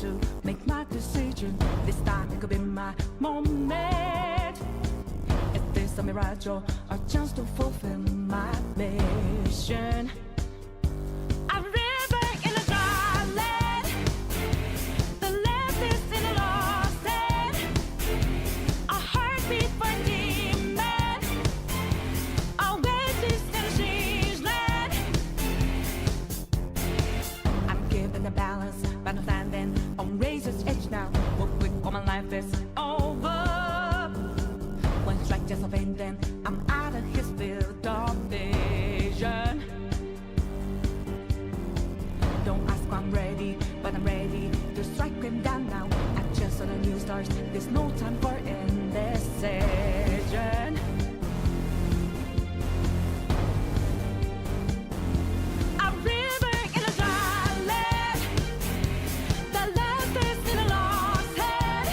to make my decision. This time it could be my moment. Is this a mirage or a chance to fulfill my mission? A river in a dry land, the left is in a lost land, a heartbeat for a demon, a oasis in a strange land. I'm given the balance, but I'm standing on razor's edge now. What quick, all my life is over. One strike just a vein, then I'm out of his field of vision. Don't ask why I'm ready, but I'm ready to strike him down now. I just saw the new stars, there's no time for indecision. A river in a dry land, the left is in a lost head.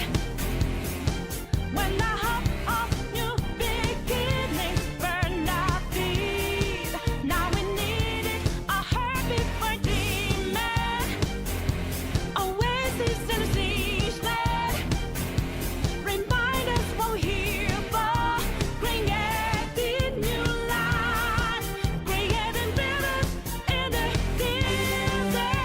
When the hope of new beginnings burned our feet, now we need it, a heartbeat for a demon, oasis in a siege land. Remind us we're here for creating new life, creating rivers in the desert.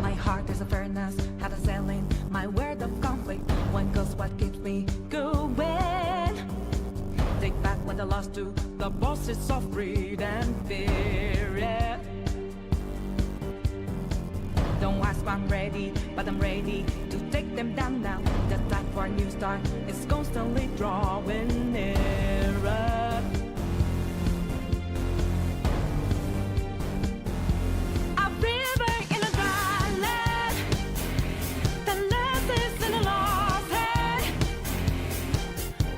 My heart is a furnace, had a selling my word of conflict. One goes what keeps me going. Take back what I lost to the bosses of greed and fear. Yeah. Don't ask why I'm ready, but I'm ready to take them down now. The time for a new start is constantly drawing nearer. A river in a dry land, the left is in a lost head.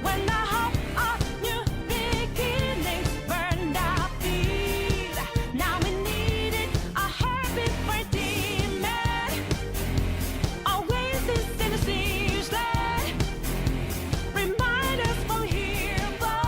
When the hope of new beginnings burned our feet, now we need it, a heartbeat for a demon, oasis in a siege land. Remind us we're here for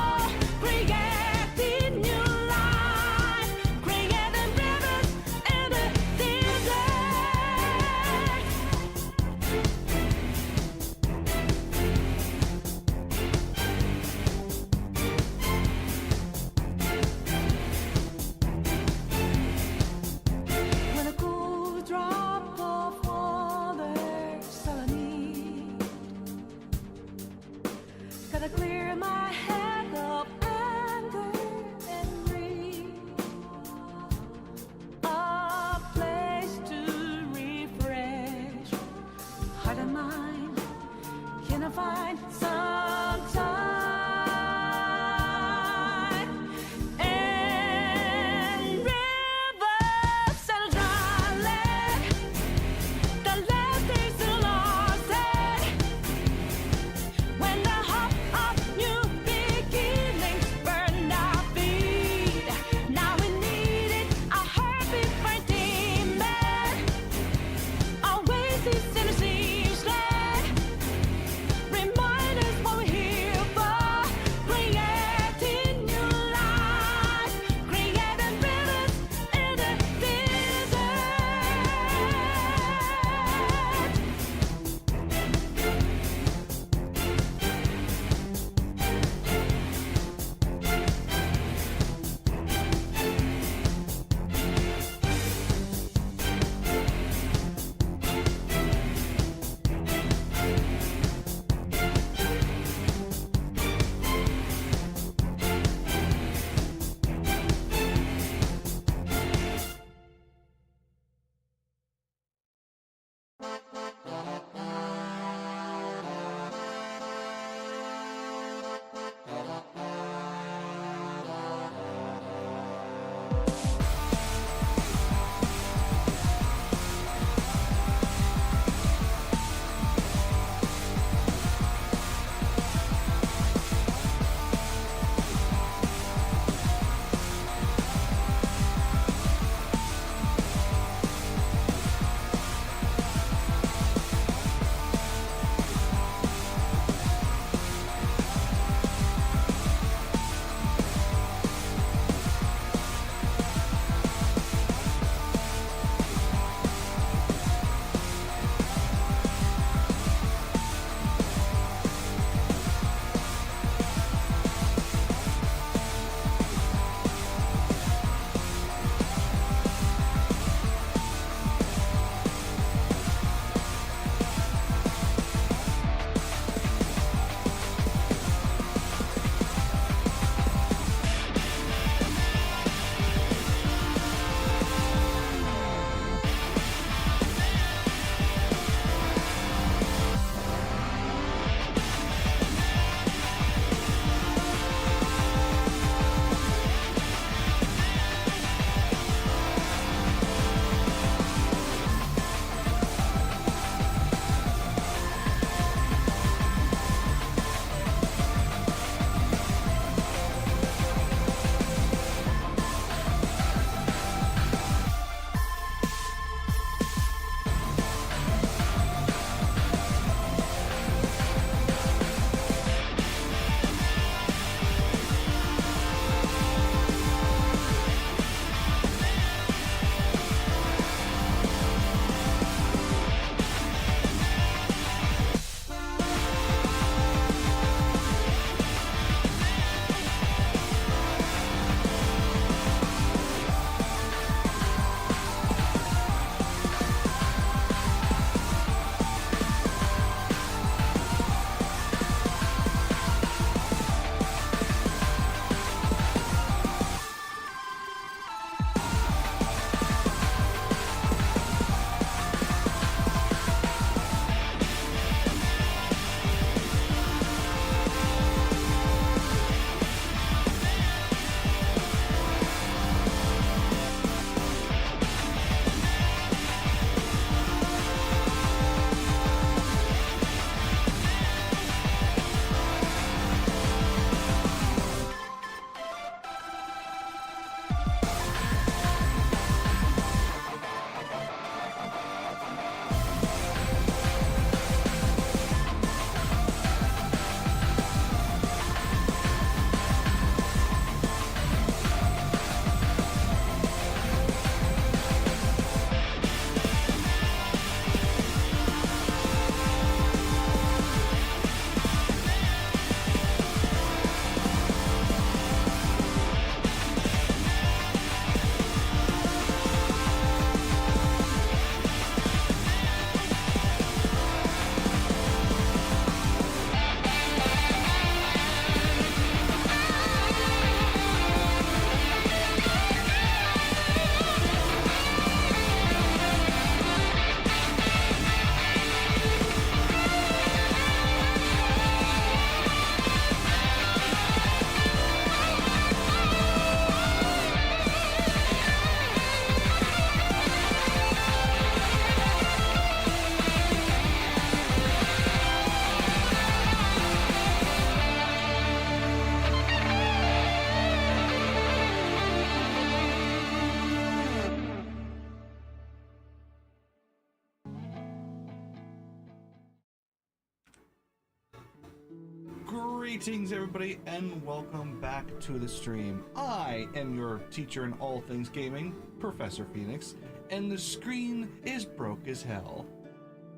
Greetings everybody and welcome back to the stream. I am your teacher in all things gaming, Professor Phoenix, and the screen is broke as hell.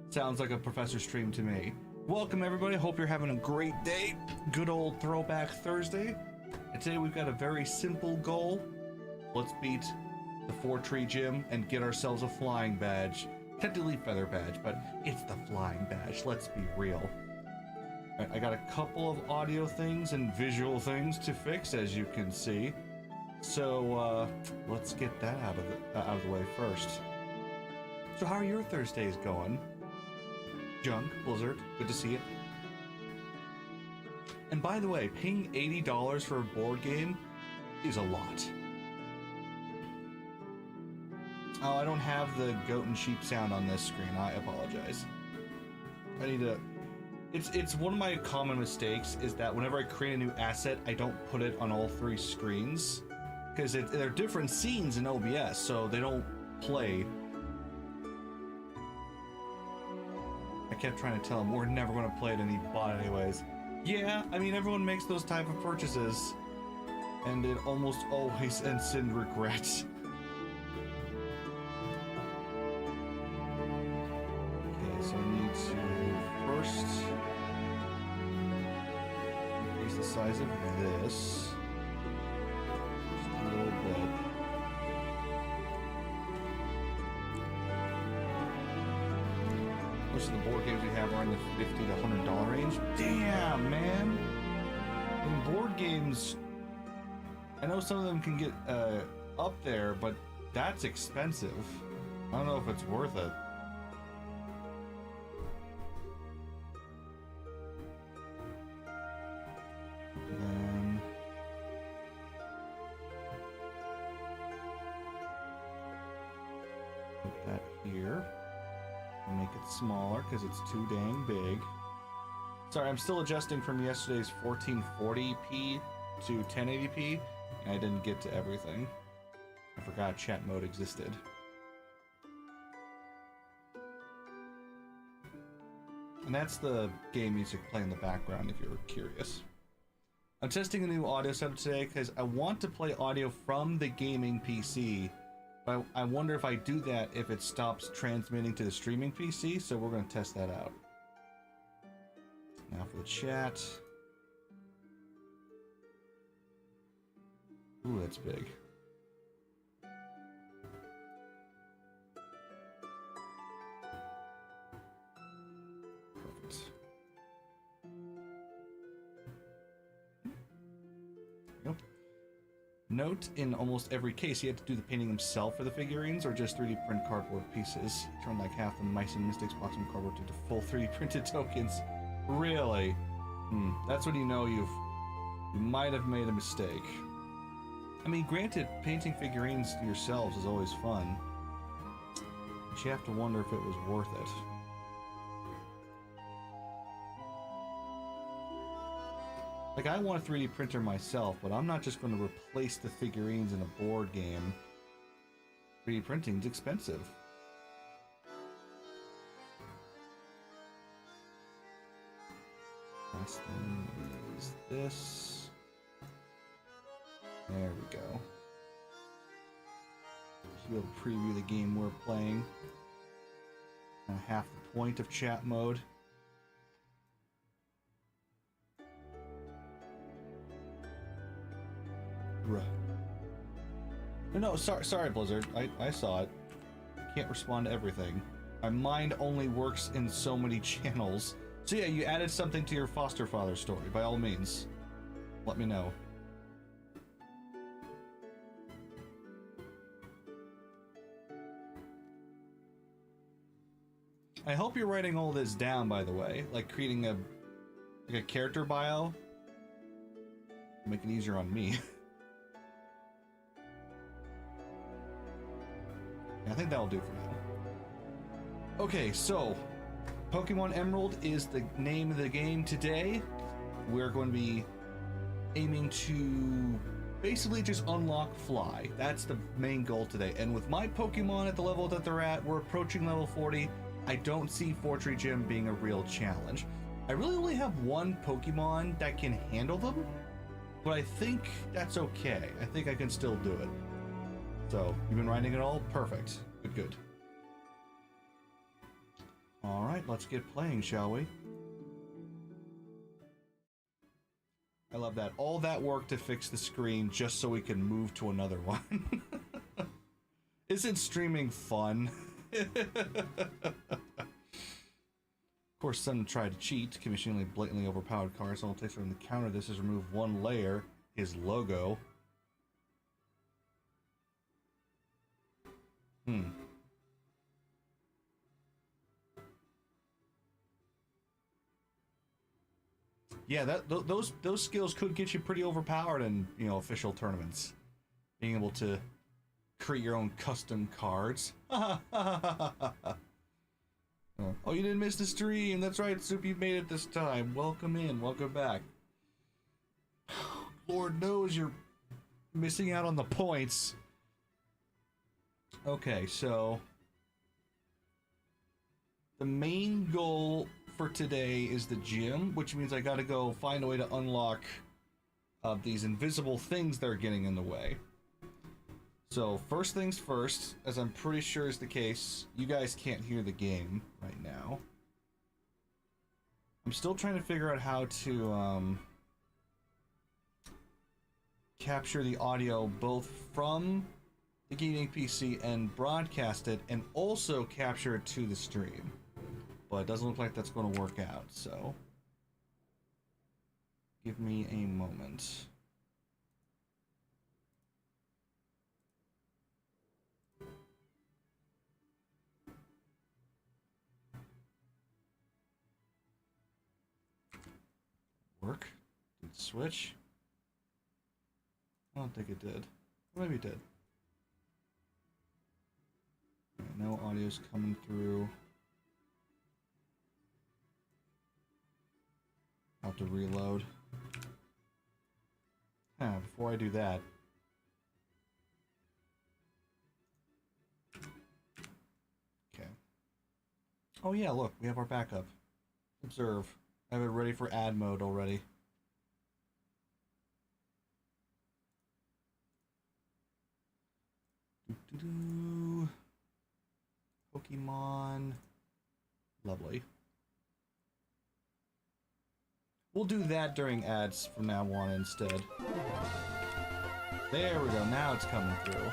Sounds like a professor stream to me. Welcome everybody, hope you're having a great day. Good old Throwback Thursday. And today we've got a very simple goal. Let's beat the 4-tree gym and get ourselves a flying badge. Technically feather badge, but it's the flying badge, let's be real. Right, I got a couple of audio things and visual things to fix, as you can see. So let's get that out of the way first. So how are your Thursdays going? Junk, Blizzard, good to see you. And by the way, paying $80 for a board game is a lot. Oh, I don't have the goat and sheep sound on this screen. I apologize. I need to... It's one of my common mistakes is that whenever I create a new asset, I don't put it on all 3 screens. Because they're different scenes in OBS, so they don't play. I kept trying to tell them, we're never going to play it in the bot anyways. Yeah, I mean, everyone makes those type of purchases. And it almost always ends in regret. So I need to first increase the size of this just a little bit. Most of the board games we have are in the $50 to $100 range. Damn, man! In board games, I know some of them can get up there, but that's expensive. I don't know if it's worth it. Smaller because it's too dang big. Sorry, I'm still adjusting from yesterday's 1440p to 1080p, and I didn't get to everything. I forgot chat mode existed. And that's the game music playing in the background if you're curious. I'm testing a new audio setup today because I want to play audio from the gaming PC. But I wonder if I do that if it stops transmitting to the streaming PC, so we're going to test that out. Now for the chat. Ooh, that's big. Perfect. Yep. Note, in almost every case, he had to do the painting himself for the figurines, or just 3D print cardboard pieces. Turn like half the Mice and Mystics box from cardboard into full 3D printed tokens. Really? That's when you know you might have made a mistake. I mean, granted, painting figurines yourselves is always fun, but you have to wonder if it was worth it. Like, I want a 3D printer myself, but I'm not just going to replace the figurines in a board game. 3D printing's expensive. Last thing is this. There we go. Should be able to preview the game we're playing. Half the point of chat mode. No, sorry, Blizzard. I saw it. Can't respond to everything. My mind only works in so many channels. So yeah, you added something to your foster father story. By all means, let me know. I hope you're writing all this down, by the way, like creating a character bio. Make it easier on me. I think that'll do for now. Okay, so PokemonEmerald is the name of the game today. We're going to be aiming to basically just unlock Fly. That's the main goal today. And with my Pokemon at the level that they're at, we're approaching level 40. I don't see 4-tree gym being a real challenge. I really only have one Pokemon that can handle them, but I think that's okay. I think I can still do it. So, you've been riding it all? Perfect. Good, good. Alright, let's get playing, shall we? I love that. All that work to fix the screen just so we can move to another one. Isn't streaming fun? Of course, some tried to cheat, commissioning blatantly overpowered cards. All it takes for him to counter this is remove one layer, his logo. Yeah, those skills could get you pretty overpowered in, you know, official tournaments. Being able to create your own custom cards. Oh, you didn't miss the stream. That's right, Soup, you made it this time. Welcome in, welcome back. Lord knows you're missing out on the points. Okay, so the main goal for today is the gym, which means I gotta go find a way to unlock these invisible things that are getting in the way. So first things first, as I'm pretty sure is the case, you guys can't hear the game right now. I'm still trying to figure out how to capture the audio both from the gaming PC and broadcast it, and also capture it to the stream. But it doesn't look like that's going to work out, so give me a moment. Work? Did it switch? I don't think it did. Or maybe it did. Right, no audio's coming through. I'll have to reload. Before I do that. Okay. Oh yeah, look, we have our backup. Observe. I have it ready for ad mode already. Doo-doo-doo. Pokemon. Lovely. We'll do that during ads from now on instead. There we go, now it's coming through.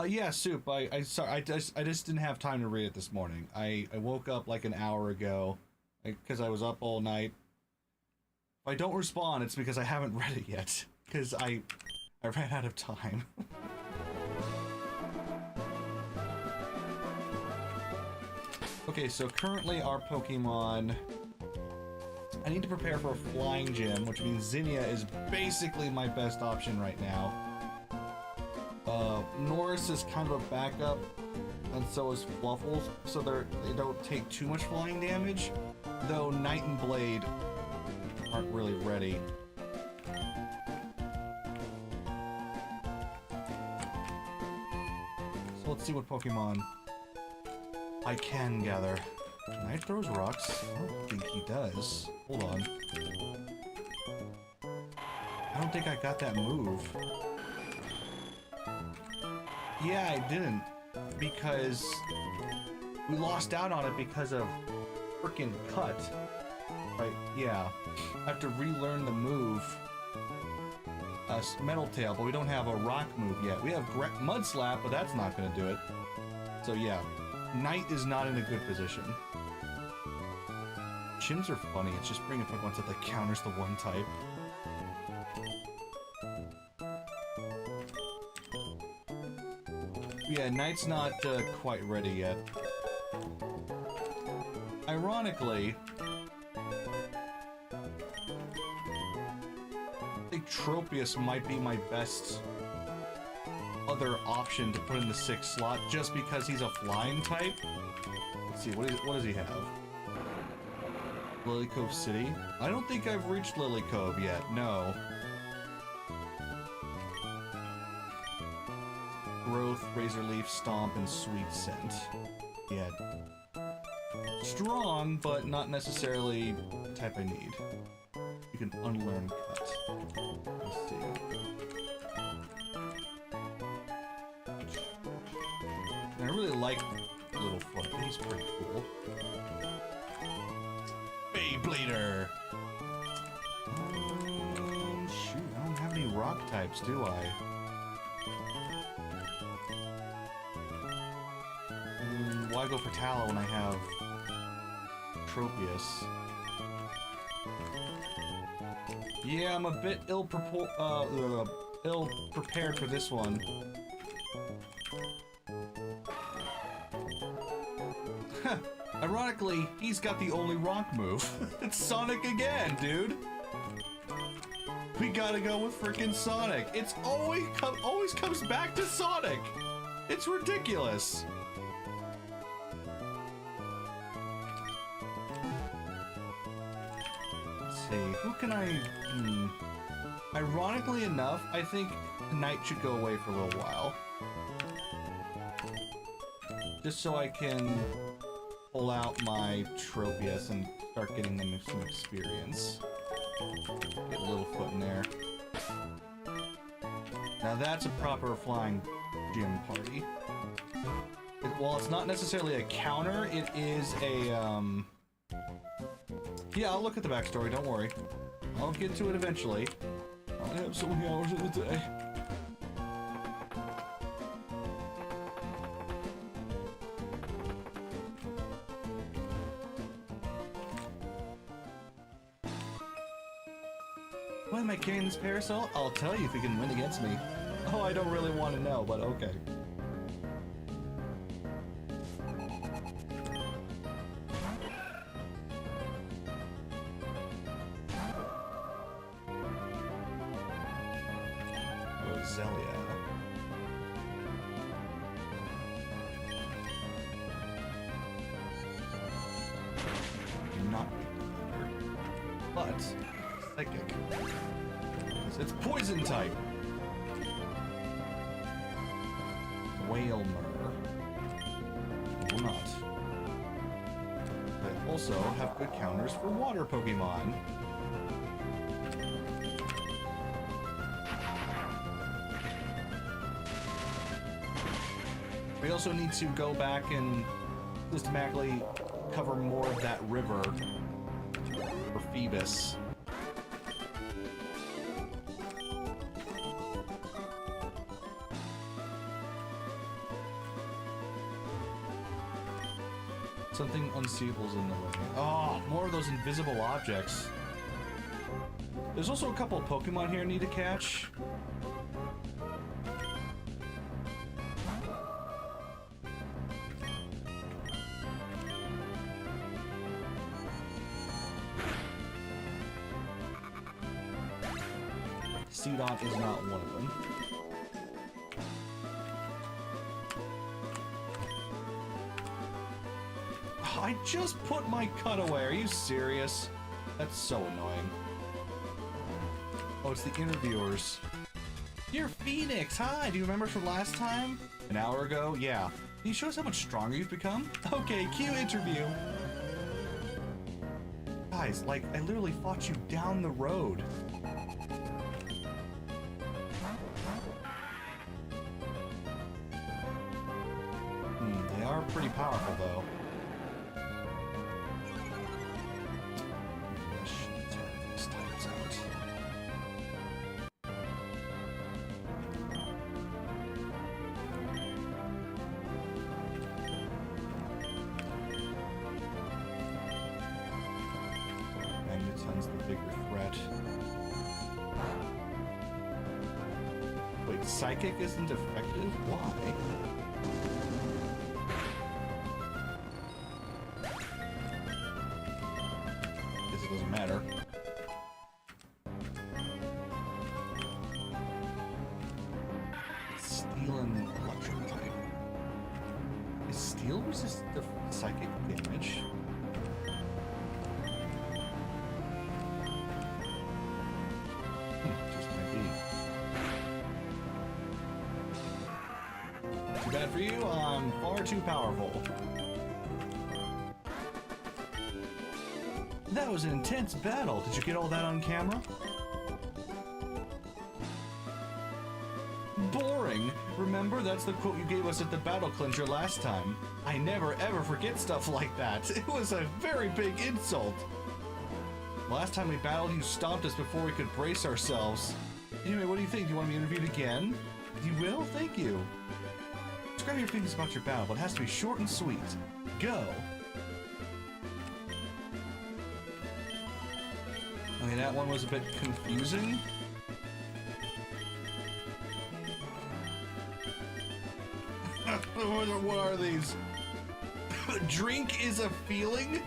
Yeah, Soup, sorry, I just didn't have time to read it this morning. I woke up like an hour ago, because I was up all night. If I don't respond, it's because I haven't read it yet, because I ran out of time. Okay, so currently our Pokemon... I need to prepare for a flying gym, which means Zinnia is basically my best option right now. Norris is kind of a backup, and so is Fluffles, so they don't take too much flying damage, though Knight and Blade aren't really ready. So let's see what Pokemon I can gather. Knight throws rocks? I don't think he does. Hold on. I don't think I got that move. Yeah, I didn't. Because we lost out on it because of frickin' cut. Right, yeah. I have to relearn the move. Metal Tail, but we don't have a rock move yet. We have Mud Slap, but that's not gonna do it. So yeah. Knight is not in a good position. Gyms are funny, it's just bringing Pokemon that counters the one type. Yeah, Knight's not quite ready yet. Ironically, I think Tropius might be my best other option to put in the 6th slot, just because he's a flying type. Let's see, what does he have? Lily Cove City? I don't think I've reached Lily Cove yet, no. Growth, Razor Leaf, Stomp, and Sweet Scent. Yeah. strong, but not necessarily the type I need. You can unlearn cut. Let's see. I really like Littlefoot. He's pretty cool. Beyblader! Shoot, I don't have any rock types, do I? Why go for Tallow when I have Tropius? Yeah, I'm a bit ill-prepared for this one. Ironically, he's got the only rock move. It's Sonic again, dude! We gotta go with frickin' Sonic. It's always comes back to Sonic! It's ridiculous! Let's see, who can I... Ironically enough, I think Knight should go away for a little while. Just so I can pull out my Tropius and start getting them some experience. Get a little foot in there. Now that's a proper flying gym party. While it's not necessarily a counter, it is a, Yeah, I'll look at the backstory, don't worry. I'll get to it eventually. I only have so many hours in the day. Why am I carrying this parasol? I'll tell you if you can win against me. Oh, I don't really want to know, but okay. Roselia. Not but psychic. It's poison type. Whalmer. Will not. They also have good counters for water Pokemon. We also need to go back and systematically cover more of that river for Phoebus. Something unseeable's in the way. Oh, more of those invisible objects. There's also a couple of Pokemon here I need to catch. Seedot is not one of them. I just put my cut away. Are you serious? That's so annoying. Oh, it's the interviewers. You're Phoenix. Hi. Do you remember from last time? An hour ago? Yeah. Can you show us how much stronger you've become? Okay, cue interview. Guys, like, I literally fought you down the road. They are pretty powerful, though. Magneton's the bigger threat. Wait, Psychic isn't effective? Why? Guess it doesn't matter. Steel and electric type. Is Steel resist the psychic damage? Just might be. Too bad for you, I'm far too powerful. That was an intense battle. Did you get all that on camera? Boring. Remember, that's the quote you gave us at the battle clincher last time. I never ever forget stuff like that. It was a very big insult. Last time we battled, you stomped us before we could brace ourselves. Anyway, what do you think? Do you want to be interviewed again? You will? Thank you. Describe your feelings about your battle, but it has to be short and sweet. Go. Okay, that one was a bit confusing. What are these? Drink is a feeling?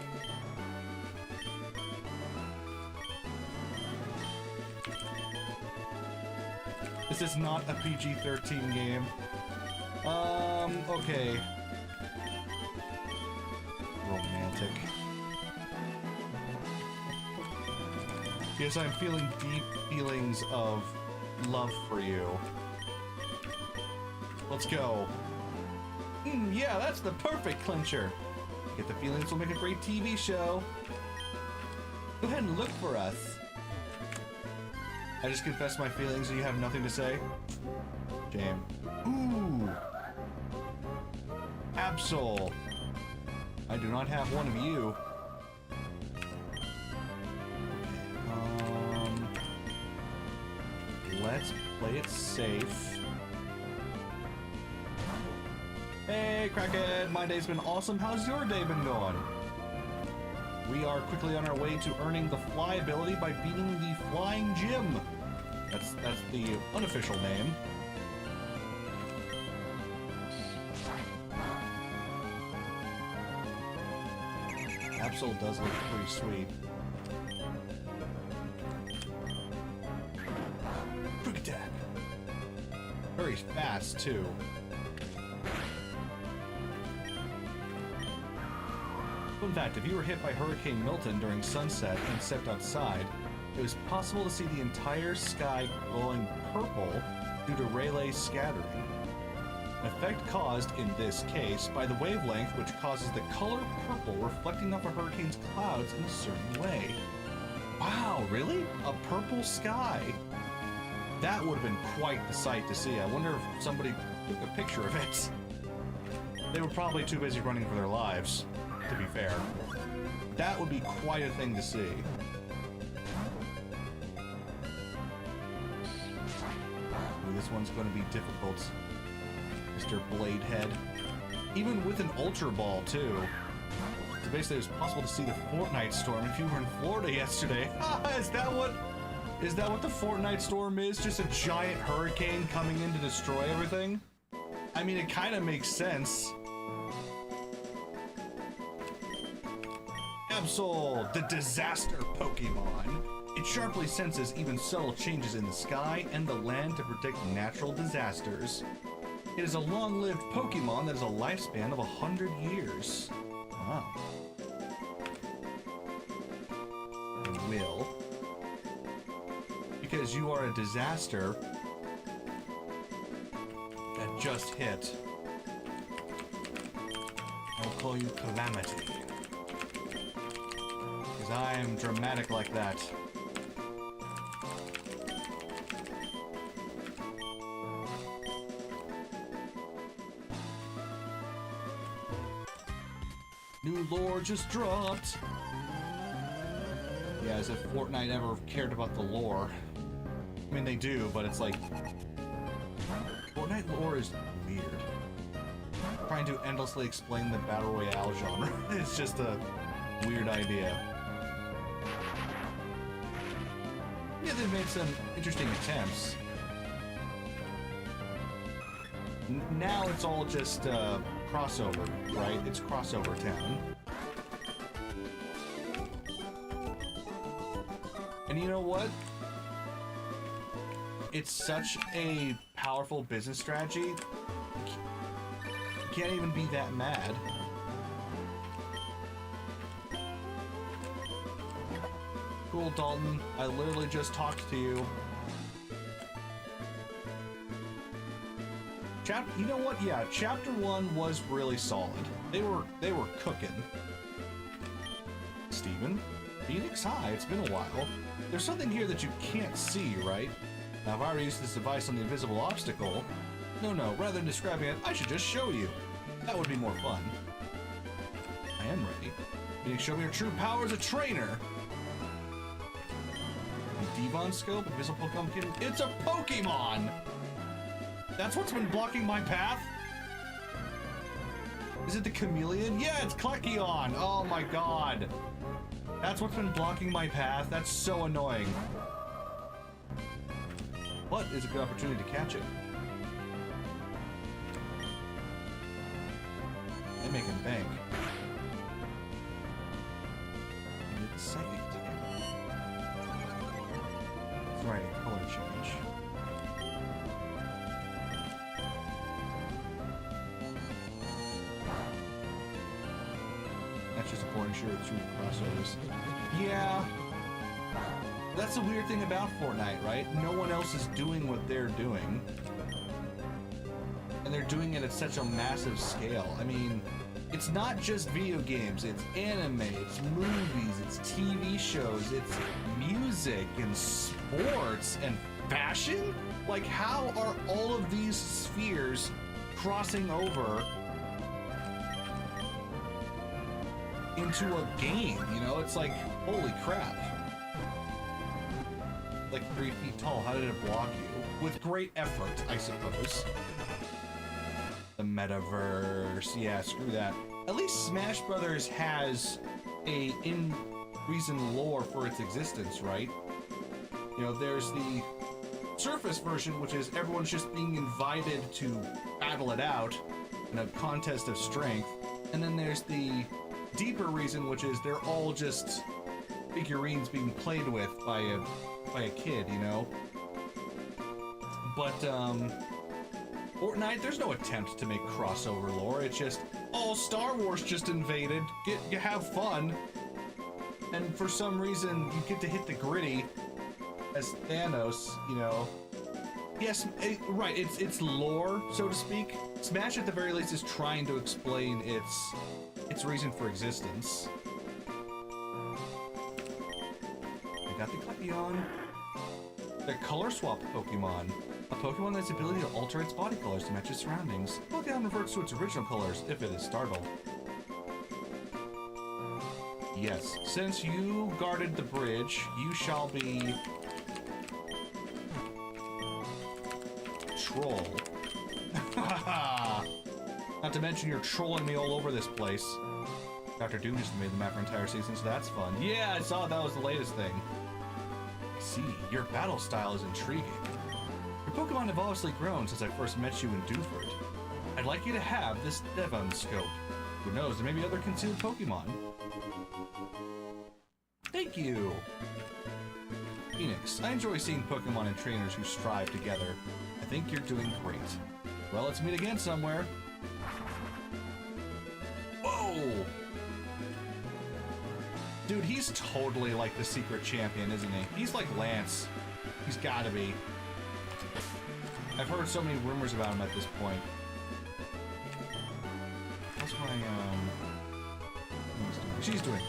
This is not a PG-13 game. Okay. Romantic. Yes, I'm feeling deep feelings of love for you. Let's go. Yeah, that's the perfect clincher. Get the feelings will make a great TV show. Go ahead and look for us. I just confessed my feelings and you have nothing to say? Shame. Ooh. Absol. I do not have one of you. Let's play it safe. Hey, Crackhead! My day's been awesome. How's your day been going? We are quickly on our way to earning the fly ability by beating the Flying Gym. That's the unofficial name. Absol does look pretty sweet. Quick attack. Very fast too. Fun fact, if you were hit by Hurricane Milton during sunset and stepped outside, it was possible to see the entire sky glowing purple due to Rayleigh scattering. An effect caused, in this case, by the wavelength which causes the color purple reflecting off a hurricane's clouds in a certain way. Wow, really? A purple sky? That would have been quite the sight to see. I wonder if somebody took a picture of it. They were probably too busy running for their lives, to be fair. That would be quite a thing to see. Ooh, this one's going to be difficult, Mr. Bladehead. Even with an Ultra Ball, too. So basically, it was possible to see the Fortnite storm if you were in Florida yesterday. Is that what the Fortnite storm is? Just a giant hurricane coming in to destroy everything? I mean, it kind of makes sense. Absol, the disaster Pokemon. It sharply senses even subtle changes in the sky and the land to predict natural disasters. It is a long-lived Pokemon that has a lifespan of 100 years. Wow. I will. Because you are a disaster that just hit. I'll call you Calamity. Because I am dramatic like that. New lore just dropped. Yeah, as if Fortnite ever cared about the lore. I mean, they do, but it's like... Fortnite lore is weird. Trying to endlessly explain the Battle Royale genre. It's just a weird idea. Yeah, they've made some interesting attempts. Now it's all just crossover, right? It's crossover town. And you know what? It's such a powerful business strategy. You can't even be that mad. Cool, Dalton. I literally just talked to you. You know what? Yeah, chapter 1 was really solid. They were cooking. Steven, Phoenix, hi, it's been a while. There's something here that you can't see, right? Now, if I were to use this device on the invisible obstacle... No, rather than describing it, I should just show you. That would be more fun. I am ready. Can you show me your true power as a trainer? Devon scope, invisible Pokemon kid. It's a Pokemon! That's what's been blocking my path? Is it the chameleon? Yeah, it's Klekion! Oh my god. That's what's been blocking my path? That's so annoying. What is a good opportunity to catch it? They're making bank. And it's psychic type. That's right, a color change. That's just a porn shirt through crossovers. Yeah. That's the weird thing about Fortnite, right? No one else is doing what they're doing. And they're doing it at such a massive scale. I mean, it's not just video games, it's anime, it's movies, it's TV shows, it's music and sports and fashion? Like, how are all of these spheres crossing over into a game, you know? It's like, holy crap. Like 3 feet tall, how did it block you? With great effort, I suppose. The metaverse, yeah, screw that. At least Smash Brothers has a in-reason lore for its existence, right? You know, there's the surface version, which is everyone's just being invited to battle it out in a contest of strength. And then there's the deeper reason, which is they're all just figurines being played with by a kid, you know? But, Fortnite, there's no attempt to make crossover lore. It's just, oh, Star Wars just invaded. You have fun. And for some reason, you get to hit the gritty as Thanos, you know. Yes, right, it's lore, so to speak. Smash, at the very least, is trying to explain its reason for existence. I got the Klekion. They're color swap Pokemon. A Pokemon that has the ability to alter its body colors to match its surroundings. Pokemon reverts to its original colors if it is startled. Yes, since you guarded the bridge, you shall be... Troll. Not to mention you're trolling me all over this place. Dr. Doom just made the map for entire season, so that's fun. Yeah, I saw that was the latest thing. I see, your battle style is intriguing. Your Pokemon have obviously grown since I first met you in Dewford. I'd like you to have this Devon scope. Who knows, there may be other concealed Pokemon. Thank you! Phoenix, I enjoy seeing Pokemon and trainers who strive together. I think you're doing great. Well, let's meet again somewhere. Whoa! Dude, he's totally like the secret champion, isn't he? He's like Lance. He's gotta be. I've heard so many rumors about him at this point. What's my, she's doing fine.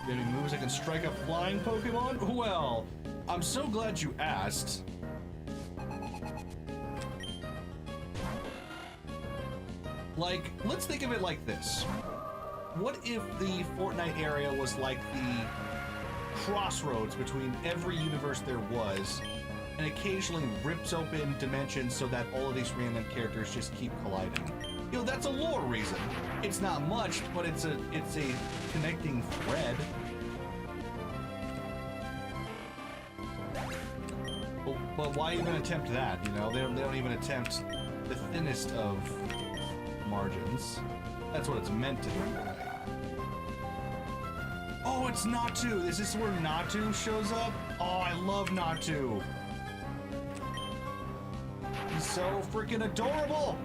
You have any moves that can strike a flying Pokemon? Well, I'm so glad you asked. Like, let's think of it like this. What if the Fortnite area was like the crossroads between every universe there was, and occasionally rips open dimensions so that all of these random characters just keep colliding? You know, that's a lore reason. It's not much, but it's a connecting thread. But why even attempt that? You know, they don't even attempt the thinnest of margins. That's what it's meant to do. Oh, it's Natu! Is this where Natu shows up? Oh, I love Natu! He's so freaking adorable!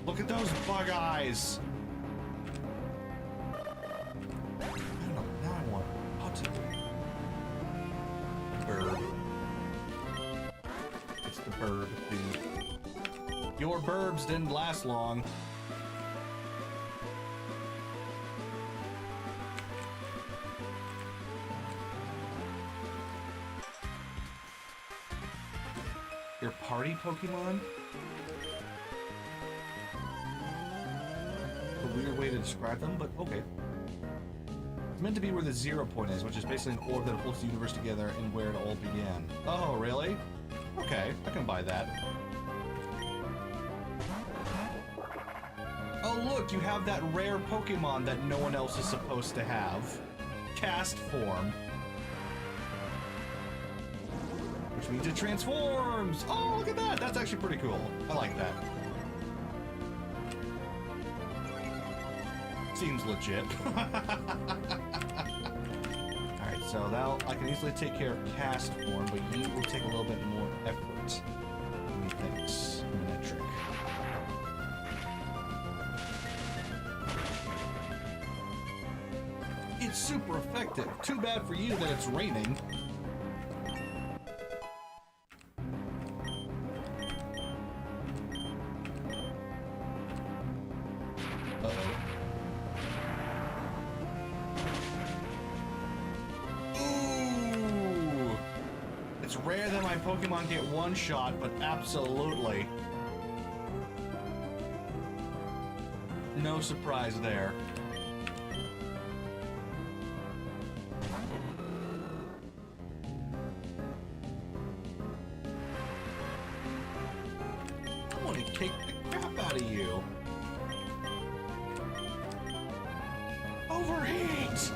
Look at those bug eyes! Now I want Natu. Burb. It's the burb, dude. Your burbs didn't last long. party Pokemon? A weird way to describe them, but okay. It's meant to be where the 0 point is, which is basically an orb that holds the universe together and where it all began. Oh, really? Okay, I can buy that. Oh, look, you have that rare Pokemon that no one else is supposed to have. Cast form. Which means it transforms! Oh, look at that! That's actually pretty cool. I like that. Seems legit. Alright, so now I can easily take care of cast form, but you will take a little bit more effort. Methinks. Metric. It's super effective. Too bad for you that it's raining. Rare that my Pokemon get one shot, but absolutely. No surprise there. I want to kick the crap out of you. Overheat!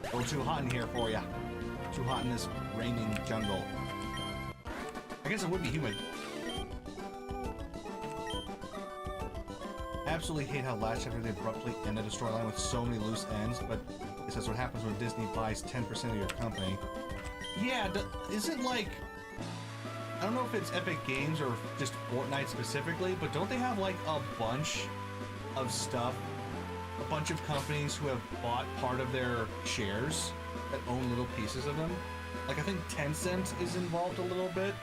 A little too hot in here for ya. Too hot in this raining jungle. I guess it would be humid. Absolutely hate how last chapter they abruptly ended a storyline with so many loose ends, but I guess that's what happens when Disney buys 10% of your company. Yeah, isn't like... I don't know if it's Epic Games or just Fortnite specifically, but don't they have like a bunch of stuff? A bunch of companies who have bought part of their shares that own little pieces of them. Like, I think Tencent is involved a little bit.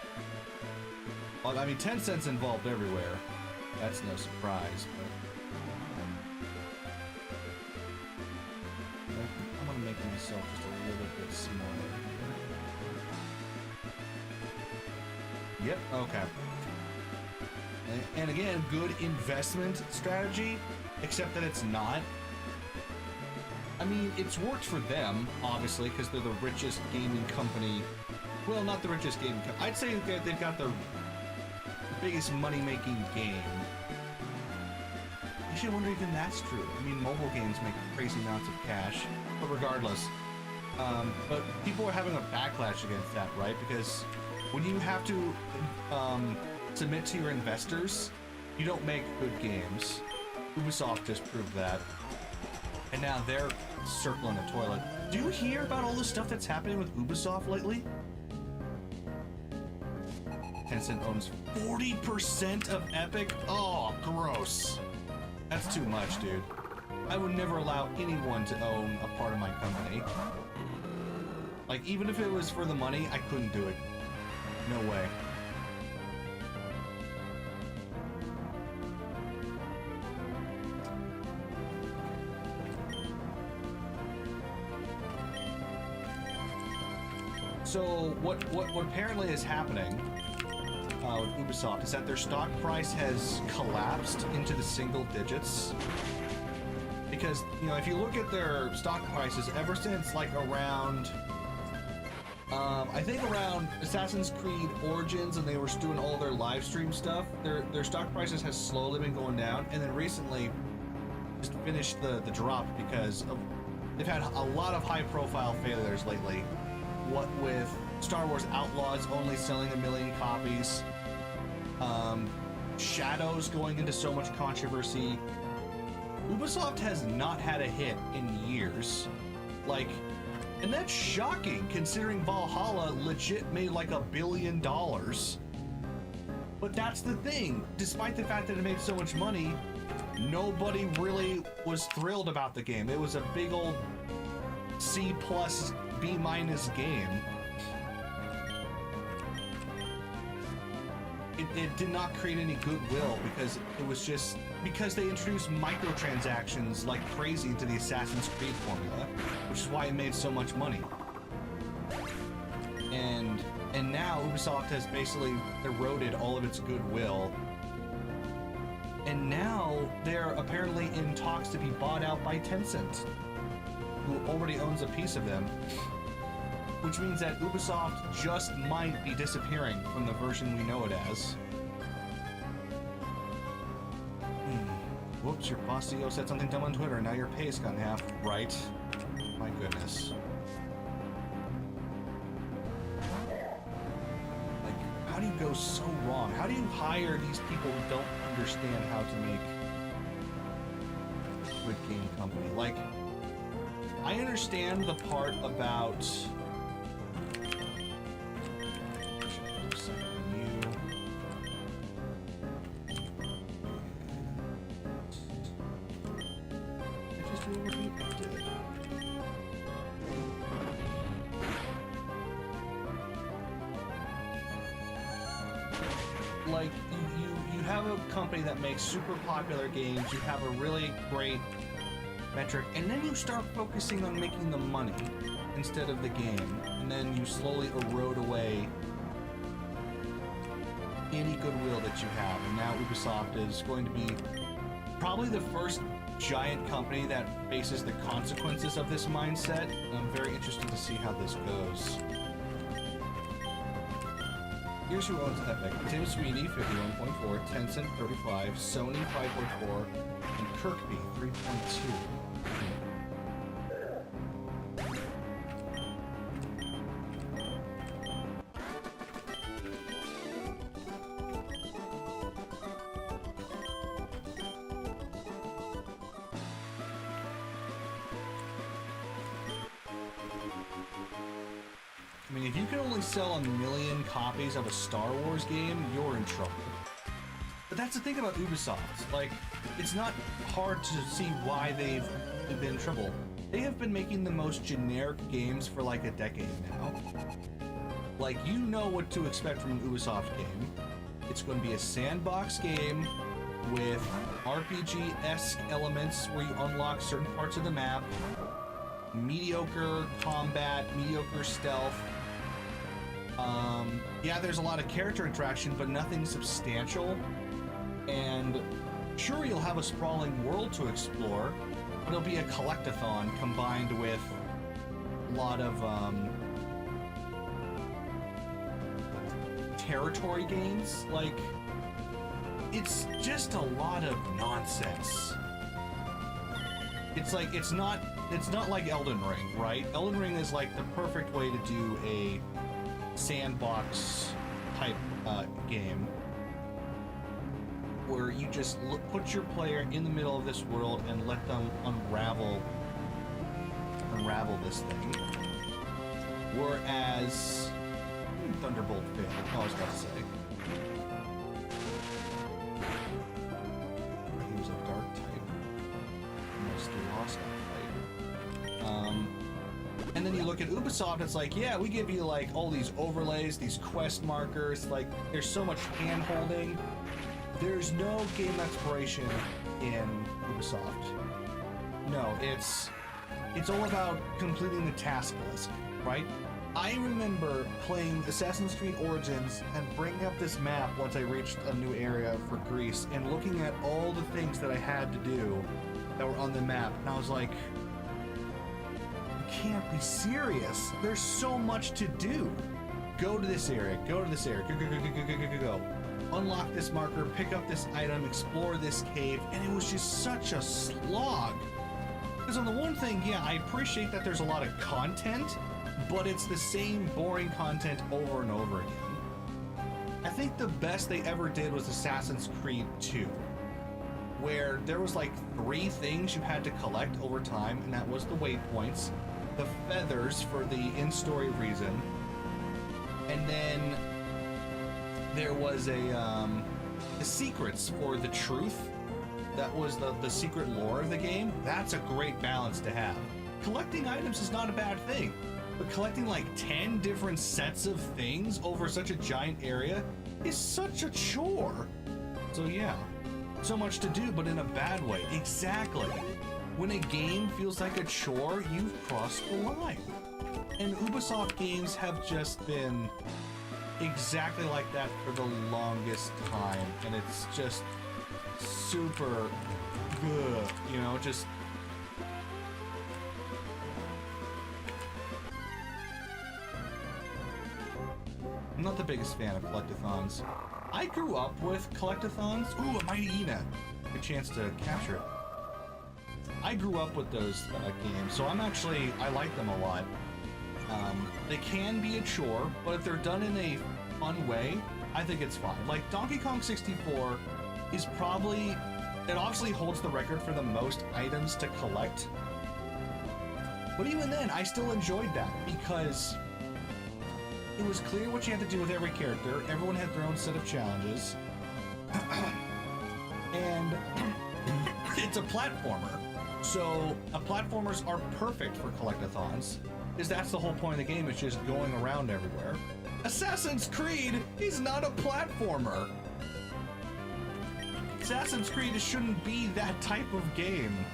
Well, I mean, Tencent's involved everywhere. That's no surprise, but... I'm gonna make myself just a little bit smaller. Yep, okay. And again, good investment strategy. Except that it's not. I mean, it's worked for them, obviously, because they're the richest gaming company. Well, not the richest gaming company. I'd say that they've got the biggest money-making game. Actually, I wonder even that's true. I mean, mobile games make crazy amounts of cash. But regardless. But people are having a backlash against that, right? Because when you have to submit to your investors, you don't make good games. Ubisoft just proved that. And now they're circling the toilet. Do you hear about all the stuff that's happening with Ubisoft lately? Tencent owns 40% of Epic? Oh, gross. That's too much, dude. I would never allow anyone to own a part of my company. Like, even if it was for the money, I couldn't do it. No way. So what apparently is happening with Ubisoft is that their stock price has collapsed into the single digits. Because, you know, if you look at their stock prices ever since like around I think around Assassin's Creed Origins, and they were doing all their live stream stuff, their stock prices has slowly been going down, and then recently just finished the drop because they've had a lot of high profile failures lately. What with Star Wars Outlaws only selling 1 million copies, Shadows going into so much controversy. Ubisoft has not had a hit in years. Like, and that's shocking considering Valhalla legit made like $1 billion. But that's the thing. Despite the fact that it made so much money, nobody really was thrilled about the game. It was a big old C+, B- game. it did not create any goodwill because it was just because they introduced microtransactions like crazy into the Assassin's Creed formula, which is why it made so much money. And now Ubisoft has basically eroded all of its goodwill. And now they're apparently in talks to be bought out by Tencent, who already owns a piece of them. Which means that Ubisoft just might be disappearing from the version we know it as. Whoops, your boss CEO said something dumb on Twitter and now your pay's cut in half. Right. My goodness. Like, how do you go so wrong? How do you hire these people who don't understand how to make a good game company? Like, I understand the part about... Like, you have a company that makes super popular games, you have a really great metric, and then you start focusing on making the money instead of the game, and then you slowly erode away any goodwill that you have. And now Ubisoft is going to be probably the first giant company that faces the consequences of this mindset. I'm very interested to see how this goes. Here's who owns Epic: Tim Sweeney, 51.4, Tencent, 35, Sony, 5.4, and Kirkby, 3.2. I mean, if you can only sell 1 million copies of a Star Wars game, you're in trouble. But that's the thing about Ubisoft. Like, it's not hard to see why they've been in trouble. They have been making the most generic games for like a decade now. Like, you know what to expect from an Ubisoft game. It's going to be a sandbox game with RPG-esque elements where you unlock certain parts of the map, mediocre combat, mediocre stealth. Yeah, there's a lot of character interaction, but nothing substantial. And sure, you'll have a sprawling world to explore, but it'll be a collectathon combined with a lot of territory gains. Like, it's just a lot of nonsense. It's like, it's not like Elden Ring, right? Elden Ring is like the perfect way to do a sandbox type game where you just put your player in the middle of this world and let them unravel this thing. Whereas Thunderbolt failed, I was about to say. He was a dark type. Almost lost that fight. And then you look at Ubisoft, it's like, yeah, we give you like all these overlays, these quest markers, like there's so much hand-holding. There's no game exploration in Ubisoft. No, it's all about completing the task list, right? I remember playing Assassin's Creed Origins and bringing up this map once I reached a new area for Greece and looking at all the things that I had to do that were on the map, and I was like, can't be serious. There's so much to do. Go to this area, go to this area, go. Unlock this marker, pick up this item, explore this cave, and it was just such a slog. Because on the one thing, yeah, I appreciate that there's a lot of content, but it's the same boring content over and over again. I think the best they ever did was Assassin's Creed 2, where there was like 3 things you had to collect over time, and that was the waypoints, the feathers for the in-story reason, and then there was the secrets for the truth. That was the secret lore of the game. That's a great balance to have. Collecting items is not a bad thing, but collecting like 10 different sets of things over such a giant area is such a chore. So yeah, so much to do, but in a bad way. Exactly. When a game feels like a chore, you've crossed the line. And Ubisoft games have just been exactly like that for the longest time, and it's just super good, you know, just I'm not the biggest fan of collectathons. I grew up with collectathons. Ooh, a Mighty Ina. Good chance to capture it. I grew up with those games, so I like them a lot. They can be a chore, but if they're done in a fun way, I think it's fine. Like Donkey Kong 64 is probably, it obviously holds the record for the most items to collect. But even then, I still enjoyed that because it was clear what you had to do with every character. Everyone had their own set of challenges. And it's a platformer. So platformers are perfect for collectathons, because that's the whole point of the game, is just going around everywhere. Assassin's Creed is not a platformer. Assassin's Creed shouldn't be that type of game.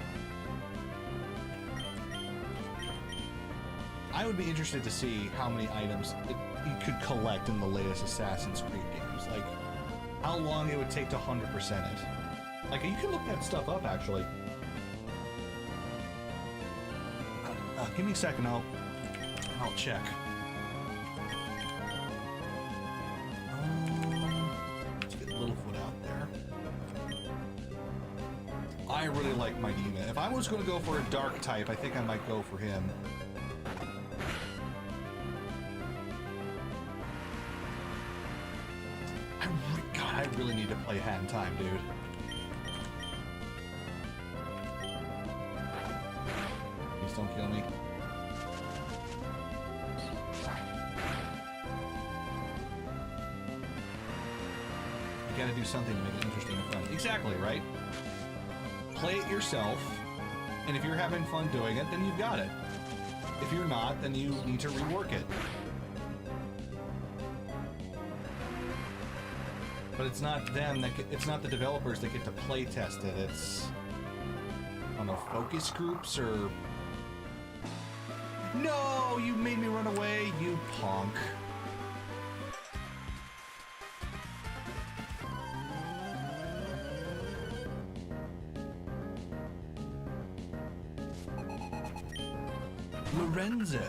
I would be interested to see how many items you could collect in the latest Assassin's Creed games. Like, how long it would take to 100% it. Like, you can look that stuff up, actually. Give me a second, I'll check. Let's get Littlefoot out there. I really like Mighty Ina. If I was going to go for a dark type, I think I might go for him. God, I really need to play Hat in Time, dude. Please don't kill me. You gotta do something to make it interesting and fun. Exactly, right? Play it yourself, and if you're having fun doing it, then you've got it. If you're not, then you need to rework it. But it's not them that it's not the developers that get to play test it. It's, I don't know, focus groups or... No, you made me run away, you punk. Lorenzo.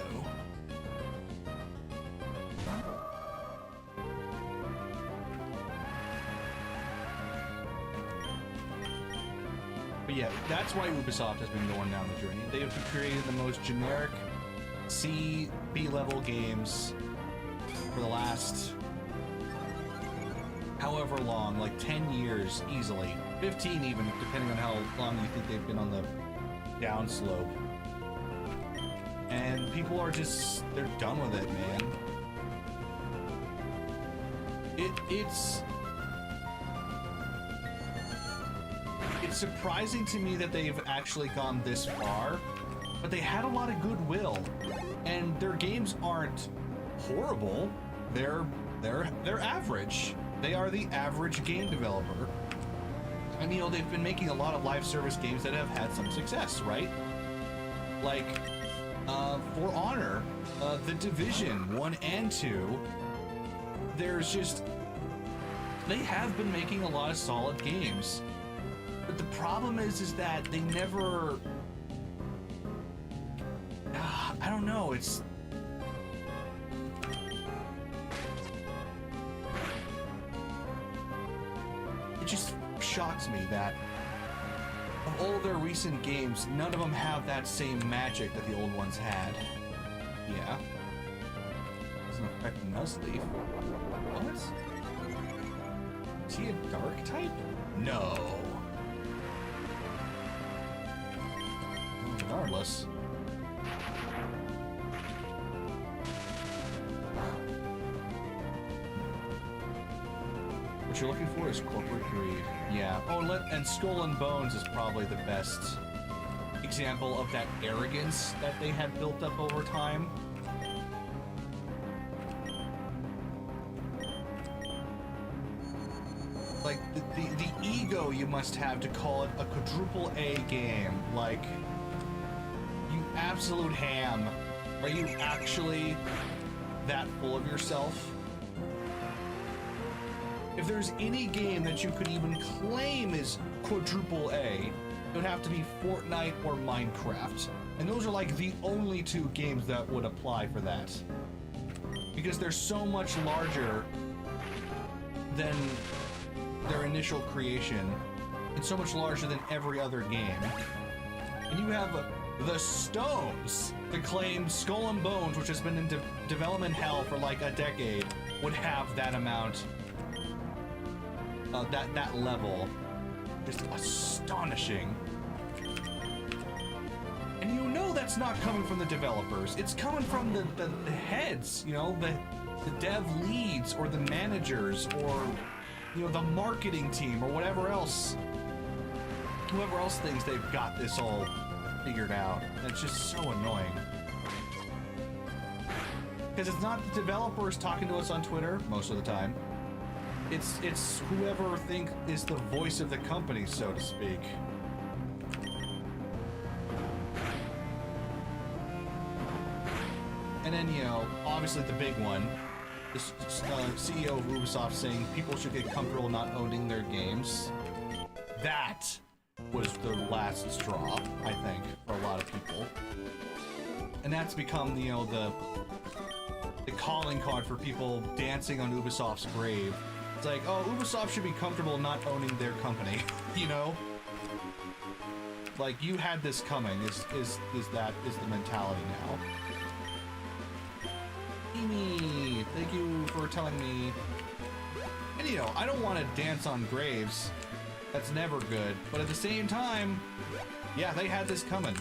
But yeah, that's why Ubisoft has been going down the drain. They have created the most generic C, B-level games for the last however long, like 10 years easily. 15 even, depending on how long you think they've been on the downslope. And people are just, they're done with it, man. It's surprising to me that they've actually gone this far, but they had a lot of goodwill, and their games aren't horrible. They're average. They are the average game developer. And you know, they've been making a lot of live service games that have had some success, right? Like For Honor, The Division 1 and 2. There's just, they have been making a lot of solid games. But the problem is that they never, I don't know, it's, it just shocks me that of all their recent games, none of them have that same magic that the old ones had. Yeah. Doesn't affect Nuzleaf. What? Is he a dark type? No. Regardless. What you're looking for is corporate greed. Yeah. Oh, and Skull and Bones is probably the best example of that arrogance that they had built up over time. ego you must have to call it a quadruple A game. Like, you absolute ham. Are you actually that full of yourself? If there's any game that you could even claim is quadruple A, it would have to be Fortnite or Minecraft. And those are like the only two games that would apply for that. Because they're so much larger than their initial creation, and so much larger than every other game. And you have the Stones to claim Skull and Bones, which has been in development hell for like a decade, would have that amount, that level. Just astonishing. And you know that's not coming from the developers. It's coming from the heads, you know, the dev leads or the managers or, you know, the marketing team or whatever else. Whoever else thinks they've got this all figured out. That's just so annoying. Because it's not the developers talking to us on Twitter most of the time. It's whoever think is the voice of the company, so to speak. And then, you know, obviously the big one, the CEO of Ubisoft saying people should get comfortable not owning their games. That was the last straw, I think, for a lot of people. And that's become, you know, the calling card for people dancing on Ubisoft's grave. It's like, oh, Ubisoft should be comfortable not owning their company, you know? Like, you had this coming, is the mentality now. Amy, thank you for telling me. And you know, I don't want to dance on graves. That's never good. But at the same time, yeah, they had this coming.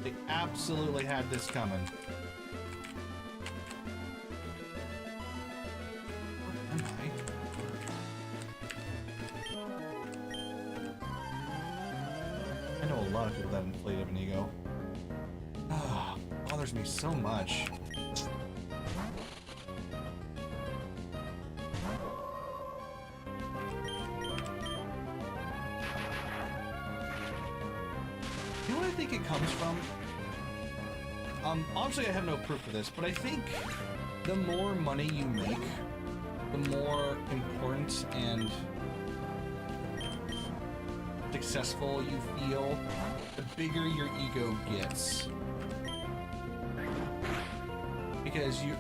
They absolutely had this coming. Where am I? I know a lot of people that inflate an ego. Ah, bothers me so much. You know what I think it comes from? Obviously I have no proof of this, but I think the more money you make, the more important and successful you feel, the bigger your ego gets. Because you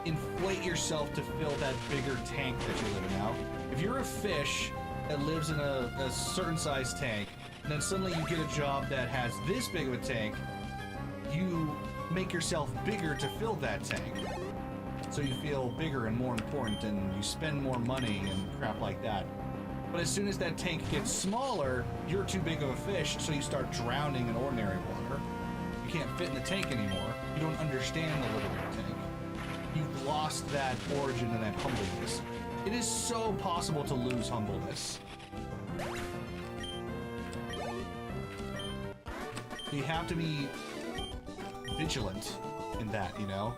inflate yourself to fill that bigger tank that you're living out. If you're a fish that lives in a certain size tank, and then suddenly you get a job that has this big of a tank, you make yourself bigger to fill that tank. So you feel bigger and more important, and you spend more money and crap like that. But as soon as that tank gets smaller, you're too big of a fish, so you start drowning in ordinary water. You can't fit in the tank anymore. You don't understand the little tank. You've lost that origin and that humbleness. It is so possible to lose humbleness. You have to be vigilant in that, you know?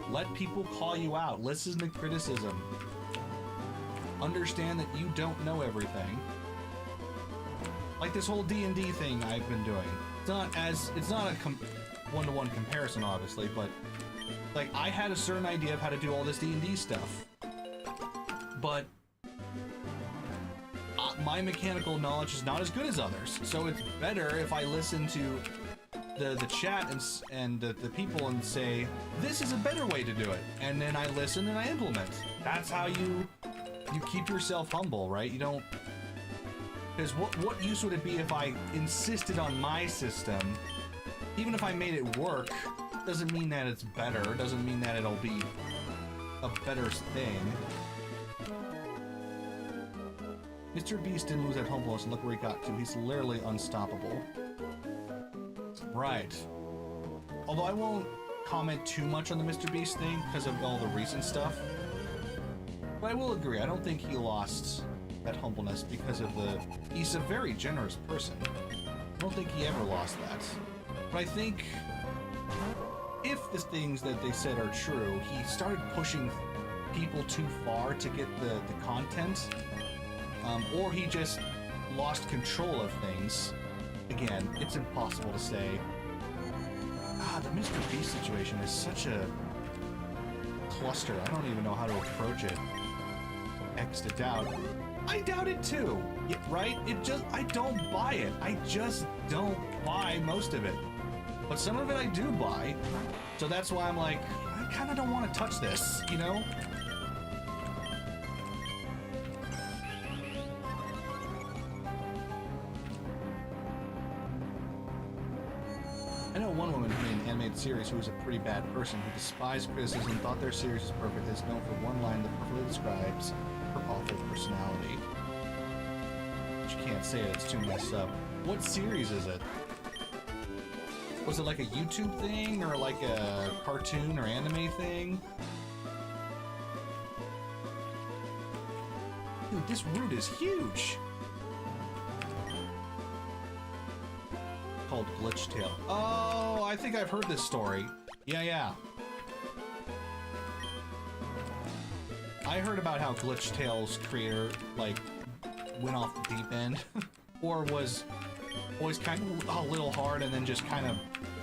Let people call you out. Listen to criticism. Understand that you don't know everything. Like this whole D&D thing I've been doing. It's not a one-to-one comparison, obviously, but like I had a certain idea of how to do all this D&D stuff. But my mechanical knowledge is not as good as others, so it's better if I listen to the chat and the people and say, this is a better way to do it, and then I listen and I implement. That's how you keep yourself humble, right? You don't, because what use would it be if I insisted on my system? Even if I made it work, doesn't mean that it's better, doesn't mean that it'll be a better thing. Mr. Beast didn't lose that humbleness, and look where he got to. He's literally unstoppable. Right. Although I won't comment too much on the Mr. Beast thing because of all the recent stuff. But I will agree, I don't think he lost that humbleness because of he's a very generous person. I don't think he ever lost that. But I think if the things that they said are true, he started pushing people too far to get the content, or he just lost control of things. Again, it's impossible to say. The Mr. Beast situation is such a cluster. I don't even know how to approach it. X to doubt. I doubt it too. Yeah, right? I don't buy it. I just don't buy most of it. But some of it I do buy. So that's why I'm like, I kind of don't want to touch this, you know? I know one woman who made an animated series who was a pretty bad person, who despised criticism, thought their series was perfect, is known for one line that perfectly describes her awful personality. But you can't say it, it's too messed up. What series is it? Was it like a YouTube thing, or like a cartoon or anime thing? Dude, this root is huge! Called Glitch Tail. Oh, I think I've heard this story. Yeah. I heard about how Glitch Tail's creator, like, went off the deep end. Or was always kind of a little hard and then just kind of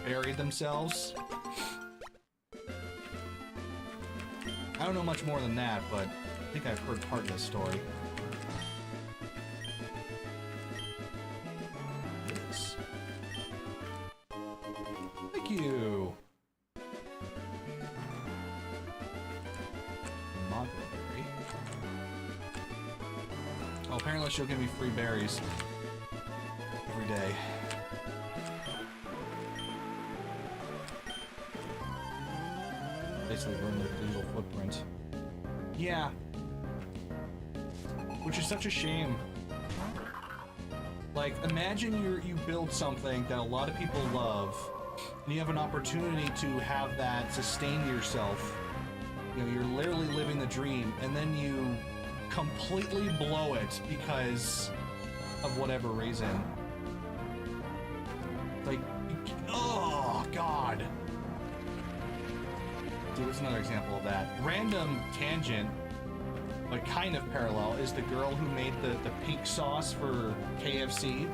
buried themselves. I don't know much more than that, but I think I've heard part of this story. Yes. Thank you. Berry. Oh, apparently she'll give me free berries every day. Basically ruin their digital footprint. Yeah. Which is such a shame. Like, imagine you build something that a lot of people love, and you have an opportunity to have that sustain yourself. You know, you're literally living the dream, and then you completely blow it because of whatever reason. Like, oh, God. Dude, what's another example of that? Random tangent, but kind of parallel, is the girl who made the pink sauce for KFC.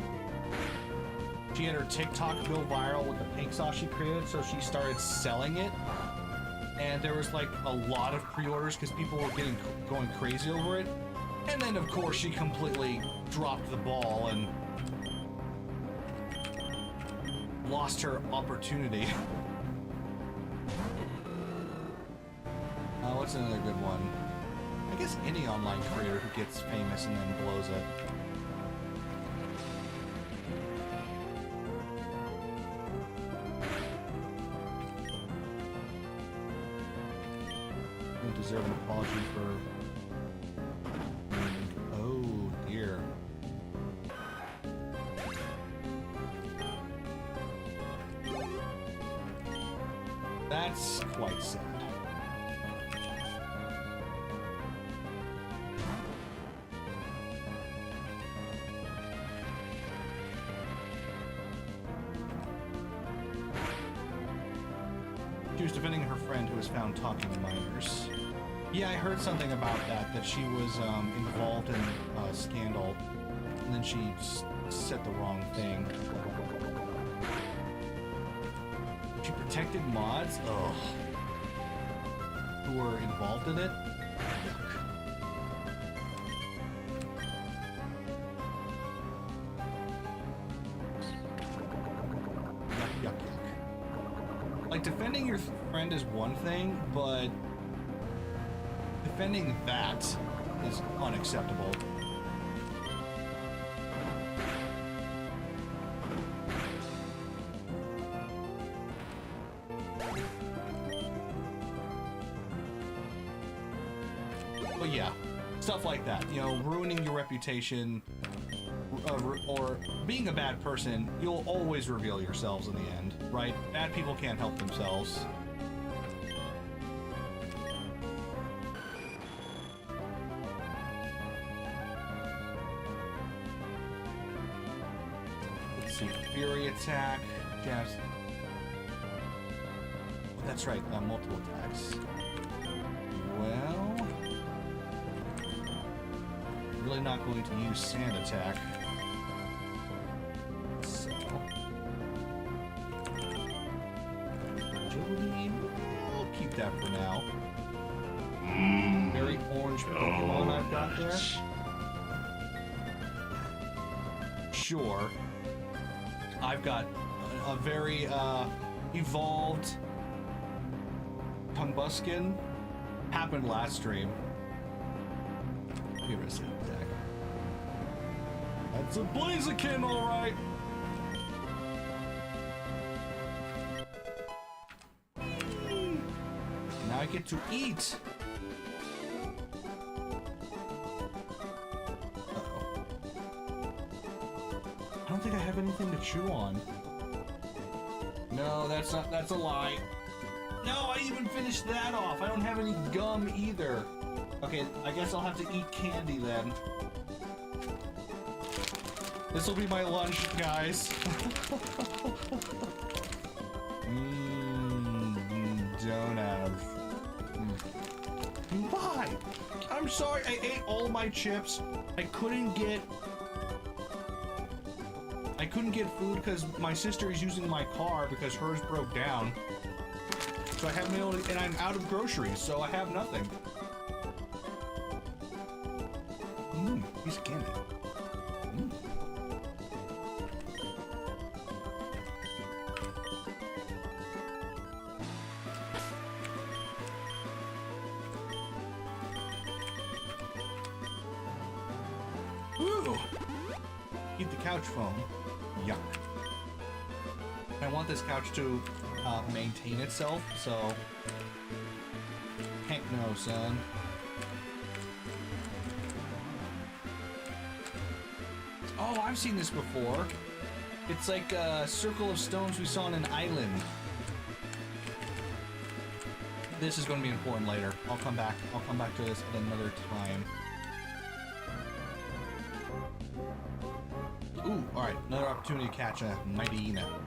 She had her TikTok go viral with the pink sauce she created, so she started selling it. And there was like a lot of pre-orders because people were going crazy over it. And then of course she completely dropped the ball and lost her opportunity. What's another good one? I guess any online creator who gets famous and then blows it. You deserve an apology for... Oh, dear. That's quite sad. She was defending her friend who was found talking to minors. Yeah, I heard something about that she was involved in a scandal, and then she said the wrong thing. She protected mods? Ugh. Who were involved in it? Yuck. Yuck. Like, defending your friend is one thing, but defending that is unacceptable. But yeah, stuff like that, you know, ruining your reputation, or being a bad person, you'll always reveal yourselves in the end, right? Bad people can't help themselves. Let's see, Fury Attack, Jazz. Oh, that's right, multiple attacks. Well, really not going to use sand attack. So, agility, I'll keep that for now. Very orange Pokemon I've got there. Sure. I've got a very evolved Tunbuskin. Happened last stream. Give us an attack. That's a Blaziken, alright! Now I get to eat! Uh-oh. I don't think I have anything to chew on. No, that's a lie. No, I even finished that off. I don't have any gum either. Okay, I guess I'll have to eat candy then. This will be my lunch, guys. Don't have. Why? I'm sorry, I ate all my chips. I couldn't get food because my sister is using my car because hers broke down. So I haven't been able to, and I'm out of groceries, so I have nothing. Piece of candy. Ooh! Eat the couch foam. Yuck. I want this couch to maintain itself, so heck no, son. Oh, I've seen this before. It's like a circle of stones we saw on an island. This is going to be important later. I'll come back to this at another time. Ooh, alright, another opportunity to catch a mighty Eno.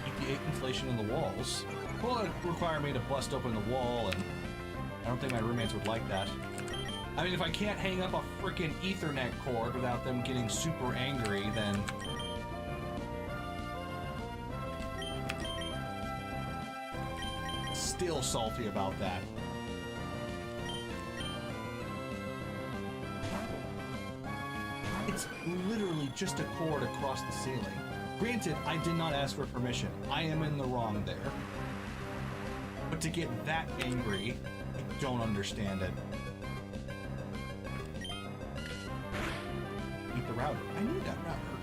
Eat the 8 inflation in the walls. Well, it would require me to bust open the wall, and I don't think my roommates would like that. I mean, if I can't hang up a freaking Ethernet cord without them getting super angry, then... Still salty about that. It's literally just a cord across the ceiling. Granted, I did not ask for permission. I am in the wrong there. But to get that angry, I don't understand it. Eat the router. I need that router.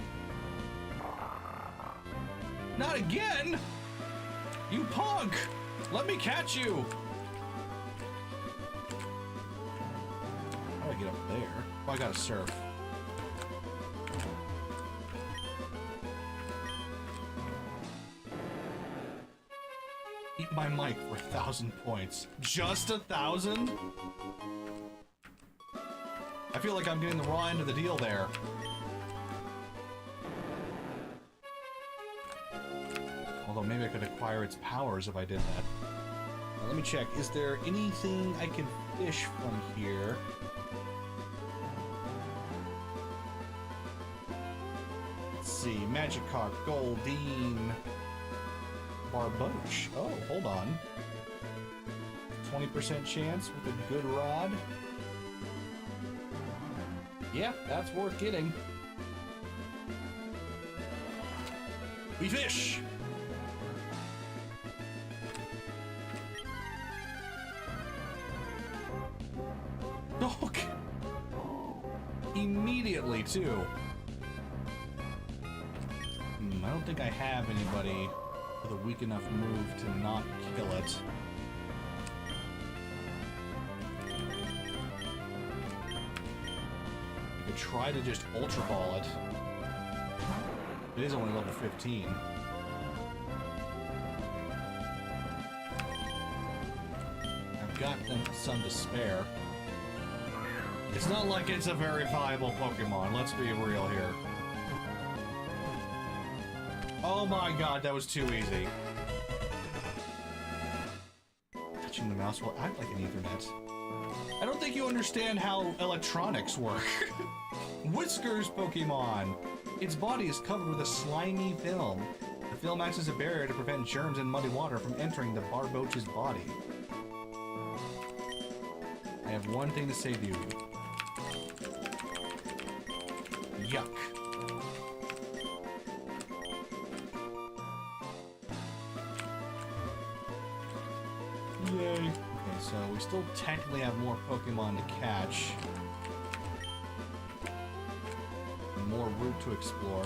Not again! You punk! Let me catch you! How do I get up there? Oh, I gotta surf. Eat my mic for 1,000 points. Just 1,000? I feel like I'm getting the raw end of the deal there. Although maybe I could acquire its powers if I did that. Now, let me check. Is there anything I can fish from here? Let's see. Magikarp, Goldeen, Barboach. Oh, hold on. 20% chance with a good rod. Yeah, that's worth getting. We fish! Dog! Immediately, too. I don't think I have anybody with a weak enough move to not kill it. I could try to just Ultra Ball it. It is only level 15. I've got some to spare. It's not like it's a very viable Pokemon, let's be real here. Oh my god, that was too easy. Touching the mouse will act like an Ethernet. I don't think you understand how electronics work. Whiskers Pokemon. Its body is covered with a slimy film. The film acts as a barrier to prevent germs and muddy water from entering the Barboach's body. I have one thing to say to you. Yuck. Yay. Okay, so we still technically have more Pokemon to catch. And more route to explore.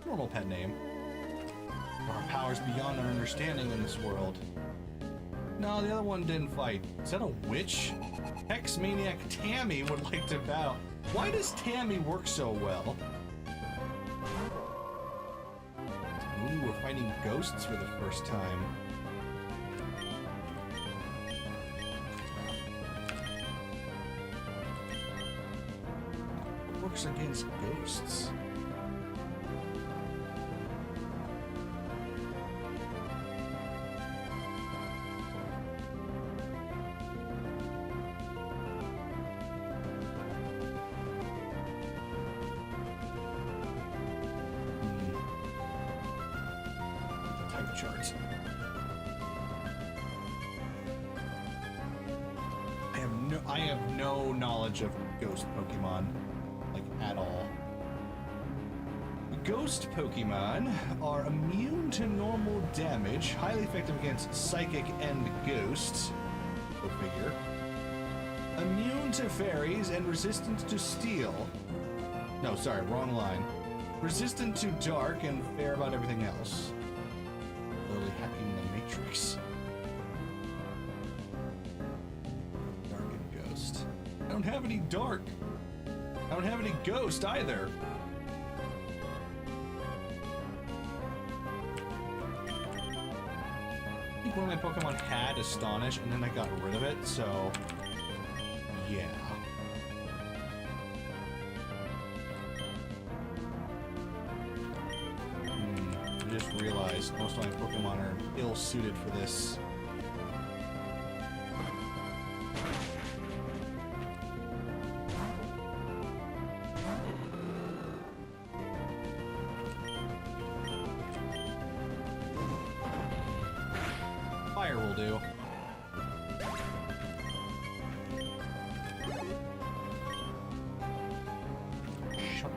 Normal pet name. There are powers beyond our understanding in this world. No, the other one didn't fight. Is that a witch? Hex Maniac Tammy would like to battle. Why does Tammy work so well? Ooh, we're fighting ghosts for the first time. What works against ghosts? Charts. I have no knowledge of ghost Pokemon, like at all. Ghost Pokemon are immune to normal damage, highly effective against psychic and ghosts. Go figure. Immune to fairies and resistant to steel. No, sorry, wrong line. Resistant to dark and fair about everything else. Literally hacking the Matrix. Dark and ghost. I don't have any dark. I don't have any ghost either. I think one of my Pokemon had Astonish and then I got rid of it, so yeah. I just realized most of my Pokemon are ill-suited for this. Fire will do. Shut.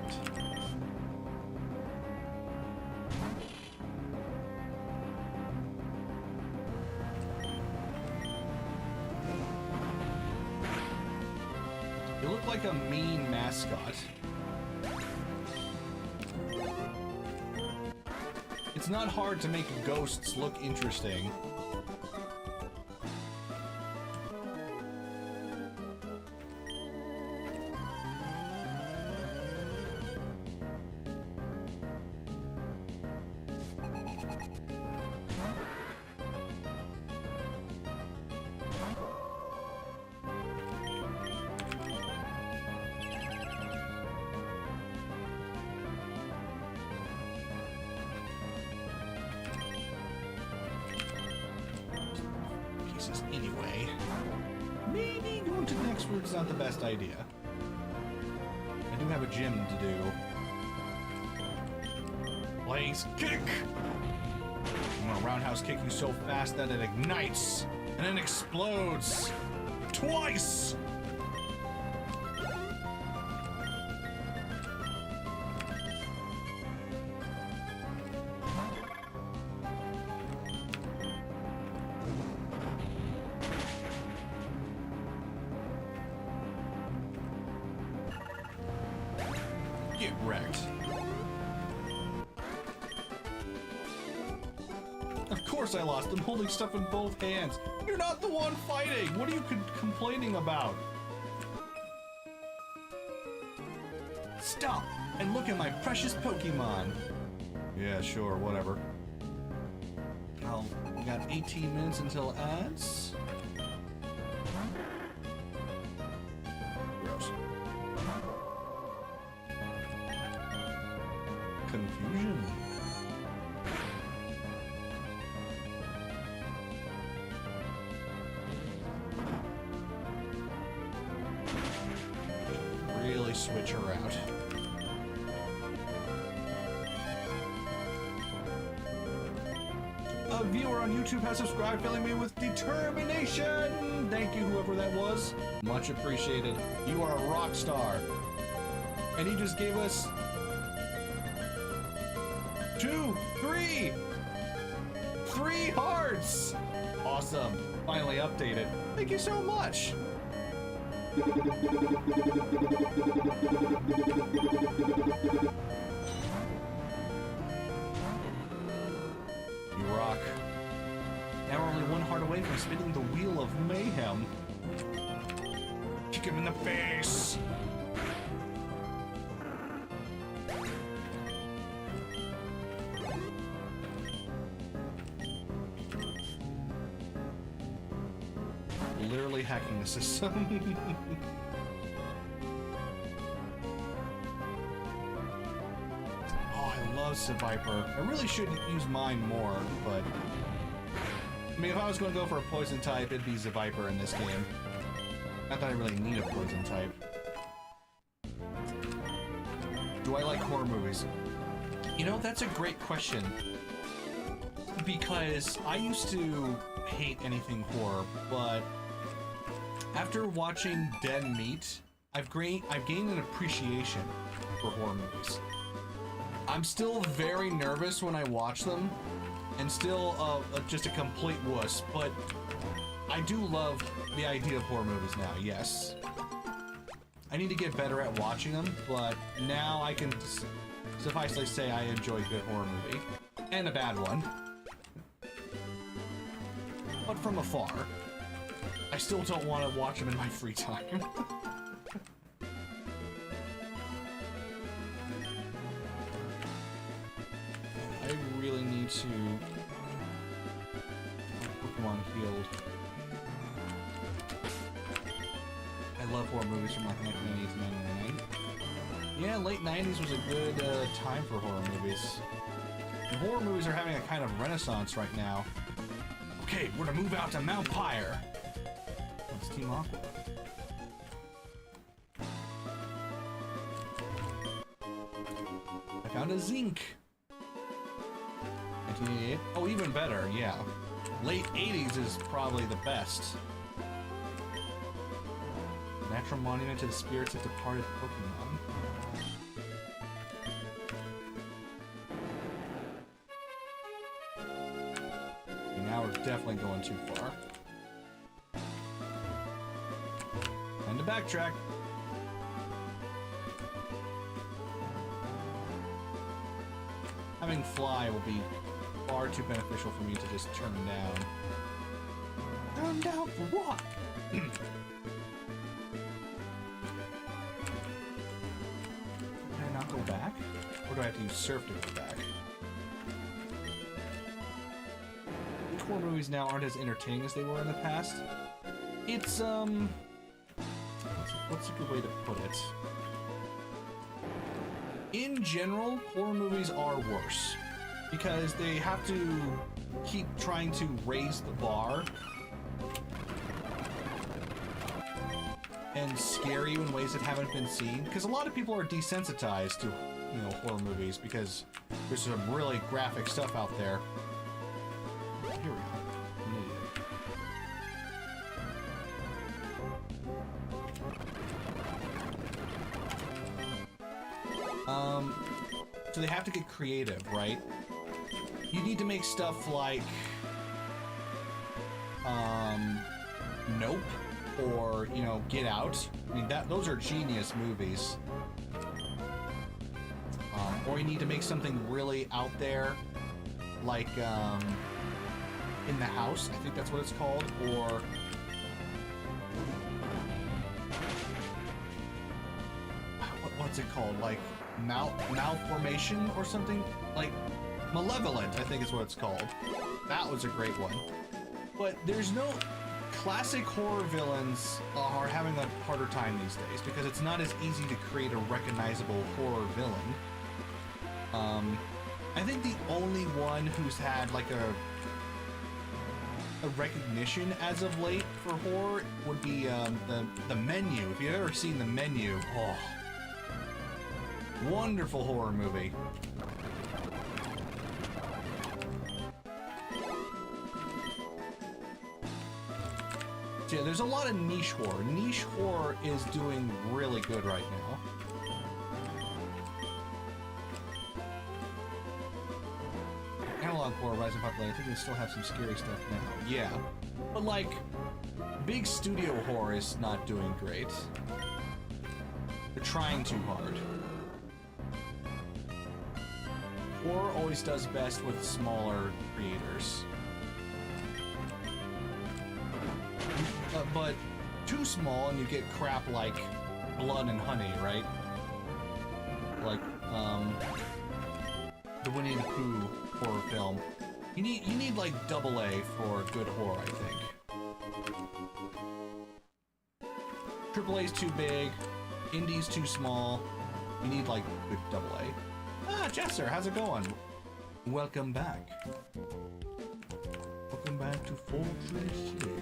You look like a mean mascot. It's not hard to make ghosts look interesting. Anyway, maybe going to the next route is not the best idea. I do have a gym to do. Blaze kick! I'm gonna roundhouse kick you so fast that it ignites and then explodes twice! Get wrecked. Of course I lost. I'm holding stuff in both hands. You're not the one fighting. What are you complaining about? Stop and look at my precious Pokemon. Yeah, sure, whatever. Oh, we got 18 minutes until ads. Gross. Confusion. switch her out. A viewer on YouTube has subscribed, filling me with determination. Thank you, whoever that was. Much appreciated. You are a rock star. And he just gave us 3 hearts. Awesome. Finally updated. Thank you so much. You rock. Now we're only 1 heart away from spinning the wheel of mayhem. Kick him in the face. Literally hacking the system. Oh, I love Viper. I really should use mine more, but I mean, if I was going to go for a poison type, it'd be Viper in this game. Not that I really need a poison type. Do I like horror movies? You know, that's a great question. Because I used to hate anything horror, but after watching Dead Meat, I've gained an appreciation for horror movies. I'm still very nervous when I watch them, and still just a complete wuss, but I do love the idea of horror movies now, yes. I need to get better at watching them, but now I can suffice to say I enjoy a good horror movie. And a bad one. But from afar. I still don't want to watch them in my free time. I really need to... Pokemon healed. I love horror movies from like 1980s and 1999. Yeah, late 90s was a good time for horror movies. And horror movies are having a kind of renaissance right now. Okay, we're gonna move out to Mount Pyre. That's Team Aqua. I found a zinc. 1988. Oh, even better, yeah. Late 80s is probably the best. Natural monument to the spirits of departed Pokemon. Okay, now we're definitely going too far. Time to backtrack. Having fly will be far too beneficial for me to just turn down. Turn down for what? Can I not go back? Or do I have to use surf to go back? Which horror movies now aren't as entertaining as they were in the past? It's, what's a good way to put it? In general, horror movies are worse. Because they have to keep trying to raise the bar and scare you in ways that haven't been seen. Because a lot of people are desensitized to, you know, horror movies because there's some really graphic stuff out there. Here we go. So they have to get creative, right? You need to make stuff like Nope or, you know, Get Out. I mean, those are genius movies. Or you need to make something really out there, like In the House, I think that's what it's called, or what's it called? Like Malformation or something? Like Malevolent, I think is what it's called. That was a great one. But there's no... Classic horror villains are having a harder time these days because it's not as easy to create a recognizable horror villain. I think the only one who's had like a recognition as of late for horror would be the Menu. If you've ever seen the Menu, oh, Wonderful horror movie. So yeah, there's a lot of niche horror. Niche horror is doing really good right now. Analog horror rising popularity. I think they still have some scary stuff now. Yeah, but like, big studio horror is not doing great. They're trying too hard. Horror always does best with smaller creators. But too small and you get crap like Blood and Honey, right? Like, the Winnie the Pooh horror film. You need like AA for good horror, I think. AAA's too big, Indie's too small. You need like good AA. Ah, Jesser, how's it going? Welcome back. Welcome back to Fortress City.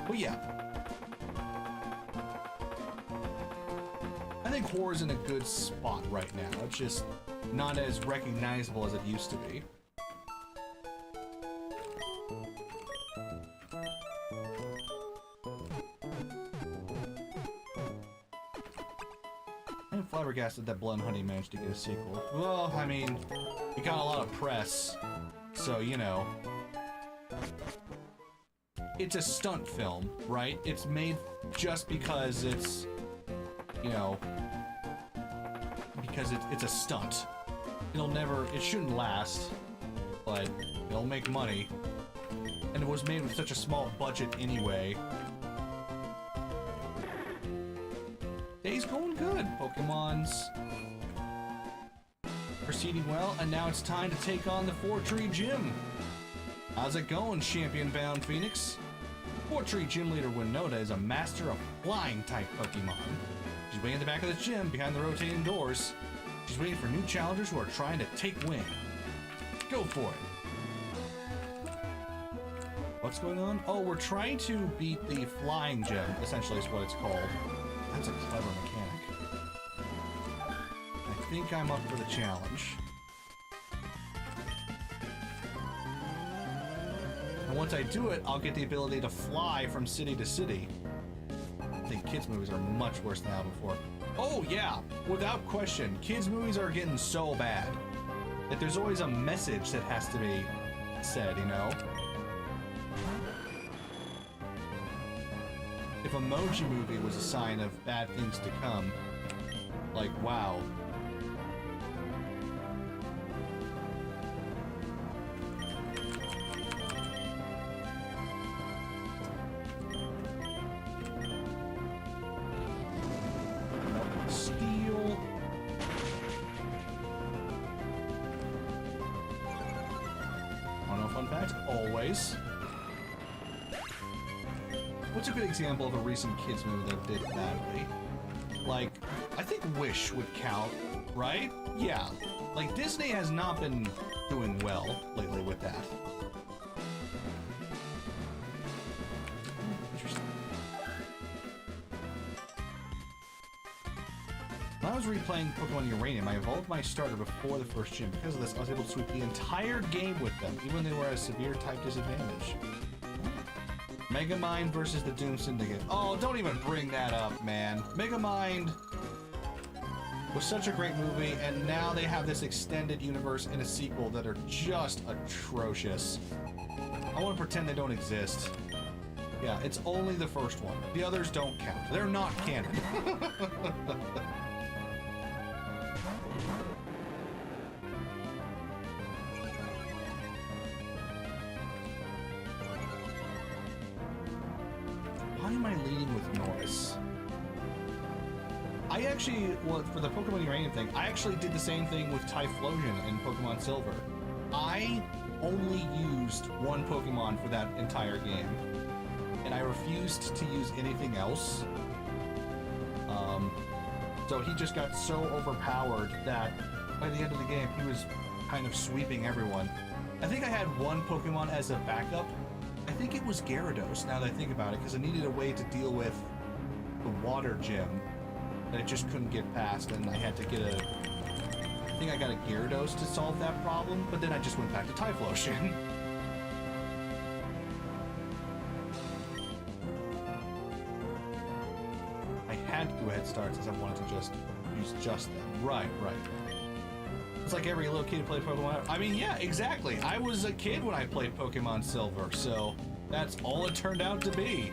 But yeah, I think horror's in a good spot right now. It's just not as recognizable as it used to be. I'm flabbergasted that Blood and Honey managed to get a sequel. Well, I mean, it got a lot of press, so you know. It's a stunt film, right? It's made just because it's, you know, because it's a stunt. It shouldn't last, but it'll make money. And it was made with such a small budget anyway. Day's going good. Pokemon's proceeding well, and now it's time to take on the Four-Tree Gym. How's it going, champion-bound Phoenix? Four-Tree Gym Leader Winota is a master of flying-type Pokemon. She's waiting at the back of the gym, behind the rotating doors. She's waiting for new challengers who are trying to take wing. Go for it. What's going on? Oh, we're trying to beat the Flying Gym, essentially is what it's called. That's a clever mechanic. I think I'm up for the challenge. And once I do it, I'll get the ability to fly from city to city. I think kids' movies are much worse than that before. Oh yeah, without question, kids' movies are getting so bad that there's always a message that has to be said, you know? If Emoji Movie was a sign of bad things to come, like, wow. Steel. Wanna know fun fact? Always. What's a good example of a recent kids movie that did badly? Like, I think Wish would count, right? Yeah. Like, Disney has not been doing well lately with that. Interesting. When I was replaying Pokemon Uranium, I evolved my starter before the first gym. Because of this, I was able to sweep the entire game with them, even when they were at a severe type disadvantage. Megamind versus the Doom Syndicate. Oh, don't even bring that up, man. Megamind was such a great movie, and now they have this extended universe and a sequel that are just atrocious. I want to pretend they don't exist. Yeah, it's only the first one. The others don't count. They're not canon. Why am I leading with Norris? I actually, well, for the Pokemon Uranium thing, I actually did the same thing with Typhlosion in Pokemon Silver. I only used one Pokemon for that entire game, and I refused to use anything else. So he just got so overpowered that by the end of the game, he was kind of sweeping everyone. I think I had one Pokemon as a backup. I think it was Gyarados, now that I think about it, because I needed a way to deal with the water gym that I just couldn't get past, and I had to get I think I got a Gyarados to solve that problem, but then I just went back to Typhlosion. I had to do a head start since I wanted to just use just them. Right. It's like every little kid who played Pokemon. I mean, yeah, exactly. I was a kid when I played Pokemon Silver, so that's all it turned out to be.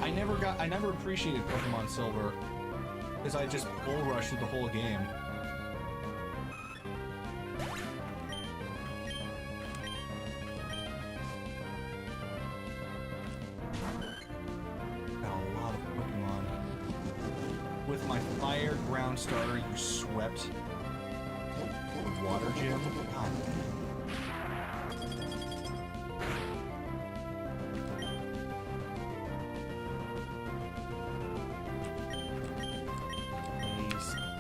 I never appreciated Pokemon Silver because I just bull rushed through the whole game. Got a lot of Pokemon. With my fire ground starter, you swept the water gym. God.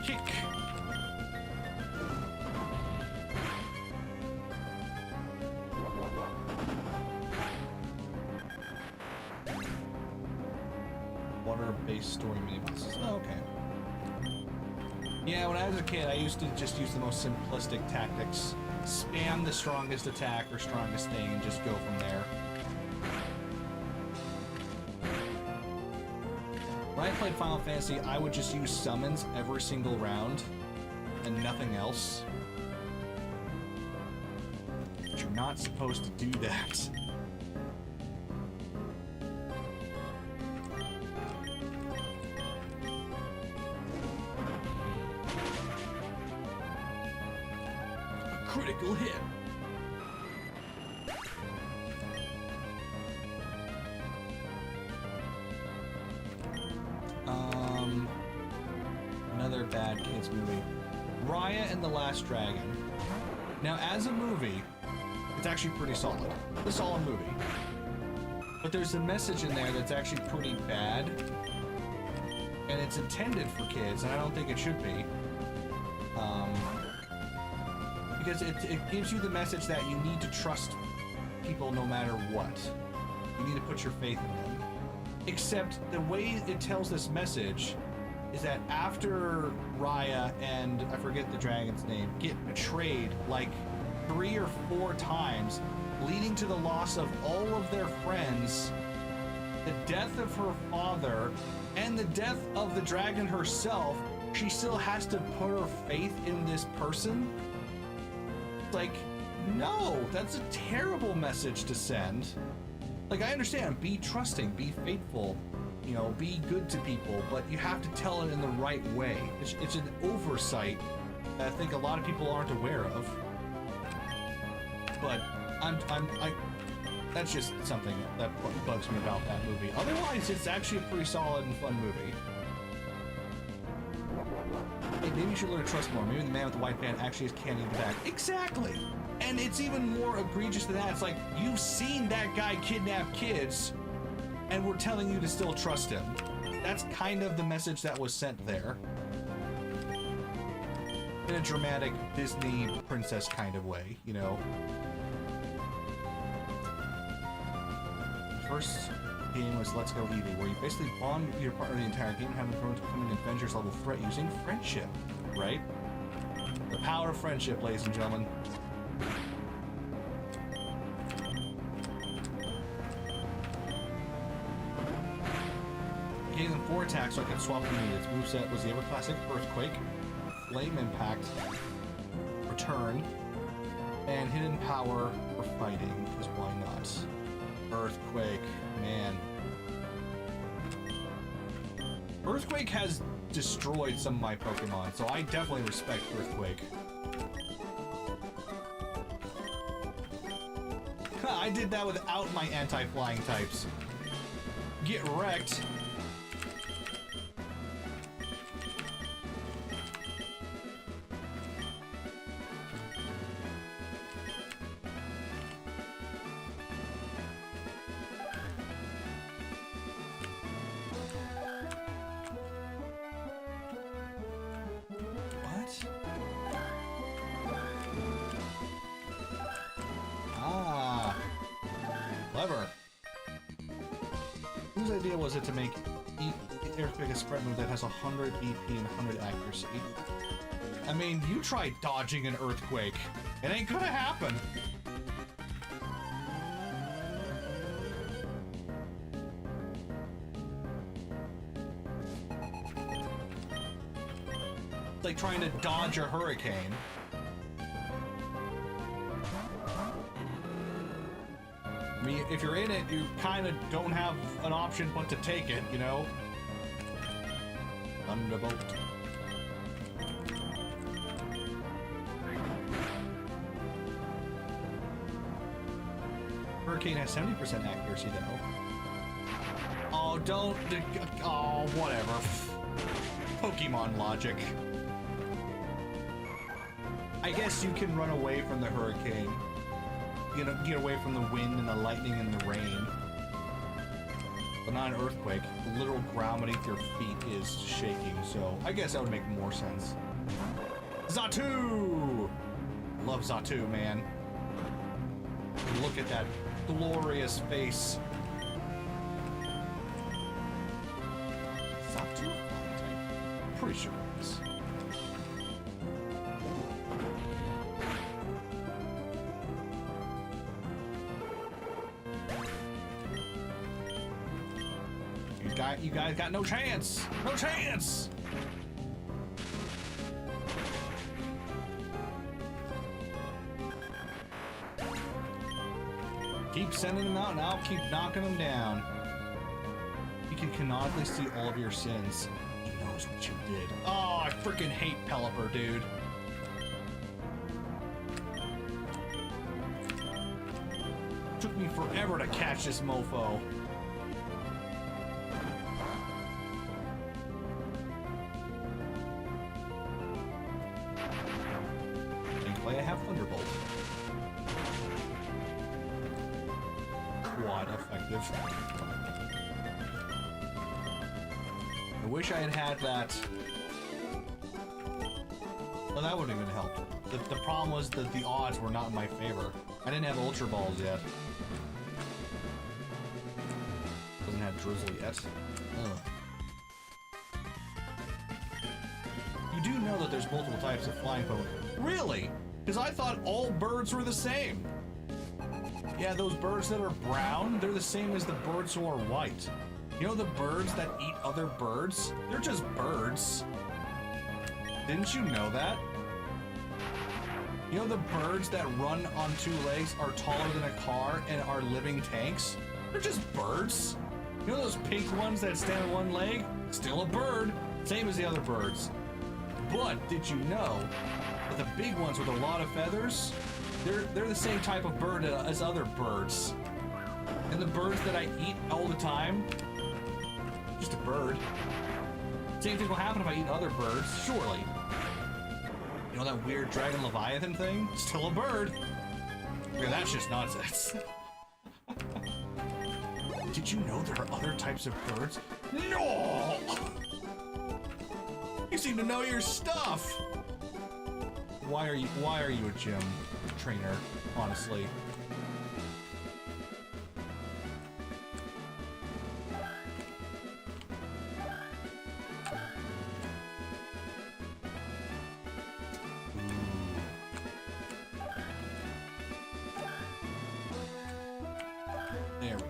Kick. Water-based story mini-bosses. Oh, okay. Yeah, when I was a kid, I used to just use the most simplistic tactics. Spam the strongest attack or strongest thing and just go from there. When I played Final Fantasy, I would just use summons every single round and nothing else. But you're not supposed to do that. A critical hit. Another bad kids movie. Raya and the Last Dragon. Now, as a movie, it's actually pretty solid. It's a solid movie. But there's a message in there that's actually pretty bad. And it's intended for kids, and I don't think it should be. Because it gives you the message that you need to trust people no matter what. You need to put your faith in them. Except the way it tells this message is that after Raya and I forget the dragon's name get betrayed like 3 or 4 times, leading to the loss of all of their friends, the death of her father, and the death of the dragon herself, she still has to put her faith in this person? Like, no, that's a terrible message to send. Like, I understand, be trusting, be faithful, you know, be good to people, but you have to tell it in the right way. It's an oversight that I think a lot of people aren't aware of. But that's just something that bugs me about that movie. Otherwise, it's actually a pretty solid and fun movie. Hey, maybe you should learn to trust more. Maybe the man with the white band actually is candy in the back. Exactly! And it's even more egregious than that. It's like, you've seen that guy kidnap kids, and we're telling you to still trust him. That's kind of the message that was sent there. In a dramatic Disney princess kind of way, you know? The first game was Let's Go Eevee, where you basically bond with your partner the entire game, having grown to become an Avengers level threat using friendship, right? The power of friendship, ladies and gentlemen. Gave them 4 attacks so I could swap them in. Its moveset was the ever classic Earthquake, Flame Impact, Return, and Hidden Power for fighting, because why not? Earthquake, man. Earthquake has destroyed some of my Pokemon, so I definitely respect Earthquake. I did that without my anti-flying types. Get wrecked. Clever. Whose idea was it to make Earthquake, a spread move that has 100 BP and 100 accuracy. I mean, you try dodging an Earthquake. It ain't gonna happen. It's like trying to dodge a hurricane. I mean, if you're in it, you kind of don't have an option but to take it, you know? Thunderbolt. Hurricane has 70% accuracy, though. Oh, don't... Oh, whatever. Pokemon logic. I guess you can run away from the hurricane. You know, get away from the wind and the lightning and the rain. But not an earthquake. The literal ground beneath your feet is shaking, so I guess that would make more sense. Xatu! Love Xatu, man. Look at that glorious face. Xatu? I'm pretty sure it is. You guys got no chance! No chance! Keep sending them out and I'll keep knocking them down. You can canonically see all of your sins. He knows what you did. Oh, I freaking hate Pelipper, dude. Took me forever to catch this mofo. Thankfully, I have Thunderbolt. Quite effective. I wish I had had that. Well, that wouldn't even help. The problem was that the odds were not in my favor. I didn't have Ultra Balls yet. Doesn't have Drizzle yet. Ugh. You do know that there's multiple types of flying Pokemon. Really? Because I thought all birds were the same. Yeah, those birds that are brown, they're the same as the birds who are white. You know the birds that eat other birds? They're just birds. Didn't you know that? You know the birds that run on two legs, are taller than a car, and are living tanks? They're just birds. You know those pink ones that stand on one leg? Still a bird, same as the other birds. But did you know that the big ones with a lot of feathers, they're the same type of bird as other birds. And the birds that I eat all the time, just a bird. Same thing will happen if I eat other birds, surely. You know that weird dragon leviathan thing? Still a bird. Yeah, that's just nonsense. Did you know there are other types of birds? No! You seem to know your stuff. Why are you a gym trainer, honestly? There we go.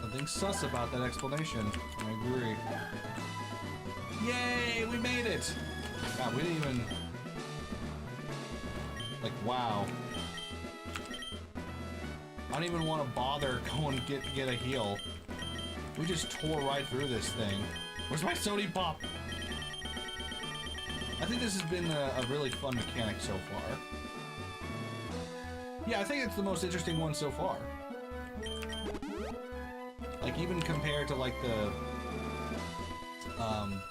Something sus about that explanation. I agree. Yay, we made it! God, we didn't even... Like, wow. I don't even want to bother going get a heal. We just tore right through this thing. Where's my Sody Pop? I think this has been a really fun mechanic so far. Yeah, I think it's the most interesting one so far. Like, even compared to, like, the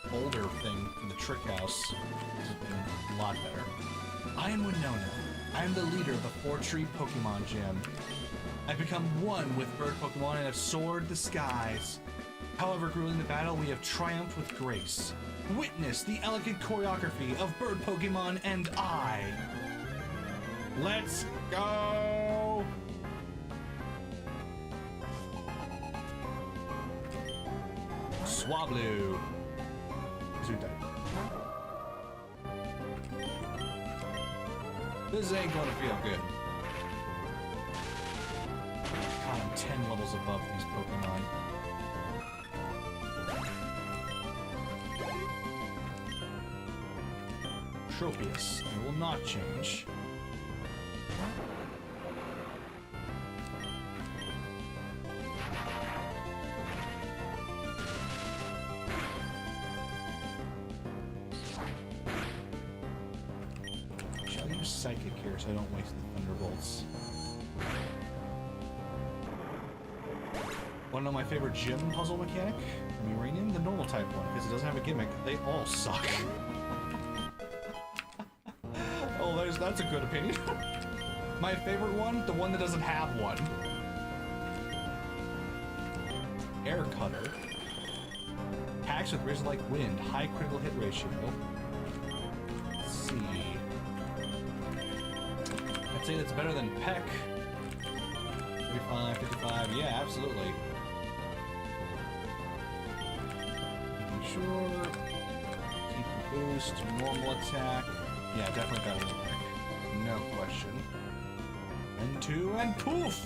boulder thing from the Trick House, this has been a lot better. I am Winona. I am the leader of the 4-Tree Pokemon Gym. I've become one with bird Pokemon and have soared the skies. However, grueling the battle, we have triumphed with grace. Witness the elegant choreography of bird Pokemon and I. Let's go! Swablu. Zoo type. This ain't gonna feel good. God, I'm 10 levels above these Pokemon. Tropius. I will not change. Shall I use Psychic here so I don't waste the Thunderbolts? Wanna know my favorite gym puzzle mechanic? Uranium, the normal type one, because it doesn't have a gimmick. They all suck. Oh, that's a good opinion. My favorite one, the one that doesn't have one. Air Cutter. Attacks with razor like wind, high critical hit ratio. Let's see. I'd say that's better than Peck. 35, 55, yeah, absolutely. Sure. Keep the boost, normal attack. Yeah, definitely better than Peck. No question. And two, and poof!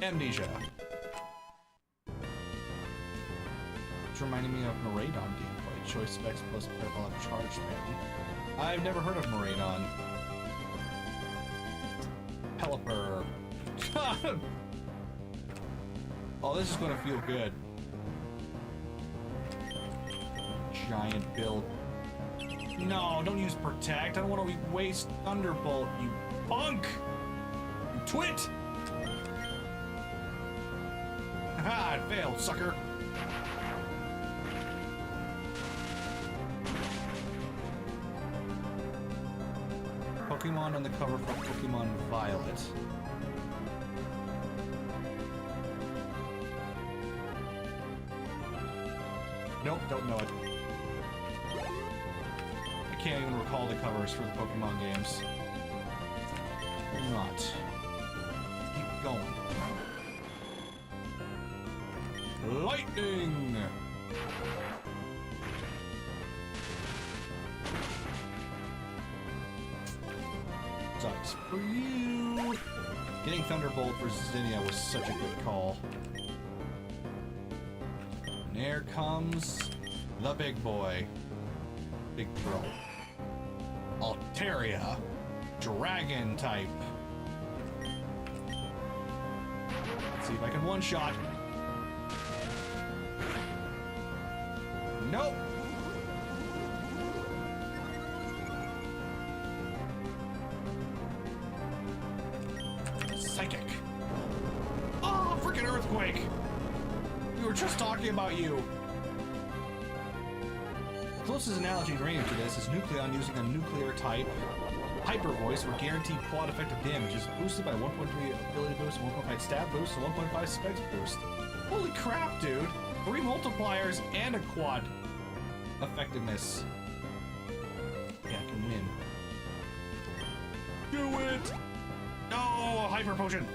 Amnesia. It's reminding me of Miraidon gameplay. Choice specs plus parabolic charge spam. I've never heard of Miraidon. Pelipper. Oh, this is gonna feel good. Giant build. No, don't use Protect. I don't want to waste Thunderbolt, you punk! You twit! Haha, it failed, sucker! Pokemon on the cover for Pokemon Violet. Nope, don't know it. I can't even recall the covers for the Pokemon games. Will not. Keep going. Lightning! Sucks for you! Getting Thunderbolt for Zinnia was such a good call. And here comes the big boy. Big bro. Altaria. Dragon type. Let's see if I can one-shot. Nope. Psychic. Oh, freaking earthquake. We were just talking about you. The closest analogy in uranium to this is Nucleon using a nuclear type Hyper Voice for guaranteed quad effective damage is boosted by 1.3 ability boost, 1.5 stab boost, and 1.5 specs boost. Holy crap, dude! 3 multipliers and a quad effectiveness. Yeah, I can win. Do it! No, a Hyper Potion!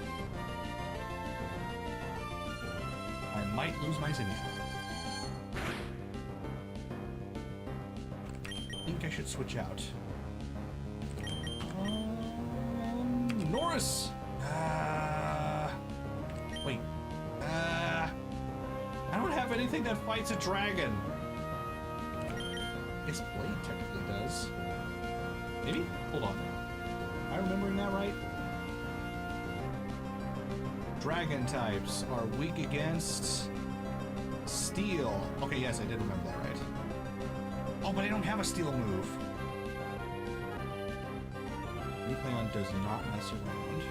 I might lose my Zinnia. I think I should switch out. Norris! Wait. I don't have anything that fights a dragon. I guess Blade technically does. Maybe? Hold on. Am I remembering that right? Dragon types are weak against steel. Okay, yes, I did remember that right. Oh, but I don't have a steel move. Nucleon does not mess around.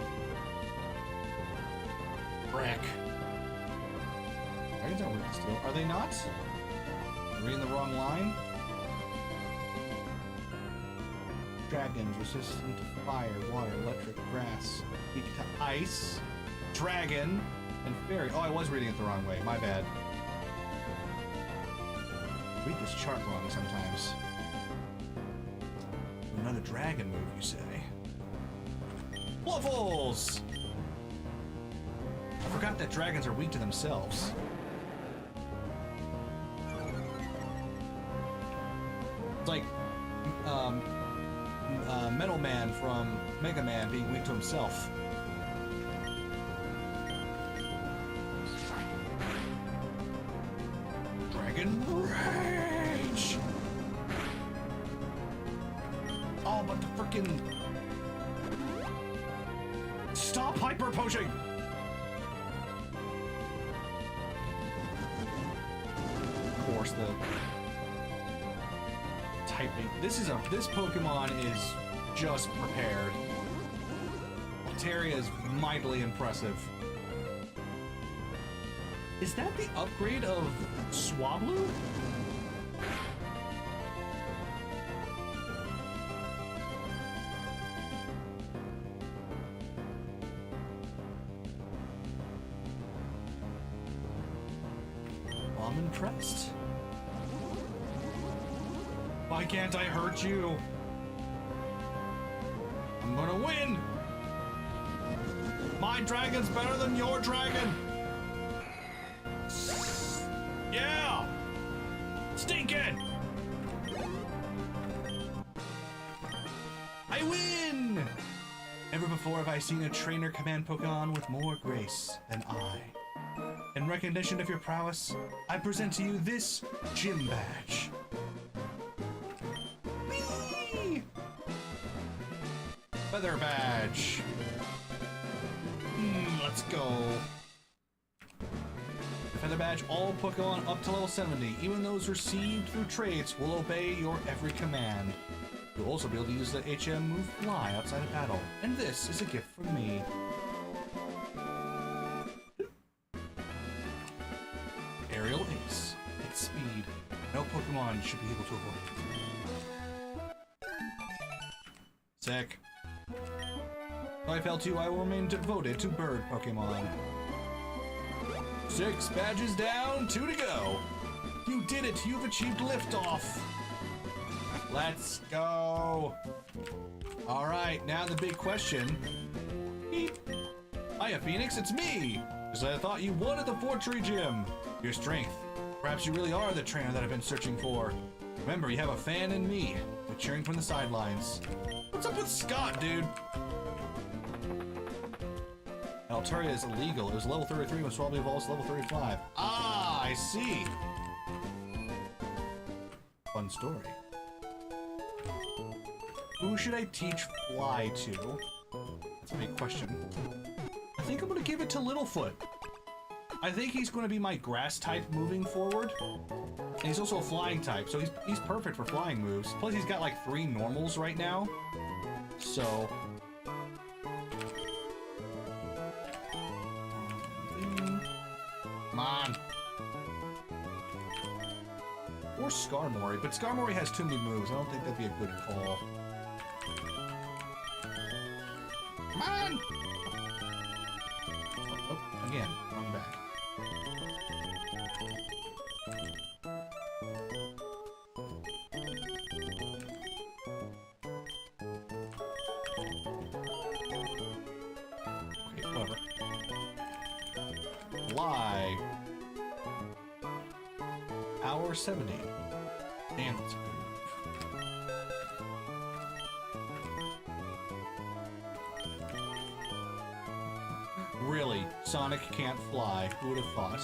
Brick. Dragons aren't weak to steel. Are they not? Are we in the wrong line? Dragons resistant to fire, water, electric, grass, weak to ice, dragon, and fairy. Oh, I was reading it the wrong way. My bad. Read this chart wrong sometimes. Another dragon move, you say? Waffles! I forgot that dragons are weak to themselves. It's like Metal Man from Mega Man being weak to himself. Dragon Rage! Oh, but the frickin'... Stop hyper poaching! Of course, the typing. This Pokemon is just prepared. Altaria is mightily impressive. Is that the upgrade of Swablu? I'm impressed. Why can't I hurt you? I'm gonna win! My dragon's better than your dragon! Yeah! Stink it! I win! Never before have I seen a trainer command Pokemon with more grace than I. In recognition of your prowess, I present to you this gym badge. Whee! Feather badge. Let's go. Feather badge, all Pokemon up to level 70, even those received through traits, will obey your every command. You'll also be able to use the HM move Fly outside of battle. And this is a gift from me. Aerial Ace. Its speed, no Pokemon should be able to avoid. Sick. If I fail to, I will remain devoted to bird Pokemon. 6 badges down, 2 to go. You did it! You've achieved liftoff! Let's go! Alright, now the big question. Beep. Hiya, Phoenix, it's me! Because I thought you wanted the Fortree Gym. Your strength. Perhaps you really are the trainer that I've been searching for. Remember, you have a fan in me. We're cheering from the sidelines. What's up with Scott, dude? Altaria is illegal. It was level 33 when Swablu evolves to level 35. Ah, I see. Fun story. Who should I teach Fly to? That's a big question. I think I'm gonna give it to Littlefoot. I think he's gonna be my grass type moving forward. And he's also a flying type, so he's perfect for flying moves. Plus he's got like 3 normals right now. So come on. Or Skarmory, but Skarmory has too many moves. I don't think that'd be a good call. Come on! Oh, again, wrong back. Okay, whatever. Fly. Hour 70. Damn, that's a good move. Really? Sonic can't fly. Who would have thought?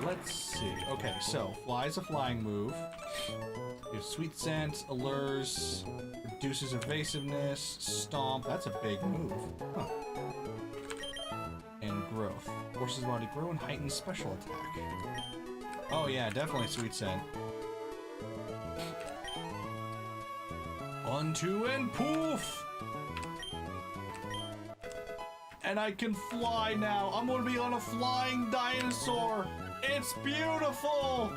Let's see. Okay, so Fly's a flying move. You have Sweet Scent, Allures, reduces evasiveness, Stomp. That's a big move. Huh. And Growth. Forces body to grow and heightens special attack. Oh yeah, definitely Sweet Scent. 1, 2, and poof! And I can fly now. I'm gonna be on a flying dinosaur. It's beautiful!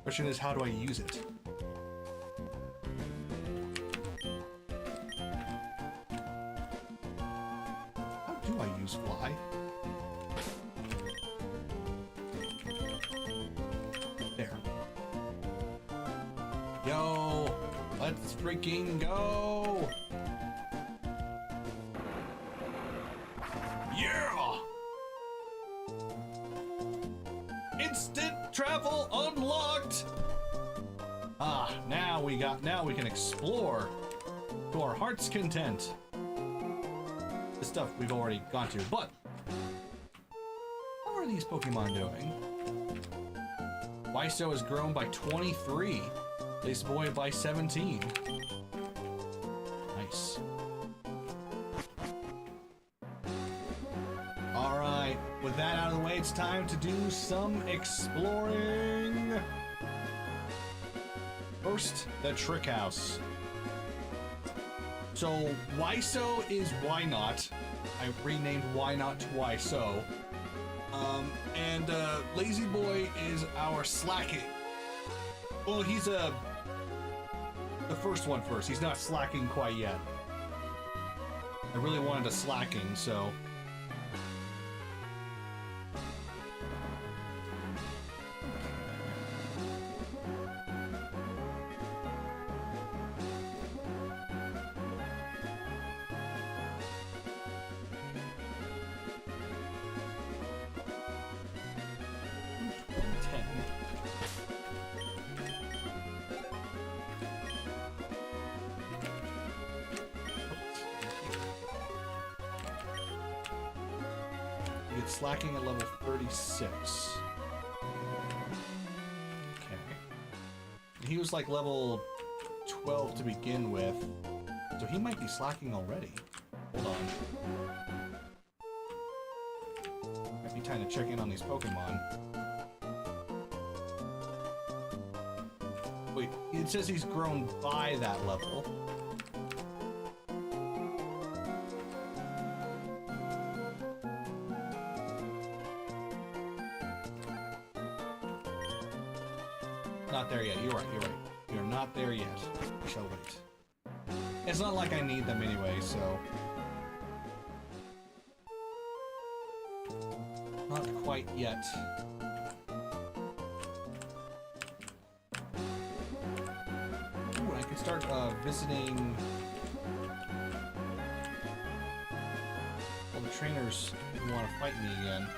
Question is, how do I use it? How do I use Fly? There. Yo! Let's freaking go! Yeah! Instant travel unlocked! Ah, now we can explore to our heart's content. The stuff we've already gone to, but how are these Pokemon doing? Wiso has grown by 23. Lace Boy by 17. Nice. Alright, with that out of the way, it's time to do some exploring. First, the Trick House. So, Wiso is Why Not. I renamed Why Not to Wiso. And Lazy Boy is our slacking. Well, he's the first one first. He's not slacking quite yet. I really wanted a slacking, so. Slacking at level 36. Okay. He was like level 12 to begin with, so he might be slacking already. Hold on. Might be time to check in on these Pokemon. Wait, it says he's grown by that level. Not there yet. You're right. You're not there yet. I shall wait. It's not like I need them anyway, so. Not quite yet. Ooh, I can start visiting all the trainers who want to fight me again.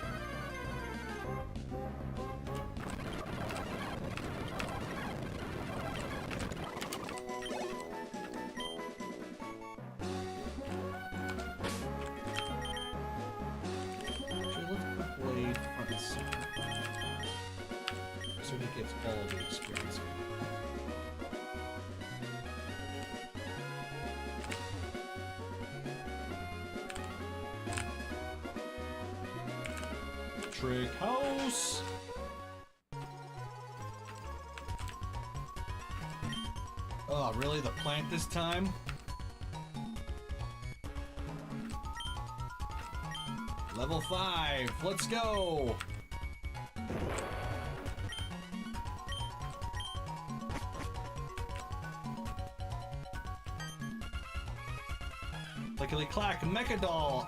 Trick House. Oh, really? The plant this time? Level 5. Let's go. Clickety clack, Mechadol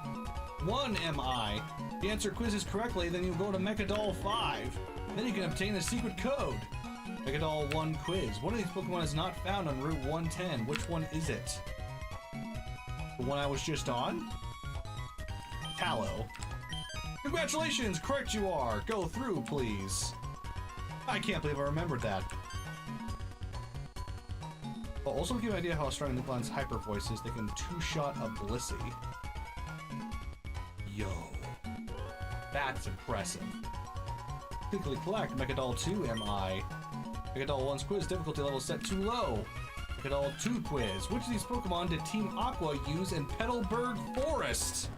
1 MI. If you answer quizzes correctly, then you go to Mechadol 5. Then you can obtain a secret code. Mechadol 1 quiz. One of these Pokemon is not found on Route 110. Which one is it? The one I was just on? Tallow. Congratulations! Correct you are! Go through, please. I can't believe I remembered that. I'll also give you an idea how strong Nucleon's hyper voice is. They can two-shot a Blissey. Yo. That's impressive. Quickly collect Mechadol 2 MI. Mechadol 1's quiz difficulty level set too low. Mechadol 2 quiz. Which of these Pokemon did Team Aqua use in Petalburg Forest?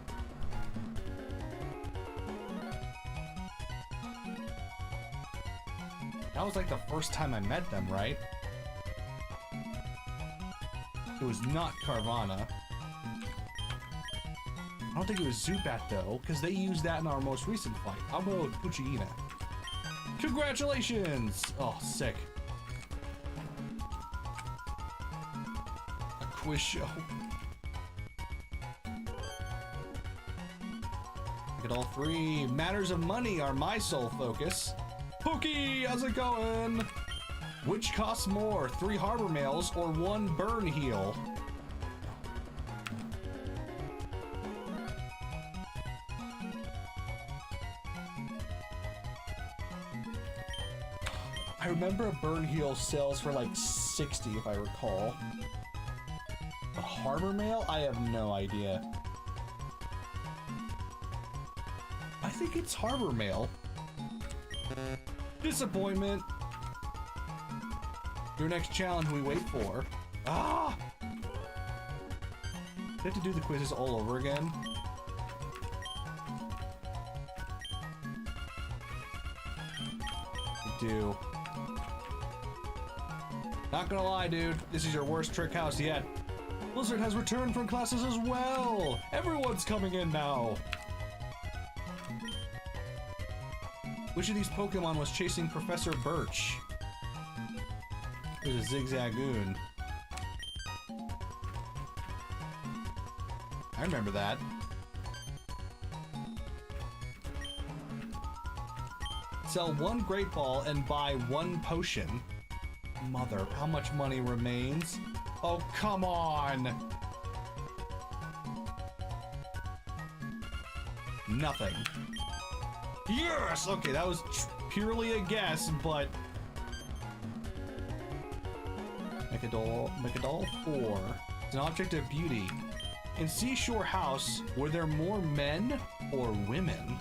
That was like the first time I met them, right? It was not Carvana. I don't think it was Zubat though, because they used that in our most recent fight. I'll go with Puchina. Congratulations! Oh, sick. A quiz show. Look at all three. Matters of money are my sole focus. Pookie, how's it going? Which costs more, 3 harbor mails or 1 burn heal? I remember a burn heal sells for like 60 if I recall. A harbor mail? I have no idea. I think it's harbor mail. Disappointment. Your next challenge we wait for. Ah! Do I have to do the quizzes all over again? I do. Not gonna lie, dude. This is your worst trick house yet. Blizzard has returned from classes as well. Everyone's coming in now. Which of these Pokemon was chasing Professor Birch? There's a Zigzagoon. I remember that. Sell 1 Great Ball and buy 1 potion. Mother, how much money remains? Oh, come on! Nothing. Yes! Okay, that was purely a guess, but... Mechadol 4. It's an object of beauty. In Seashore House, were there more men or women?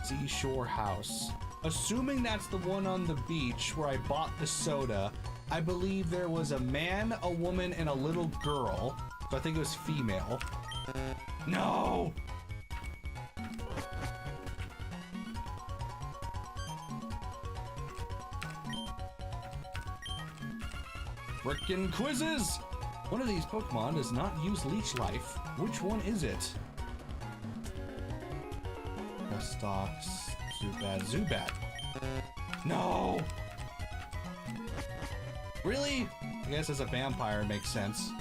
Seashore House. Assuming that's the one on the beach where I bought the soda, I believe there was a man, a woman, and a little girl. So I think it was female. No! Frickin' quizzes! One of these Pokemon does not use Leech Life. Which one is it? Dustox, Zubat. No! Really? I guess as a vampire it makes sense.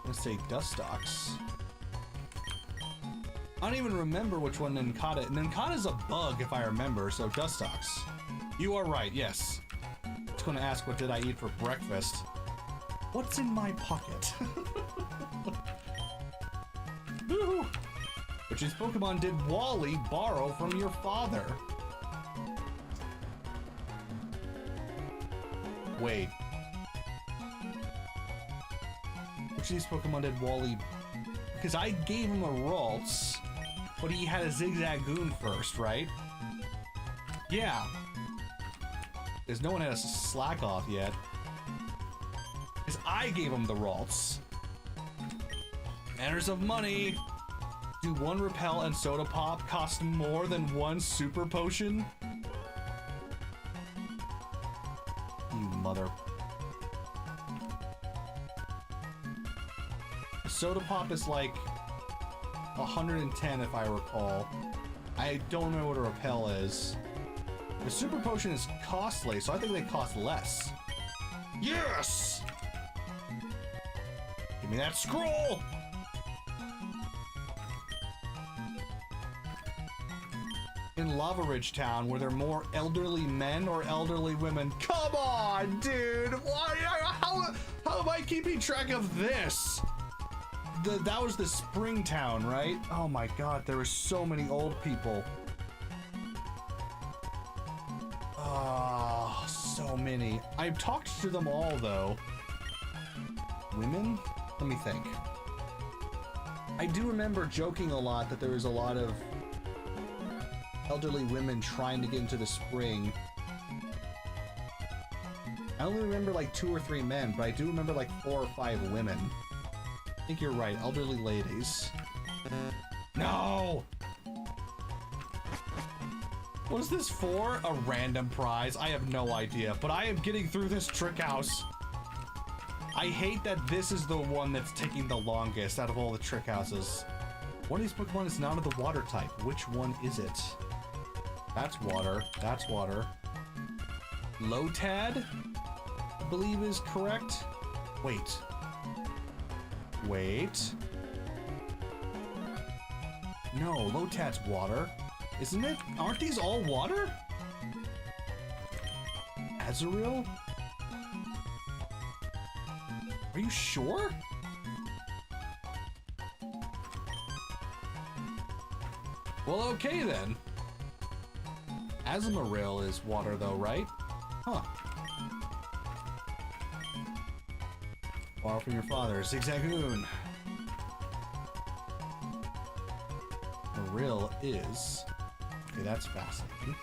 Let's say Dustox. I don't even remember which one Nincada. Nincada's a bug if I remember, so Dustox. You are right, yes. I was gonna ask what did I eat for breakfast. What's in my pocket? Woohoo! Which is Pokemon did Wally borrow from your father? Wait. Which of these Pokemon did Wally... Because I gave him a Ralts, but he had a Zigzagoon first, right? Yeah. Because no one had a Slack Off yet. Because I gave him the Ralts. Manners of money! Do 1 Repel and Soda Pop cost more than 1 Super Potion? You mother... Soda Pop is like 110 if I recall. I don't remember what a Repel is. The Super Potion is costly, so I think they cost less. Yes! Give me that scroll! In Lava Ridge Town, were there more elderly men or elderly women? Come on, dude! Why? How am I keeping track of this? That was the Spring Town, right? Oh my god, there were so many old people. Ah, so many. I've talked to them all, though. Women? Let me think. I do remember joking a lot that there was a lot of elderly women trying to get into the spring. I only remember like 2 or 3 men, but I do remember like 4 or 5 women. I think you're right, elderly ladies. No! What is this for? A random prize? I have no idea, but I am getting through this trick house. I hate that this is the one that's taking the longest out of all the trick houses. One of these Pokemon is not of the water type. Which one is it? That's water. That's water. Lotad, I believe is correct. Wait. Wait. No, Lotad's water. Isn't it? Aren't these all water? Azurill? Are Are you sure? Well, okay then. Azumarill is water though, right? Huh. Borrow from your father, Zigzagoon. Marill is... Okay, that's fascinating.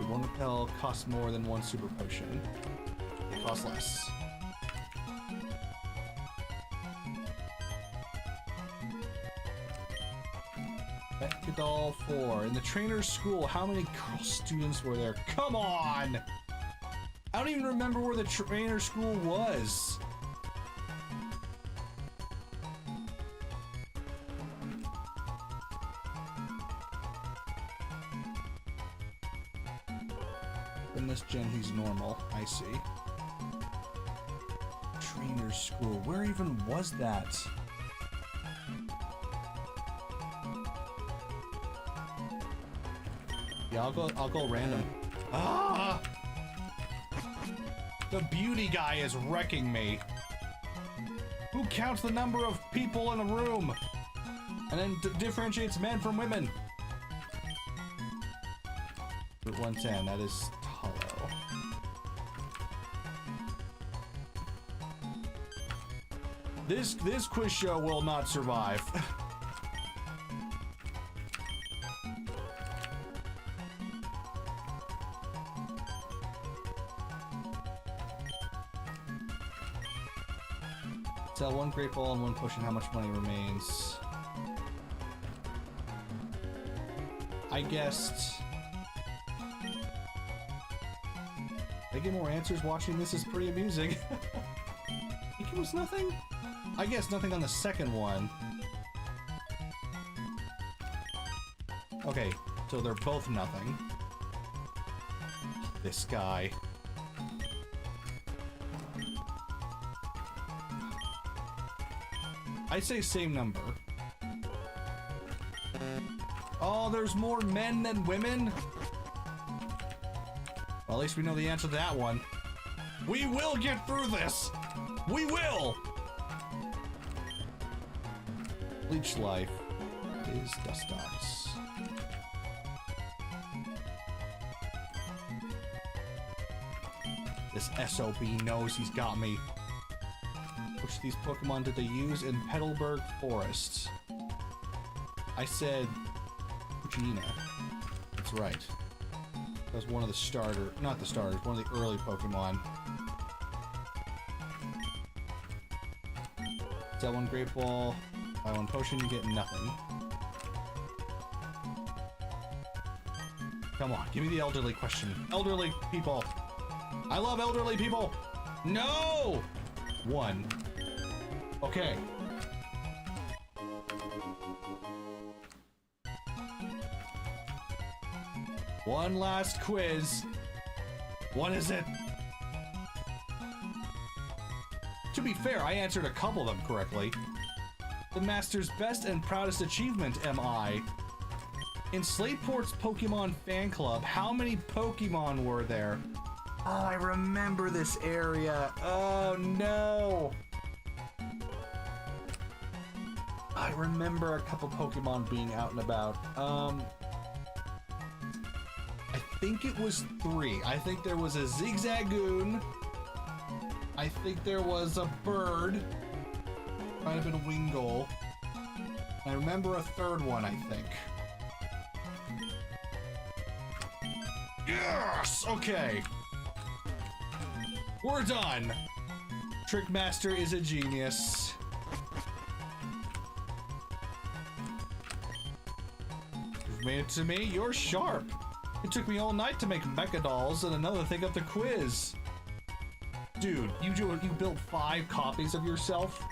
One repel costs more than one super potion. It costs less. Bekadal 4. In the trainer's school, how many girl students were there? Come on! I don't even remember where the trainer's school was. In this gen, he's normal. I see. Trainer's school. Where even was that? Yeah, I'll go random. Ah! The beauty guy is wrecking me. Who counts the number of people in a room and then differentiates men from women? Route 110, that is hollow. This quiz show will not survive. Sell one great ball and one potion. How much money remains? I guessed. I get more answers watching this is pretty amusing. I think it was nothing? I guess nothing on the second one. Okay, so they're both nothing. This guy. I say same number. Oh, there's more men than women? Well, at least we know the answer to that one. We will get through this! We will! Leech life is Dustox. This SOB knows he's got me. Which of these Pokemon did they use in Petalburg Forest? I said Gina. That's right. That was one of the starter, not the starters, one of the early Pokemon. Is that one Great Ball? Buy one potion, you get nothing. Come on, give me the elderly question. Elderly people. I love elderly people. No! One. Okay. One last quiz. What is it? To be fair, I answered a couple of them correctly. The Master's best and proudest achievement am I. In Slateport's Pokemon fan club, how many Pokemon were there? Oh, I remember this area. Oh, no. I remember a couple Pokemon being out and about. I think it was 3. I think there was a Zigzagoon. I think there was a bird. Might have been a Wingull. I remember a third one, I think. Yes! Okay. We're done. Trickmaster is a genius. You've made it to me. You're sharp. It took me all night to make mecha dolls and another thing up the quiz. Dude, you built 5 copies of yourself?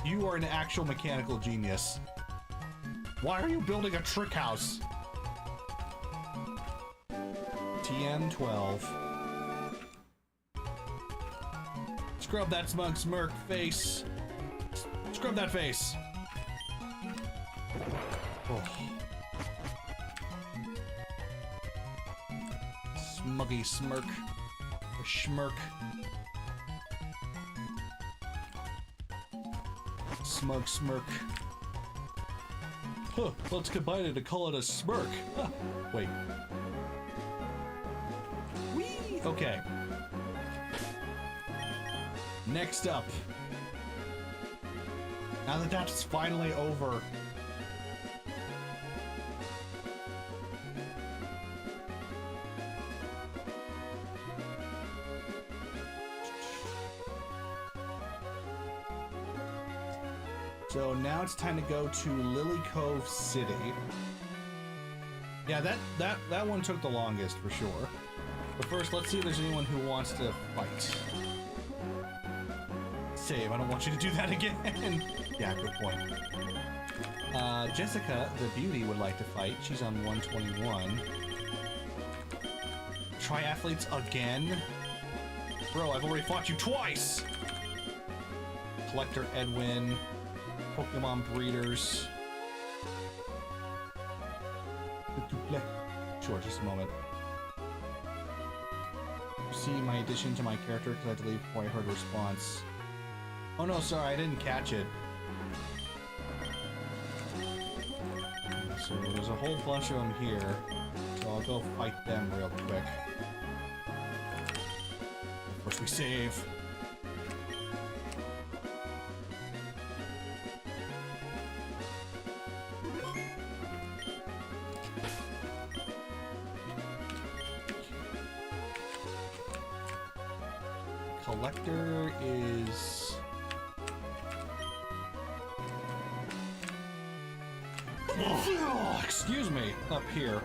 You are an actual mechanical genius. Why are you building a trick house? TM12. Scrub that smug smirk face. Scrub that face. Oh. Smuggy smirk. Schmirk. Smug smirk. Huh, let's combine it to call it a smirk. Huh, wait. Whee! Okay. Next up. Now that that's finally over. So now it's time to go to Lily Cove City. Yeah, that one took the longest for sure. But first, let's see if there's anyone who wants to fight. Save, I don't want you to do that again. Yeah, good point. Jessica, the beauty, would like to fight. She's on 121. Triathletes again? Bro, I've already fought you twice! Collector Edwin. Pokemon breeders. Sure, just a moment. See my addition to my character because I had to leave before I heard a response. Oh no, sorry, I didn't catch it. So there's a whole bunch of them here. So I'll go fight them real quick. Of course we save. Collector is... Oh, excuse me, up here.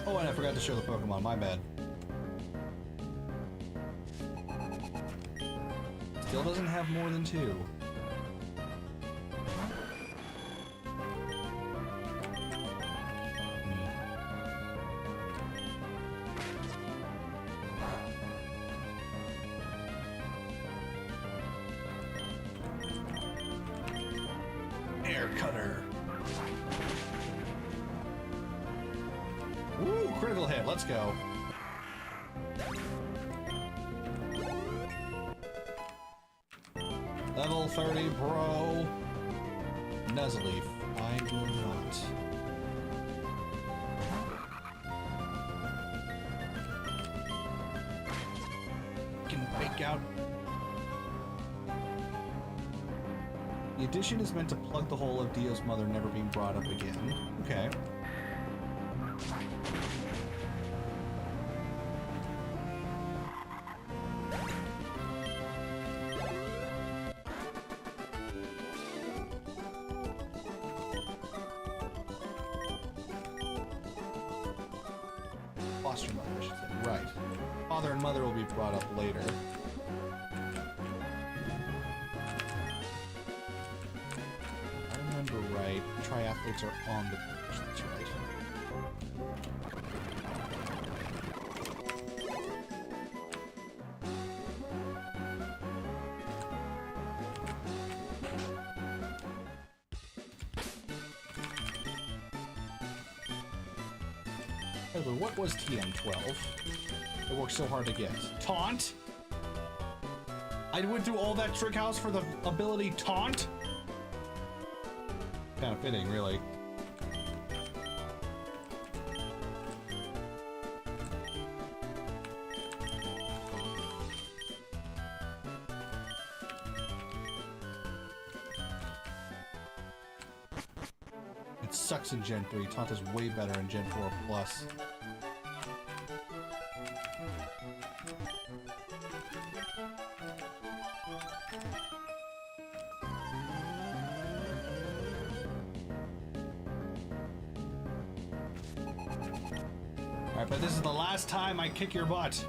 Oh, and I forgot to show the Pokemon, my bad. Still doesn't have more than 2. Air cutter. Woo, critical hit, let's go. Level 30, bro. Nuzleaf. I do not. Can fake out. The addition is meant to plug the hole of Dio's mother never being brought up again. Okay. Foster mother, I should say. Right. Father and mother will be brought up later. If I remember right, triathletes are on the bench, that's right. What was TM12? It worked so hard to get. Taunt? I went through all that trick house for the ability Taunt? Kind of fitting, really. It sucks in Gen 3. Taunt is way better in Gen 4 Plus. Alright, but this is the last time I kick your butt.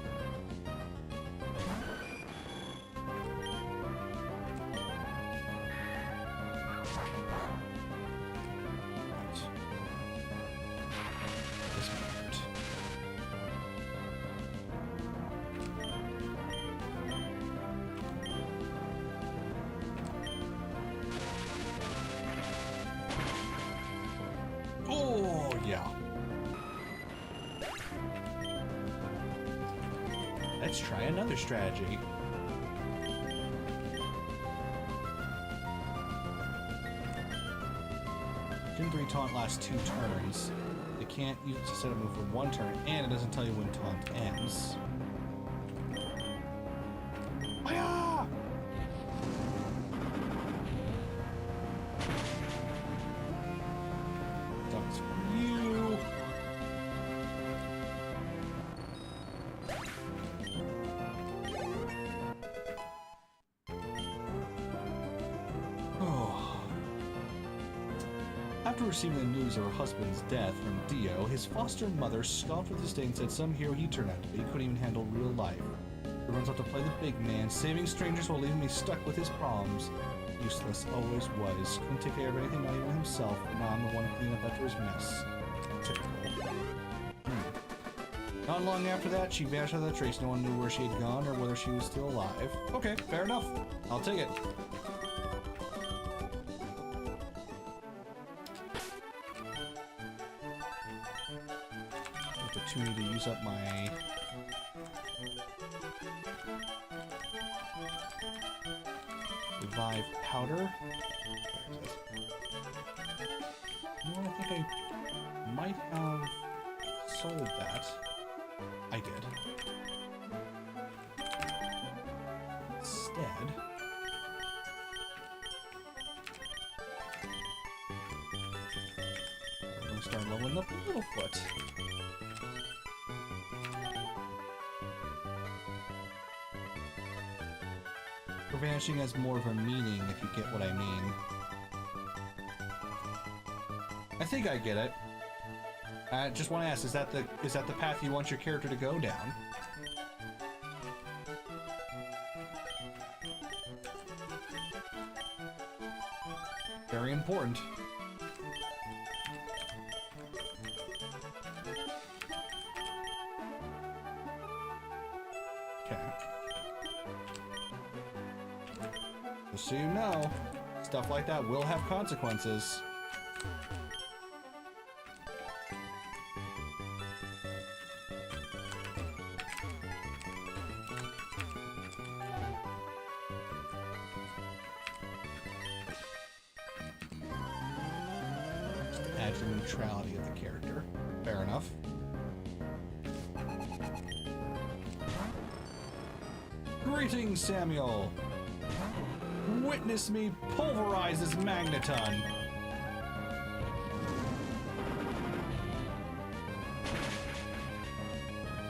Let's try another strategy. Legendary Taunt lasts 2 turns. You can't use it to set a move for 1 turn, and it doesn't tell you when Taunt ends. Hiya! Ducks for you. After receiving the news of her husband's death from Dio, his foster mother scoffed with disdain and said some hero he turned out to be couldn't even handle real life. He runs out to play the big man, saving strangers while leaving me stuck with his problems. Useless, always was. Couldn't take care of anything, not even himself, but now I'm the one cleaning up after his mess. Typical. Not long after that, she vanished without a trace. No one knew where she had gone or whether she was still alive. Okay, fair enough. I'll take it. Opportunity to use up my revive powder. You know what, I think I might have sold that. I did. Instead, we're going to start leveling up Littlefoot. Vanishing has more of a meaning, if you get what I mean. I think I get it. I just want to ask, is that the path you want your character to go down? Very important. Okay. Just so you know, stuff like that will have consequences. Just add the neutrality of the character. Fair enough. Greetings, Samuel! Witness me pulverize this magneton!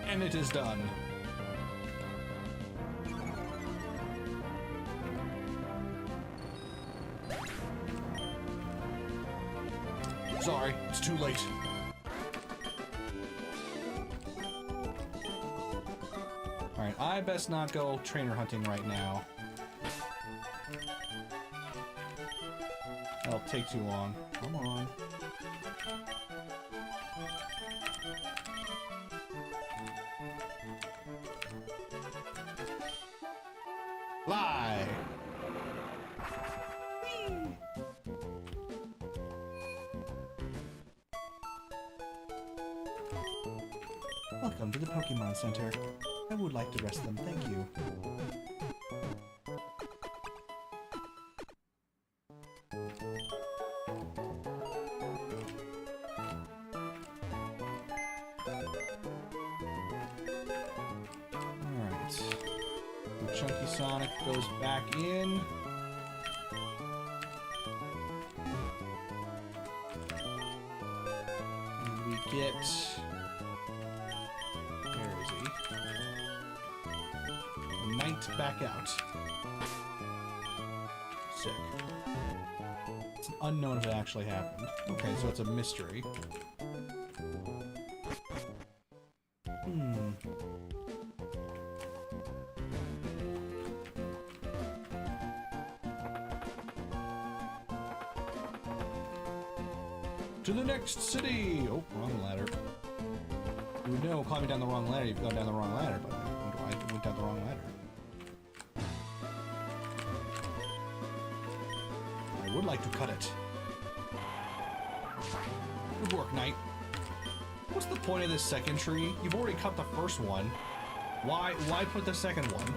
And it is done. Sorry, it's too late. Alright, I best not go trainer hunting right now. That'll take too long. Come on. Fly! Welcome to the Pokemon Center. I would like to rest them, thank you. Chunky Sonic goes back in. And we get... Where is he? The Knight back out. Sick. It's unknown if it actually happened. Okay, so it's a mystery. To the next city! Oh, wrong ladder. You would know, climbing down the wrong ladder, you've gone down the wrong ladder, but I wonder why I went down the wrong ladder. I would like to cut it. Good work, Knight. What's the point of this second tree? You've already cut the first one. Why put the second one?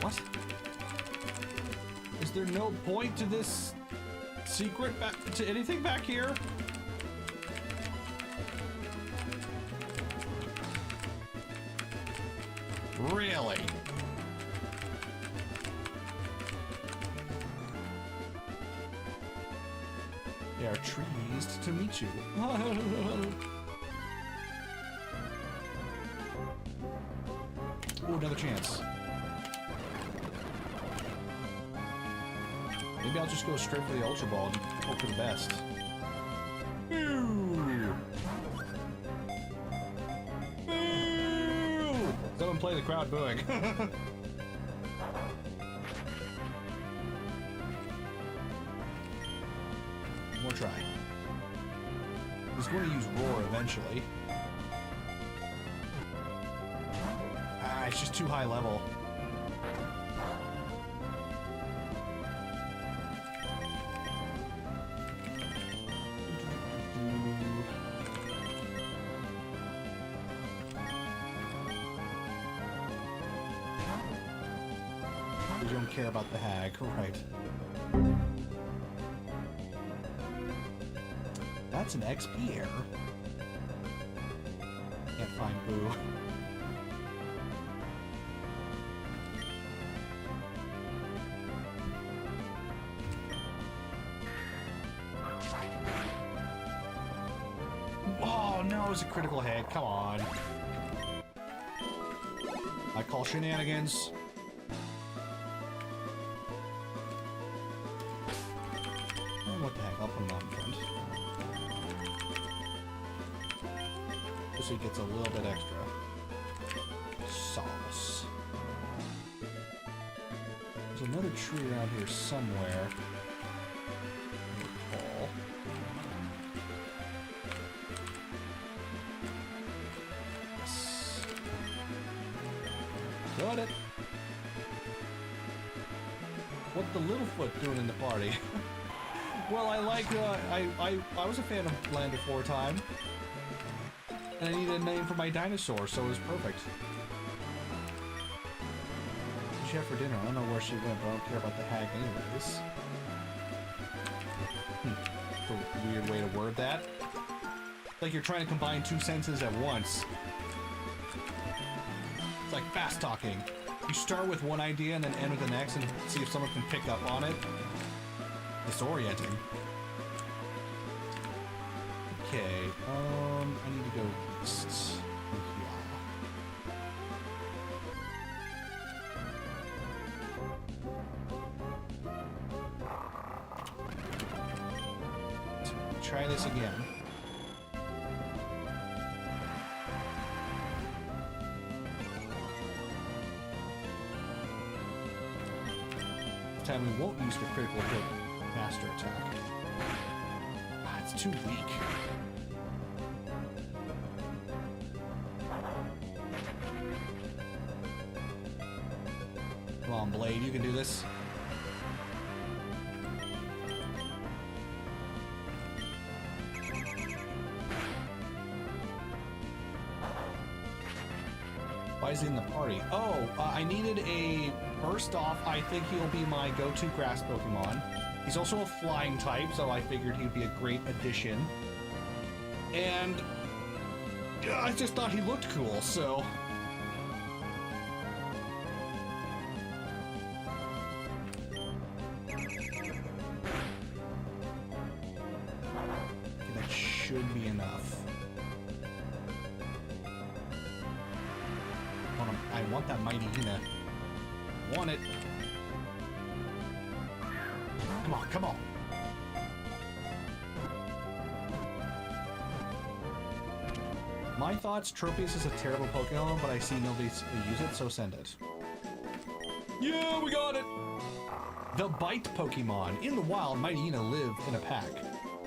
What? Is there no point to this secret to anything back here? Really? They are trees to meet you. Ooh, another chance. Maybe I'll just go straight for the Ultra Ball and hope for the best. Boo! Boo! Someone play the crowd booing. More try. He's going to use Roar eventually. Ah, it's just too high level. You don't care about the hag, right? That's an XP error. Can't find Boo. Oh no, it's a critical hit. Come on. I call shenanigans. What the heck? I'll put him out in front. Just so he gets a little bit extra sauce. There's another tree around here somewhere. Recall. Yes. Got it. What the Littlefoot doing in the party? Well, I like, I was a fan of Land Before Time. And I needed a name for my dinosaur, so it was perfect. What did she have for dinner? I don't know where she went, but I don't care about the hag anyways. That's a weird way to word that. Like you're trying to combine two sentences at once. It's like fast talking. You start with one idea and then end with the next and see if someone can pick up on it. Disorienting. Okay, I need to go east. Let's try this again. This time we won't use the critical hit master attack. Ah, it's too weak. Come on, Blade, you can do this. Why is he in the party? Oh, I needed a... First off, I think he'll be my go-to grass Pokemon. He's also a flying type, so I figured he'd be a great addition. And... I just thought he looked cool, so... Okay, that should be enough. I want that Mighty Ina. Want it. Come on, come on. My thoughts, Tropius is a terrible Pokemon, but I see nobody use it, so send it. Yeah, we got it! The Bite Pokemon. In the wild, Mighty Ina live in a pack.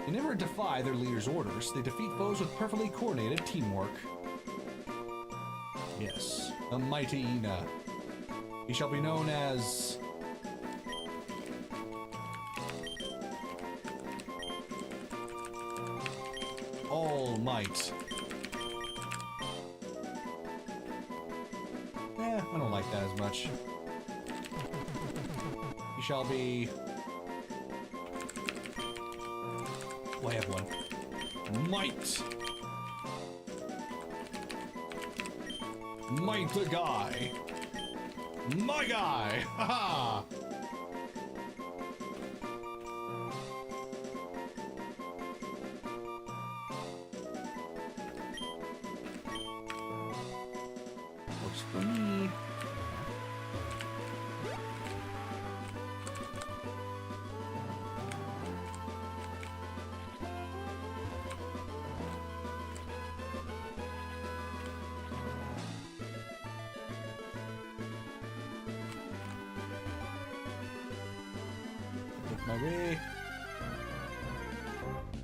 They never defy their leader's orders. They defeat foes with perfectly coordinated teamwork. Yes, a Mighty Ina. He shall be known as... All Might. I don't like that as much. You shall be... Oh, I have one. Might! Might the guy! My guy! Haha! Works for me. Make my way.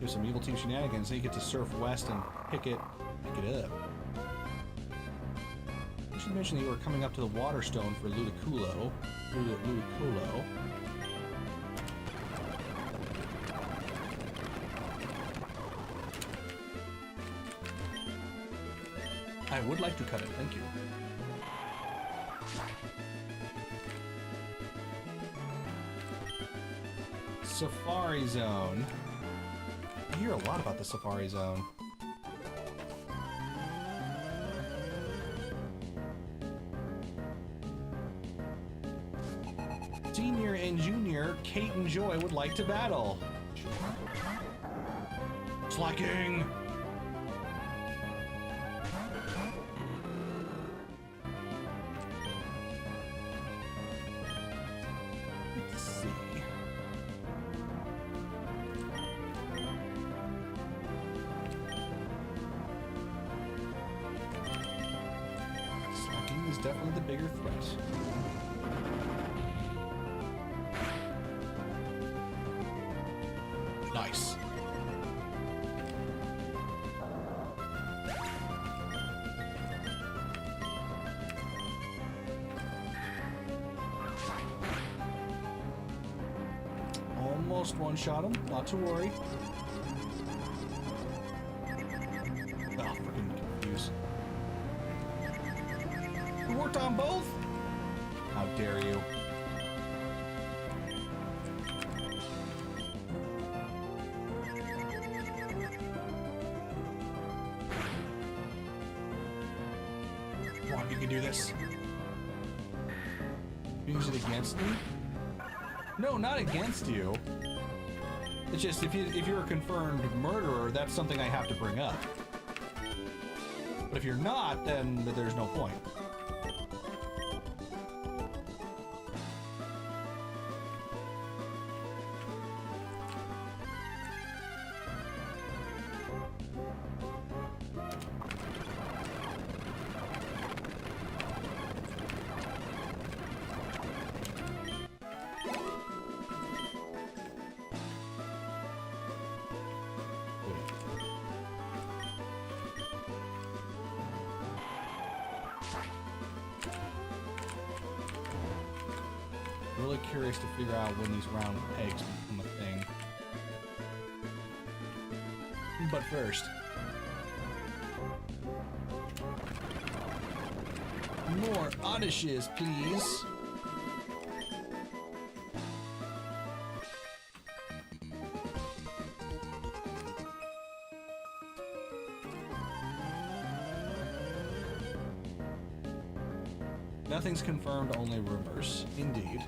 Do some evil team shenanigans, then you get to surf west and pick it up. I should mention that you were coming up to the Waterstone for Ludicolo. Ludicolo. I would like to cut it, thank you. Safari Zone. I hear a lot about the Safari Zone. Senior and Junior, Kate and Joy would like to battle. Slacking! Let's see. Slacking is definitely the bigger threat. Nice. Almost one-shot him, not to worry. Oh, freaking confused. You worked on both? How dare you? Come on, you can do this. Use it against me? No, not against you. It's just if you're a confirmed murderer, that's something I have to bring up. But if you're not, then there's no point. Really curious to figure out when these round pegs become a thing. But first, more odyshes, please. Nothing's confirmed, only rumors. Indeed.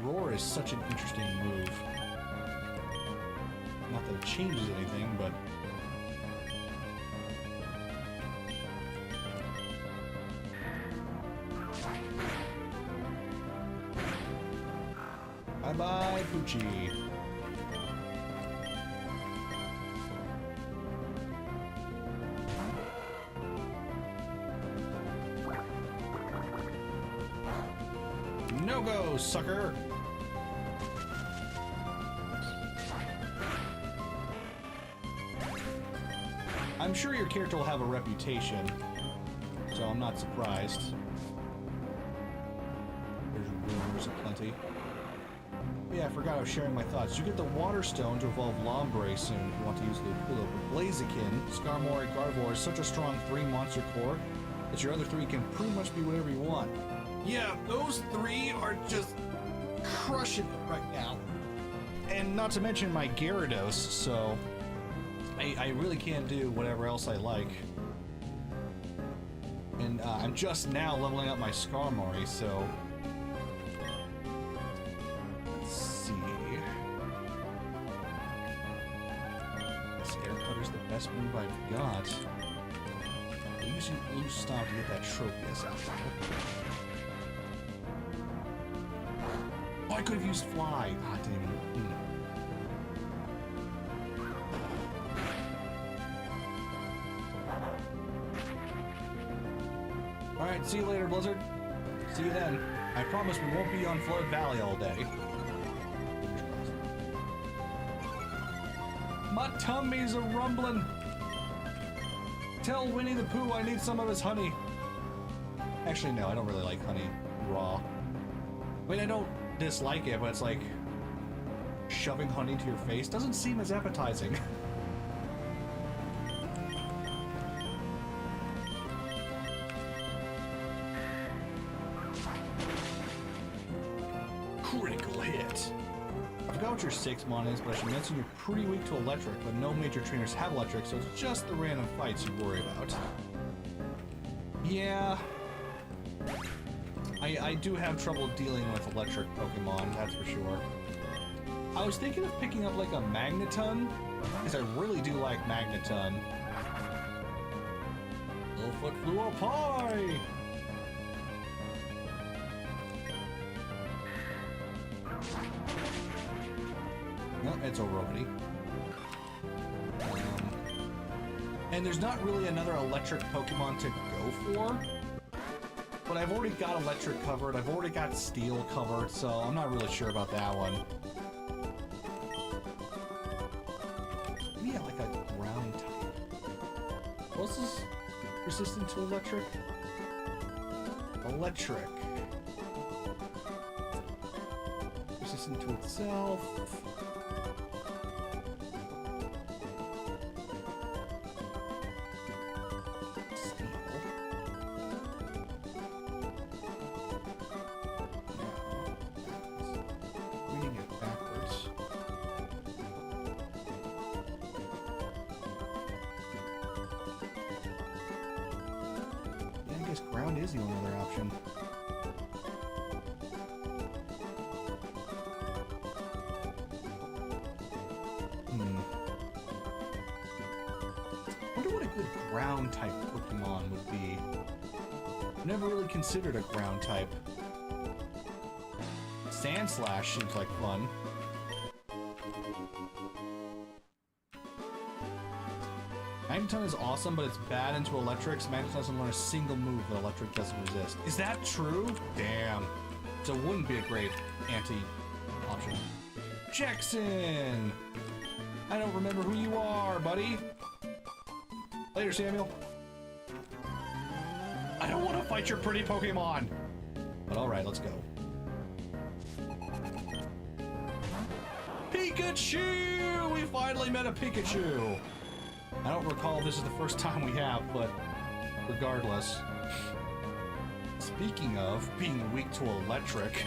Roar is such an interesting move. Not that it changes anything, but... Bye-bye, Poochie. No-go, sucker! I'm sure your character will have a reputation, so I'm not surprised. There's rumors aplenty. Yeah, I forgot I was sharing my thoughts. You get the Water Stone to evolve Lombre soon if you want to use Lupulo, but Blaziken, Skarmory, Gardevoir is such a strong 3-monster core that your other 3 can pretty much be whatever you want. Yeah, those 3 are just crushing it right now. And not to mention my Gyarados, so I really can't do whatever else I like. And I'm just now leveling up my Skarmory, so... Let's see... This Air Cutter's the best move I've got. I'm using Blue Stomp to get that Tropius out there. Oh, I could have used Fly! Ah, damn it. Alright, see you later, Blizzard. See you then. I promise we won't be on Flood Valley all day. My tummy's a rumbling. Tell Winnie the Pooh I need some of his honey. Actually, no, I don't really like honey raw. I mean, I don't dislike it, but it's like shoving honey to your face doesn't seem as appetizing. Critical hit. I forgot what your 6-mon is, but I should mention you're pretty weak to electric, but no major trainers have electric, so it's just the random fights you worry about. Yeah. I do have trouble dealing with electric Pokemon, that's for sure. I was thinking of picking up like a Magneton, because I really do like Magneton. Littlefoot flew up high! No, it's over already. And there's not really another electric Pokemon to go for. But I've already got electric covered, I've already got steel covered, so I'm not really sure about that one. Yeah, like a ground type. What's this resistant to electric? Electric. Resistant to itself. Ground is the only other option. Wonder what a good ground type Pokemon would be. I've never really considered a ground type. Sandslash seems like fun. Magneton is awesome, but it's bad into electrics. Magneton doesn't learn a single move that electric doesn't resist. Is that true? Damn. So it wouldn't be a great anti-option. Jackson! I don't remember who you are, buddy. Later, Samuel. I don't want to fight your pretty Pokemon! But alright, let's go. Pikachu! We finally met a Pikachu! I don't recall if this is the first time we have, but regardless. Speaking of being weak to electric...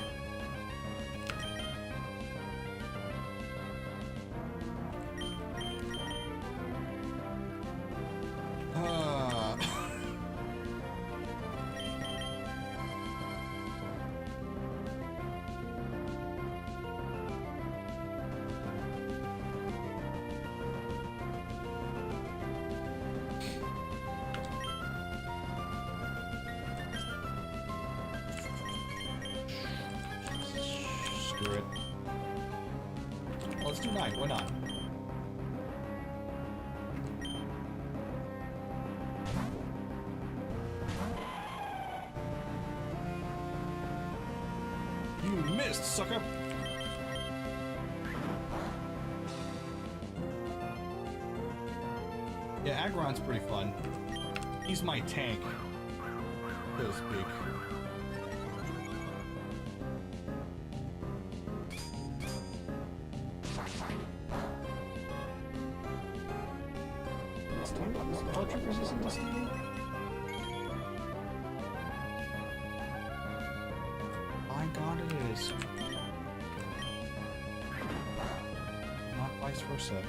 through it. Well, let's do 9. Why not? You missed, sucker! Yeah, Aggron's pretty fun. He's my tank, so to speak. Is electric resistant to steel? My god, it is. Not vice versa.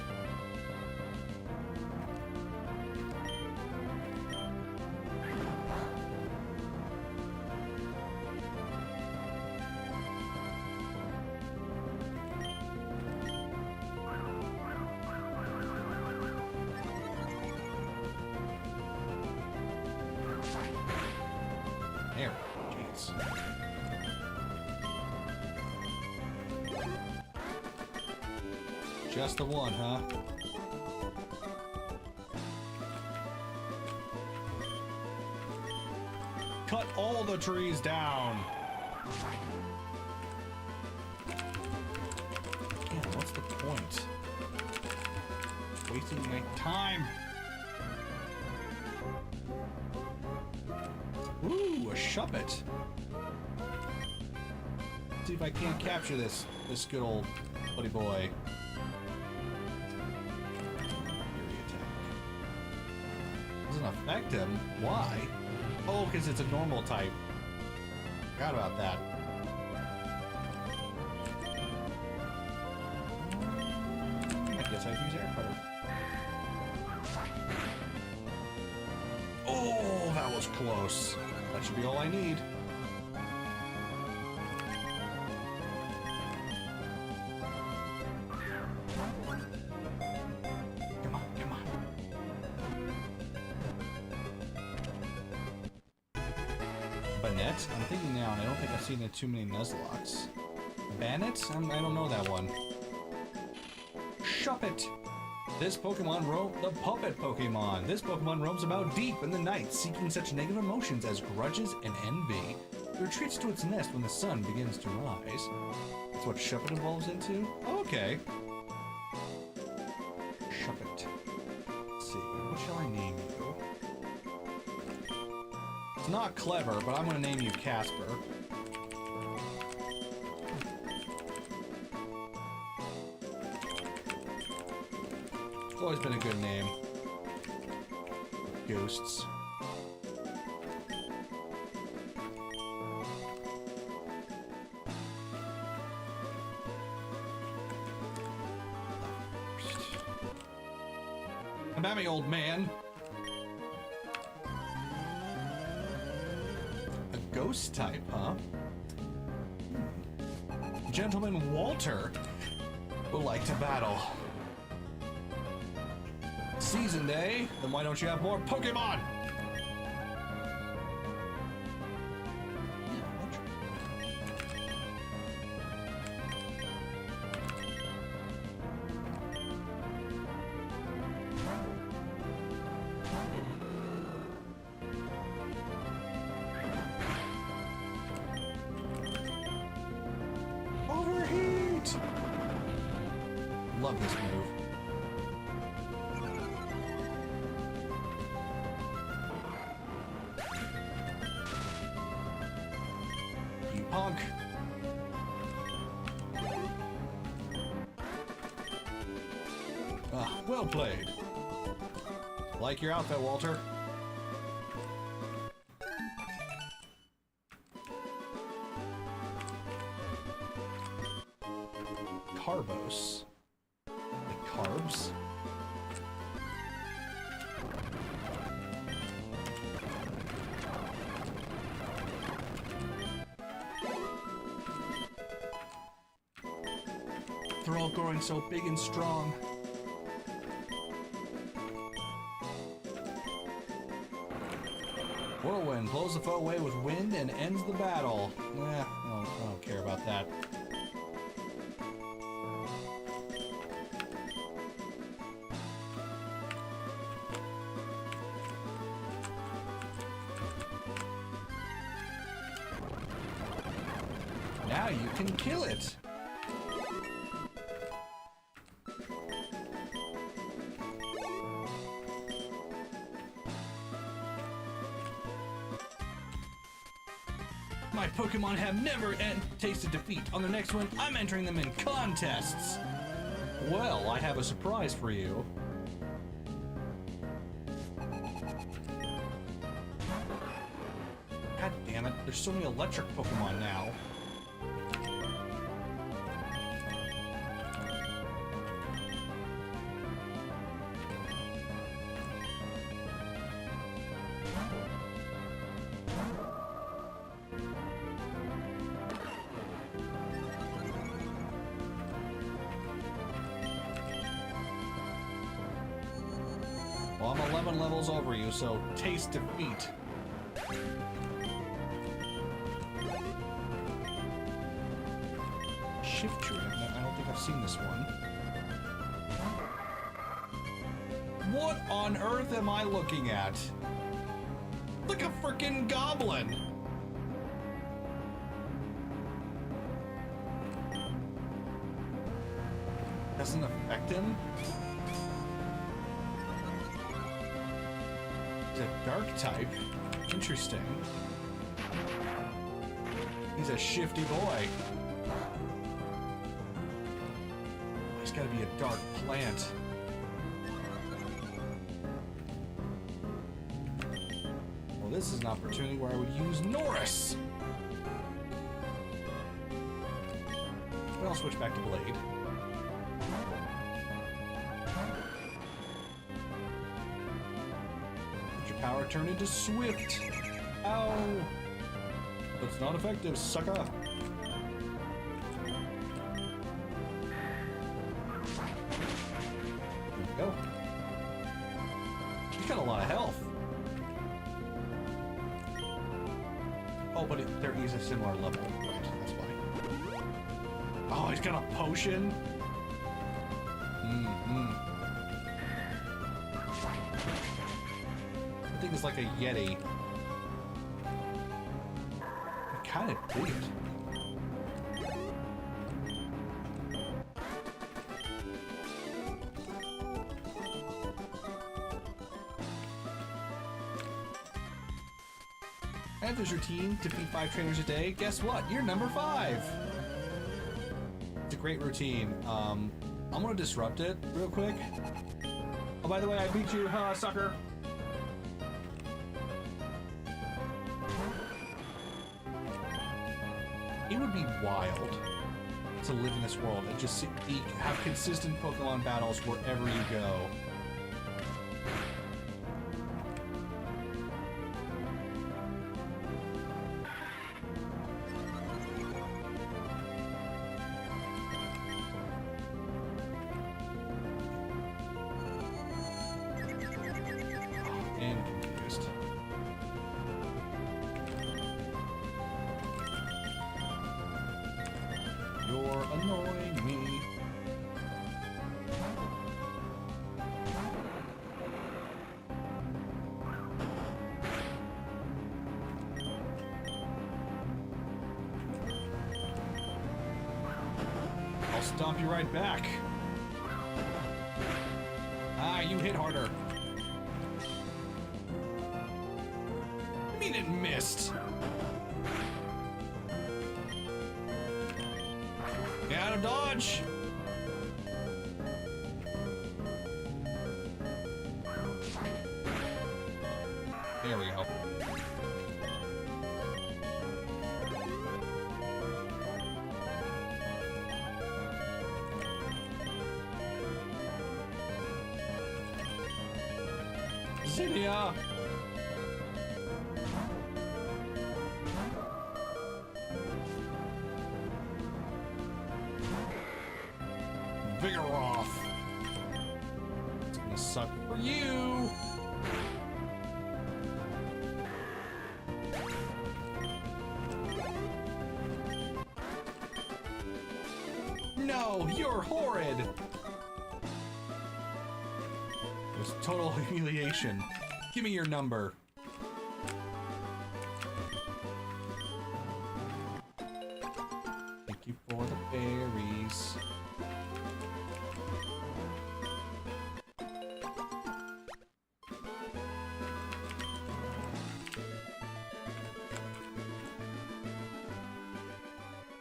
There. Jeez. Just the one, huh? Cut all the trees down! Man, what's the point? Wasting my time! Ooh, a Shuppet! See if I can't capture this good old buddy boy. Doesn't affect him. Why? Oh, because it's a normal type. Forgot about that. I guess I'd use air cutter. Oh, that was close. That should be all I need. Come on, come on. Banette? I'm thinking now, and I don't think I've seen too many Nuzlockes. Bannet? I don't know that one. Shuppet! This Pokemon the puppet Pokemon. This Pokemon roams about deep in the night, seeking such negative emotions as grudges and envy. It retreats to its nest when the sun begins to rise. That's what Shuppet evolves into? Oh, okay. Shuppet. Let's see, what shall I name you? It's not clever, but I'm gonna name you Casper. Always been a good name. Ghosts. Come at me, old man. A ghost type, huh? Gentleman Walter would like to battle. Season day? Then why don't you have more Pokemon? Overheat! Love this move. Punk. Ah, well played. Like your outfit, Walter. Carbos. Like carbs? They're all growing so big and strong. Whirlwind blows the foe away with wind and ends the battle. I don't care about that. Now you can kill it. My Pokemon have never tasted defeat. On the next one, I'm entering them in contests. Well, I have a surprise for you. God damn it, there's so many electric Pokemon now. Well, I'm 11 levels over you, so taste defeat. Shift tree. I don't think I've seen this one. What on earth am I looking at? Like a freaking goblin. Doesn't affect him? He's a dark type. Interesting. He's a shifty boy. He's gotta be a dark plant. Well, this is an opportunity where I would use Norris. But I'll switch back to Blade. Power turn into Swift. Ow! That's not effective, sucker. There we go. He's got a lot of health. Oh, but there is a similar level. Right, that's why. Oh, he's got a potion. I think it's like a Yeti. I kind of dig it. I have this routine, defeat 5 trainers a day. Guess what? You're number 5. It's a great routine. I'm gonna disrupt it real quick. Oh, by the way, I beat you, sucker. It would be wild to live in this world and just have consistent Pokemon battles wherever you go. And confused. You're annoying me. I'll stomp you right back. Ah, you hit harder. I mean, it missed. Get out of dodge! There we go. Zinnia! Vigoroth. It's gonna suck for you. No, you're horrid. It was total humiliation. Give me your number.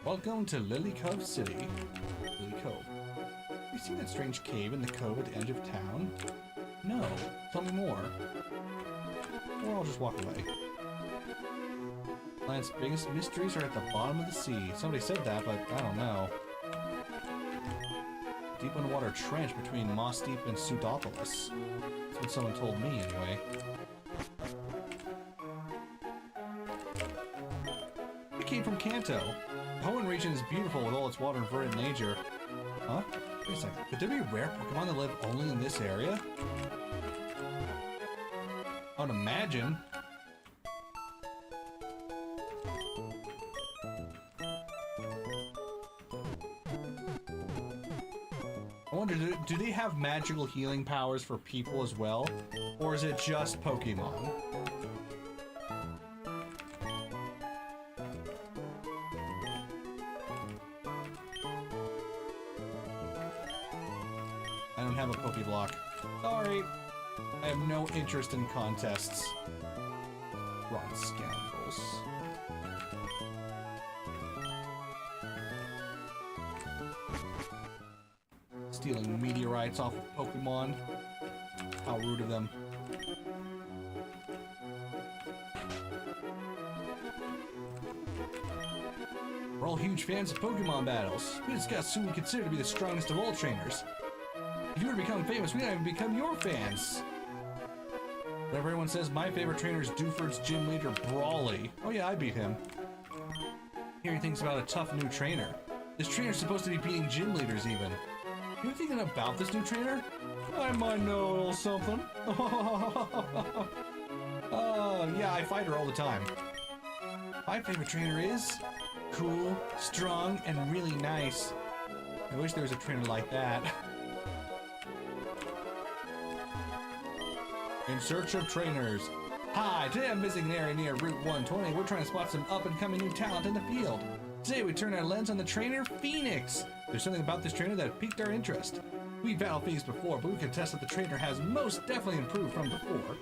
Welcome to Lily Cove City. Lily Cove. Have you seen that strange cave in the cove at the edge of town? No. Tell me more. Or I'll just walk away. Land's biggest mysteries are at the bottom of the sea. Somebody said that, but I don't know. Deep underwater trench between Moss Deep and Pseudopolis. That's what someone told me, anyway. I came from Kanto. The Hoenn region is beautiful with all its water and verdant nature. Huh? Wait a second. Could there be rare Pokemon that live only in this area? I would imagine. I wonder, do they have magical healing powers for people as well? Or is it just Pokemon? I don't have a Pokeblock. Sorry. I have no interest in contests. Rotten scoundrels. Stealing meteorites off of Pokemon. How rude of them. We're all huge fans of Pokemon battles. We discussed who we consider to be the strongest of all trainers. If you were to become famous, we might even become your fans. But everyone says my favorite trainer is Dewford's gym leader, Brawly. Oh yeah, I beat him. Hearing things about a tough new trainer. This trainer's supposed to be beating gym leaders even. You know anything about this new trainer? I might know a little something. Yeah, I fight her all the time. My favorite trainer is cool, strong, and really nice. I wish there was a trainer like that. In search of trainers. Hi, today I'm visiting an area near Route 120. We're trying to spot some up-and-coming new talent in the field. Today we turn our lens on the trainer Phoenix. There's something about this trainer that piqued our interest. We've battled Phoenix before, but we can attest that the trainer has most definitely improved from before.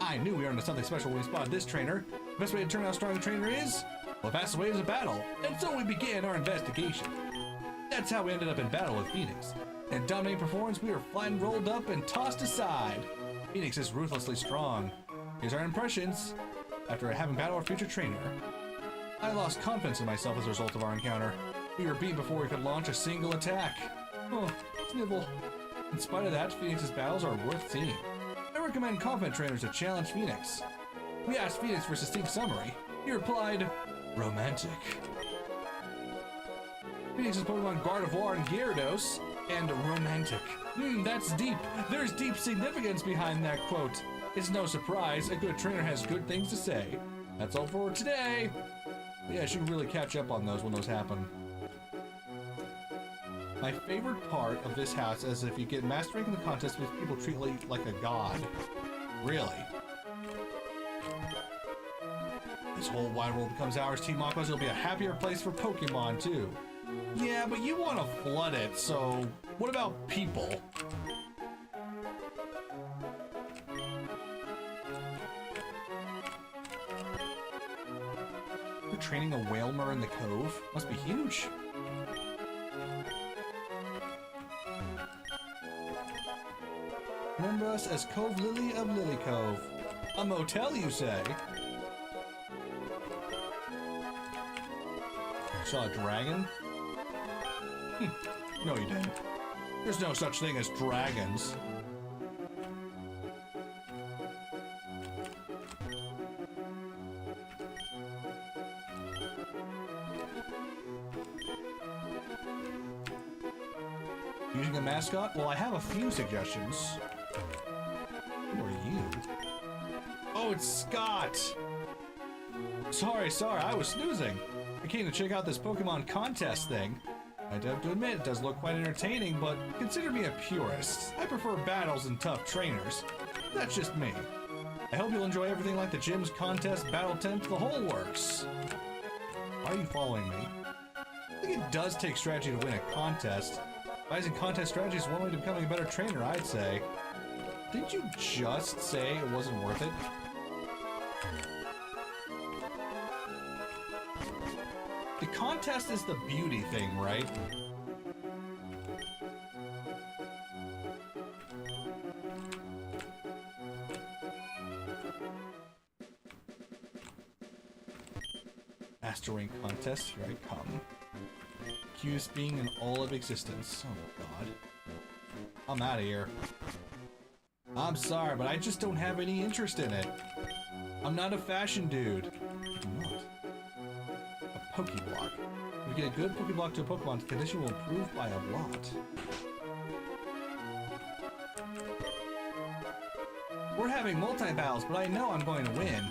I knew we were into something special when we spotted this trainer. The best way to turn out how strong the trainer is? Well, the fastest way is a battle. And so we began our investigation. That's how we ended up in battle with Phoenix. In a dominating performance, we were flattened, rolled up, and tossed aside. Phoenix is ruthlessly strong. Here's our impressions after having battled our future trainer. I lost confidence in myself as a result of our encounter. We were beaten before we could launch a single attack. Oh, Snibble. In spite of that, Phoenix's battles are worth seeing. I recommend confident trainers to challenge Phoenix. We asked Phoenix for a succinct summary. He replied, romantic. Phoenix's Pokemon Gardevoir and Gyarados, and romantic. That's deep. There's deep significance behind that quote. It's no surprise, a good trainer has good things to say. That's all for today. Yeah, I should really catch up on those when those happen. My favorite part of this house is if you get master rank in the contest with people treat you like a god. Really. This whole wide world becomes ours, Team Aquas. It'll be a happier place for Pokemon, too. Yeah, but you want to flood it, so what about people? We're training a Whalmer in the Cove? Must be huge. Remember us as Cove Lily of Lily Cove. A motel, you say? Saw a dragon? No, you didn't. There's no such thing as dragons. Using a mascot? Well, I have a few suggestions. Who are you? Oh, it's Scott! Sorry, I was snoozing. I came to check out this Pokemon contest thing. I have to admit, it does look quite entertaining, but consider me a purist. I prefer battles and tough trainers. That's just me. I hope you'll enjoy everything like the gyms, contest, battle tent, the whole works. Are you following me? I think it does take strategy to win a contest. Devising contest strategy is one way to becoming a better trainer, I'd say. Didn't you just say it wasn't worth it? The The contest is the beauty thing, right? Master Rank contest, here I come. Accused being in all of existence. Oh god. I'm out of here. I'm sorry, but I just don't have any interest in it. I'm not a fashion dude. I'm not. A Pokeblock. If you get a good Pokeblock to a Pokemon, the condition will improve by a lot. We're having multi-battles, but I know I'm going to win.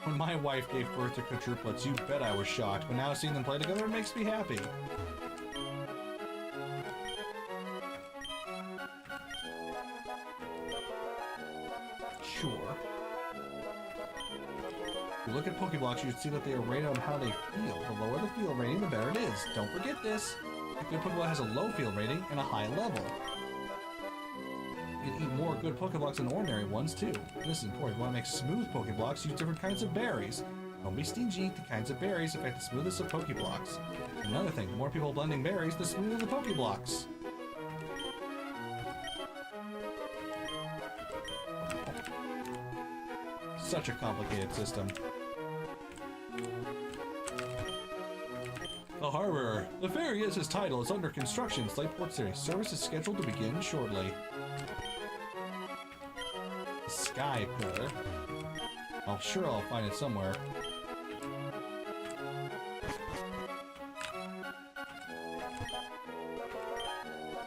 When my wife gave birth to quadruplets, you bet I was shocked, but now seeing them play together makes me happy. Sure. If you look at Pokeblocks, you'd see that they are rated on how they feel. The lower the field rating, the better it is. Don't forget this. A good Pokeblock has a low field rating and a high level. You can eat more good Pokeblocks than ordinary ones, too. This is important. If you want to make smooth Pokeblocks, use different kinds of berries. Don't be stingy. The kinds of berries affect the smoothness of Pokeblocks. Another thing, the more people blending berries, the smoother the Pokeblocks. Such a complicated system. The Harbor. The ferry is his title. It's under construction. Slateport City. Service is scheduled to begin shortly. Sky Pillar. I'm sure I'll find it somewhere.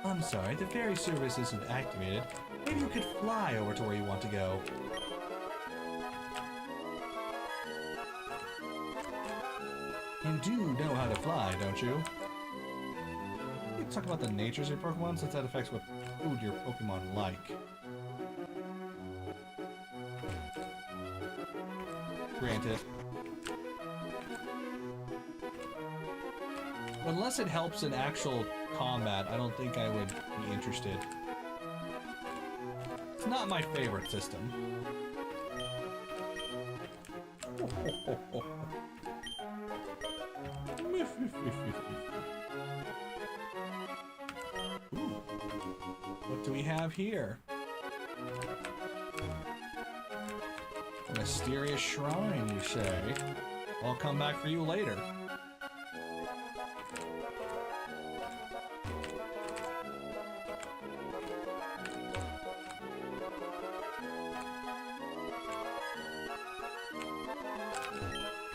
I'm sorry, the ferry service isn't activated. Maybe you could fly over to where you want to go. You do know how to fly, don't you? You talk about the natures of your Pokemon, since that affects what food your Pokemon like. Granted. Unless it helps in actual combat, I don't think I would be interested. It's not my favorite system. Ooh. What do we have here? A mysterious shrine, you say? I'll come back for you later.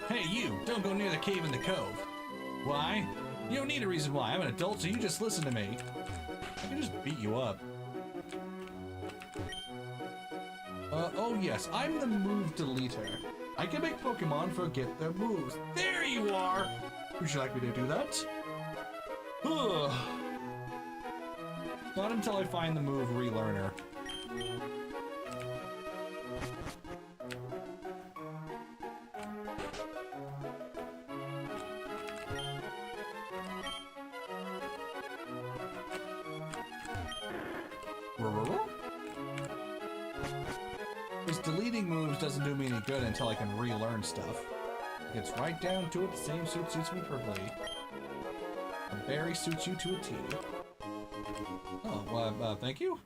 Hey, you! Don't go near the cave in the cove. Why? You don't need a reason why. I'm an adult, so you just listen to me. I can just beat you up. Oh yes, I'm the move deleter. I can make Pokemon forget their moves. There you are! Would you like me to do that? Ugh. Not until I find the move Relearner. Because deleting moves doesn't do me any good until I can relearn stuff. It's right down to it, the same suit suits me perfectly. A berry suits you to a T. Oh, well, thank you?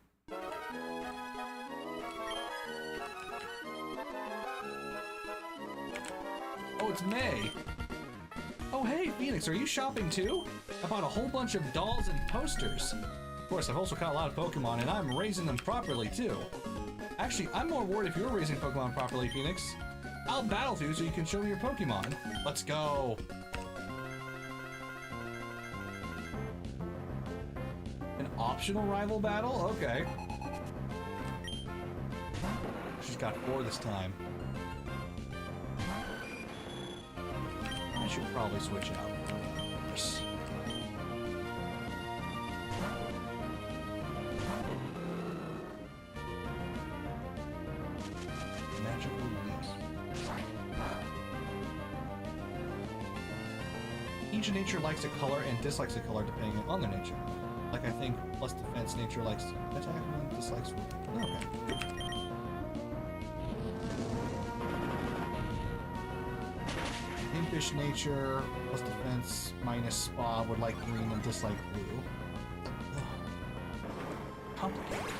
Oh, it's May. Oh, hey, Phoenix, are you shopping too? I bought a whole bunch of dolls and posters. Of course, I've also caught a lot of Pokemon, and I'm raising them properly too. Actually, I'm more worried if you're raising Pokemon properly, Phoenix. I'll battle with you so you can show me your Pokemon. Let's go. An optional rival battle? Okay. She's got 4 this time. I should probably switch out. Yes. Each nature likes a color and dislikes a color depending on their nature. Like I think, plus defense. Nature likes attack and dislikes food. Okay. Impish nature, plus defense, minus spa, would like green and dislike blue. Ugh. Complicated.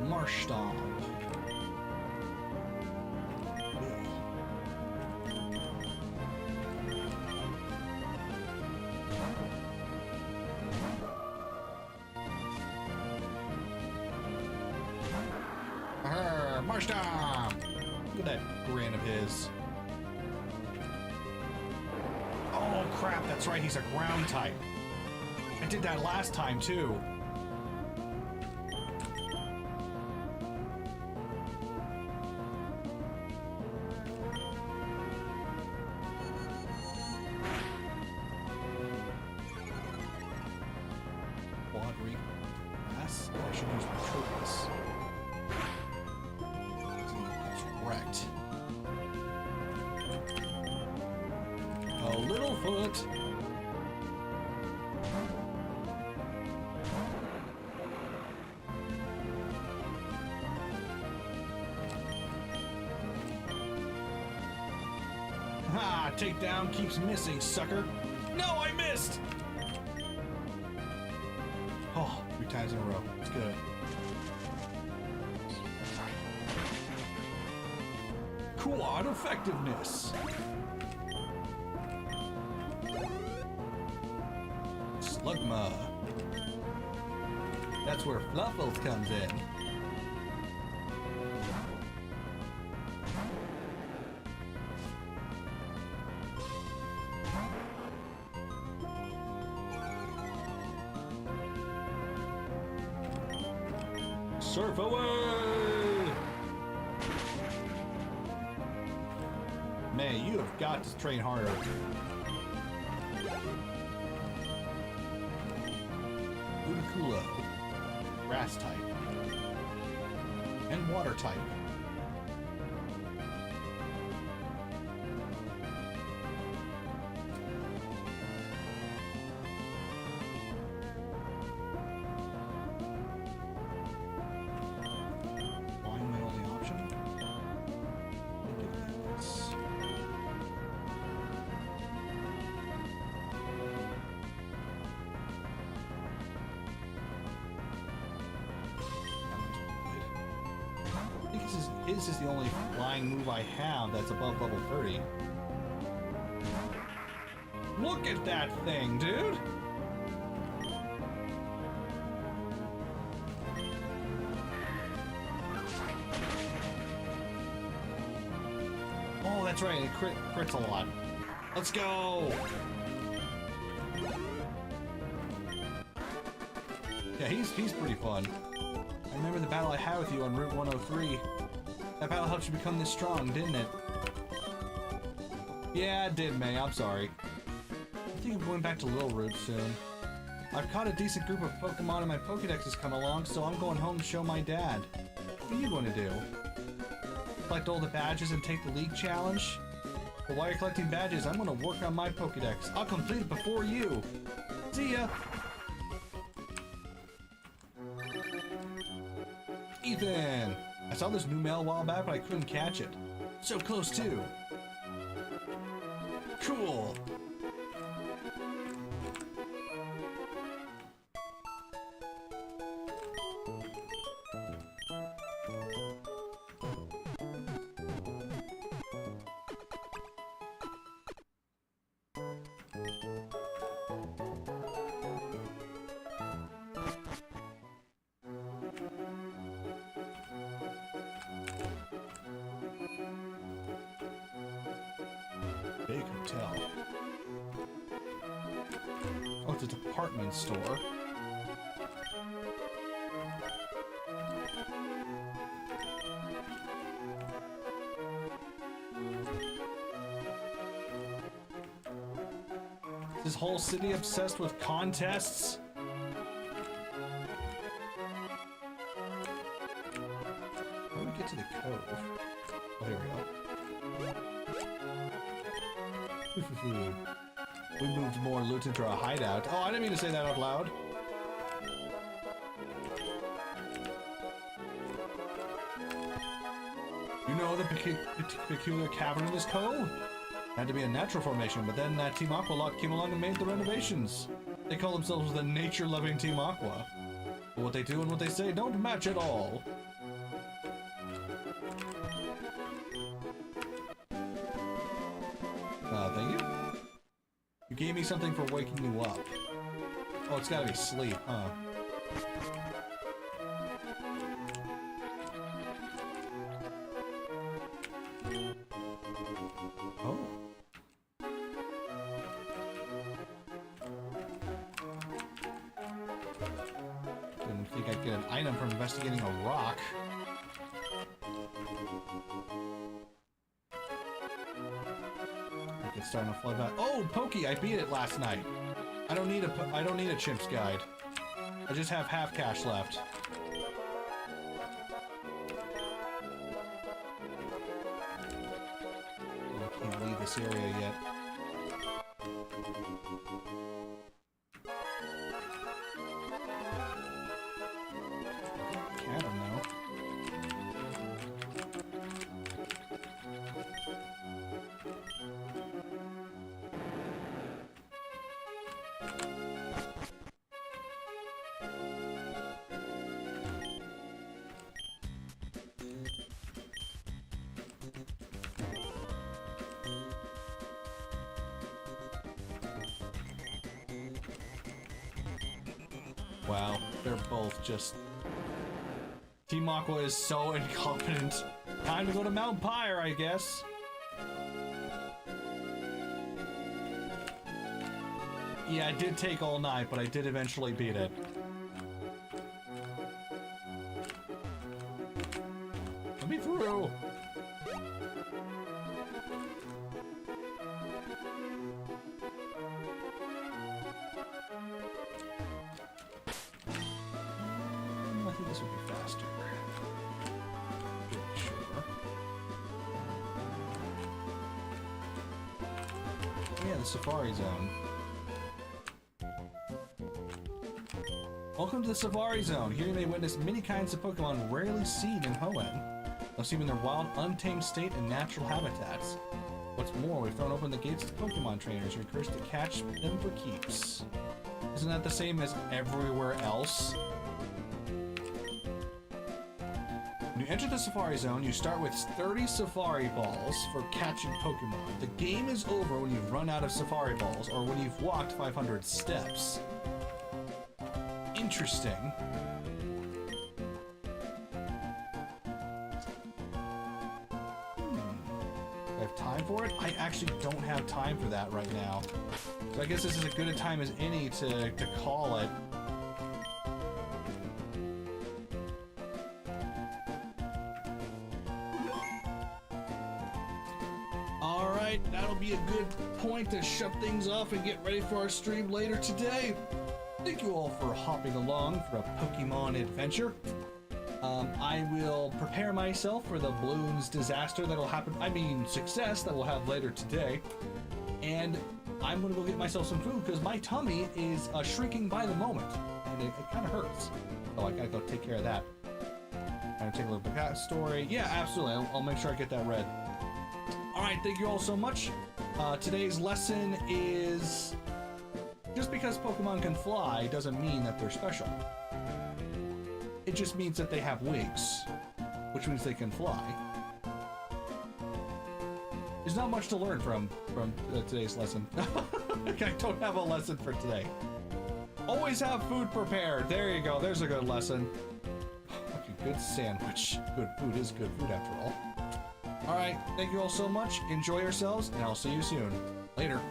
Marsh Stomp. Marsh Stomp! Look at that grin of his. Oh crap, that's right, he's a ground type. I did that last time too. Quadri grass? Oh, I should use Metropus. Correct. Oh, Littlefoot. Ha! Takedown keeps missing, sucker. No, I missed! Oh, 3 times in a row. It's good. Quad effectiveness. Slugma. That's where Fluffles comes in. Surf away! May, you have got to train harder. Udakula, grass type, and water type. Why my only option? Ridiculous. This is the only flying move I have that's above level 30. Look at that thing, dude! Oh, that's right, it crits a lot. Let's go! Yeah, he's pretty fun. I remember the battle I had with you on Route 103. That battle helped you become this strong, didn't it? Yeah, it did, May. I'm sorry. I think I'm going back to Little Root soon. I've caught a decent group of Pokemon and my Pokedex has come along, so I'm going home to show my dad. What are you going to do? Collect all the badges and take the League Challenge? But while you're collecting badges, I'm going to work on my Pokedex. I'll complete it before you. See ya! Ethan! I saw this new mail a while back, but I couldn't catch it. So close, too. Cool! Big hotel. Oh, it's a department store. This whole city obsessed with contests? How do we get to the cove? Oh, here we go. food. We moved more loot into our hideout. Oh, I didn't mean to say that out loud. You know the peculiar cavern in this cove? Had to be a natural formation, but then Team Aqua lot came along and made the renovations. They call themselves the nature-loving Team Aqua. But what they do and what they say don't match at all. Thank you. You gave me something for waking you up. Oh, it's gotta be sleep, huh? Oh. Didn't think I'd get an item from investigating a rock. It's starting to flood back. Oh, Pokey! I beat it last night. I don't need a Chimp's Guide. I just have half cash left. I can't leave this area yet. I don't know. Wow, they're both just... Team Aqua is so incompetent. Time to go to Mount Pyre, I guess. Yeah, it did take all night, but I did eventually beat it. Let me through! I think this would be faster. Pretty sure. Yeah, the Safari Zone. Welcome to the Safari Zone. Here you may witness many kinds of Pokemon rarely seen in Hoenn. They'll see in their wild, untamed state and natural habitats. What's more, we've thrown open the gates to Pokemon trainers. You're encouraged to catch them for keeps. Isn't that the same as everywhere else? When you enter the Safari Zone, you start with 30 Safari Balls for catching Pokemon. The game is over when you've run out of Safari Balls or when you've walked 500 steps. Interesting. Do I have time for it? I actually don't have time for that right now. So I guess this is as good a time as any to call it. Alright, that'll be a good point to shut things off and get ready for our stream later today. Thank you all for hopping along for a Pokemon adventure. I will prepare myself for the balloons disaster that'll happen, success that we'll have later today. And I'm gonna go get myself some food because my tummy is shrinking by the moment. And it kind of hurts. So I gotta go take care of that. I'm gonna take a look at that story. Yeah, absolutely. I'll make sure I get that read. Alright, thank you all so much. Today's lesson is... just because Pokemon can fly doesn't mean that they're special. It just means that they have wings, which means they can fly. There's not much to learn from today's lesson. I don't have a lesson for today. Always have food prepared. There you go. There's a good lesson. Like a good sandwich. Good food is good food after all. All right. Thank you all so much. Enjoy yourselves, and I'll see you soon. Later.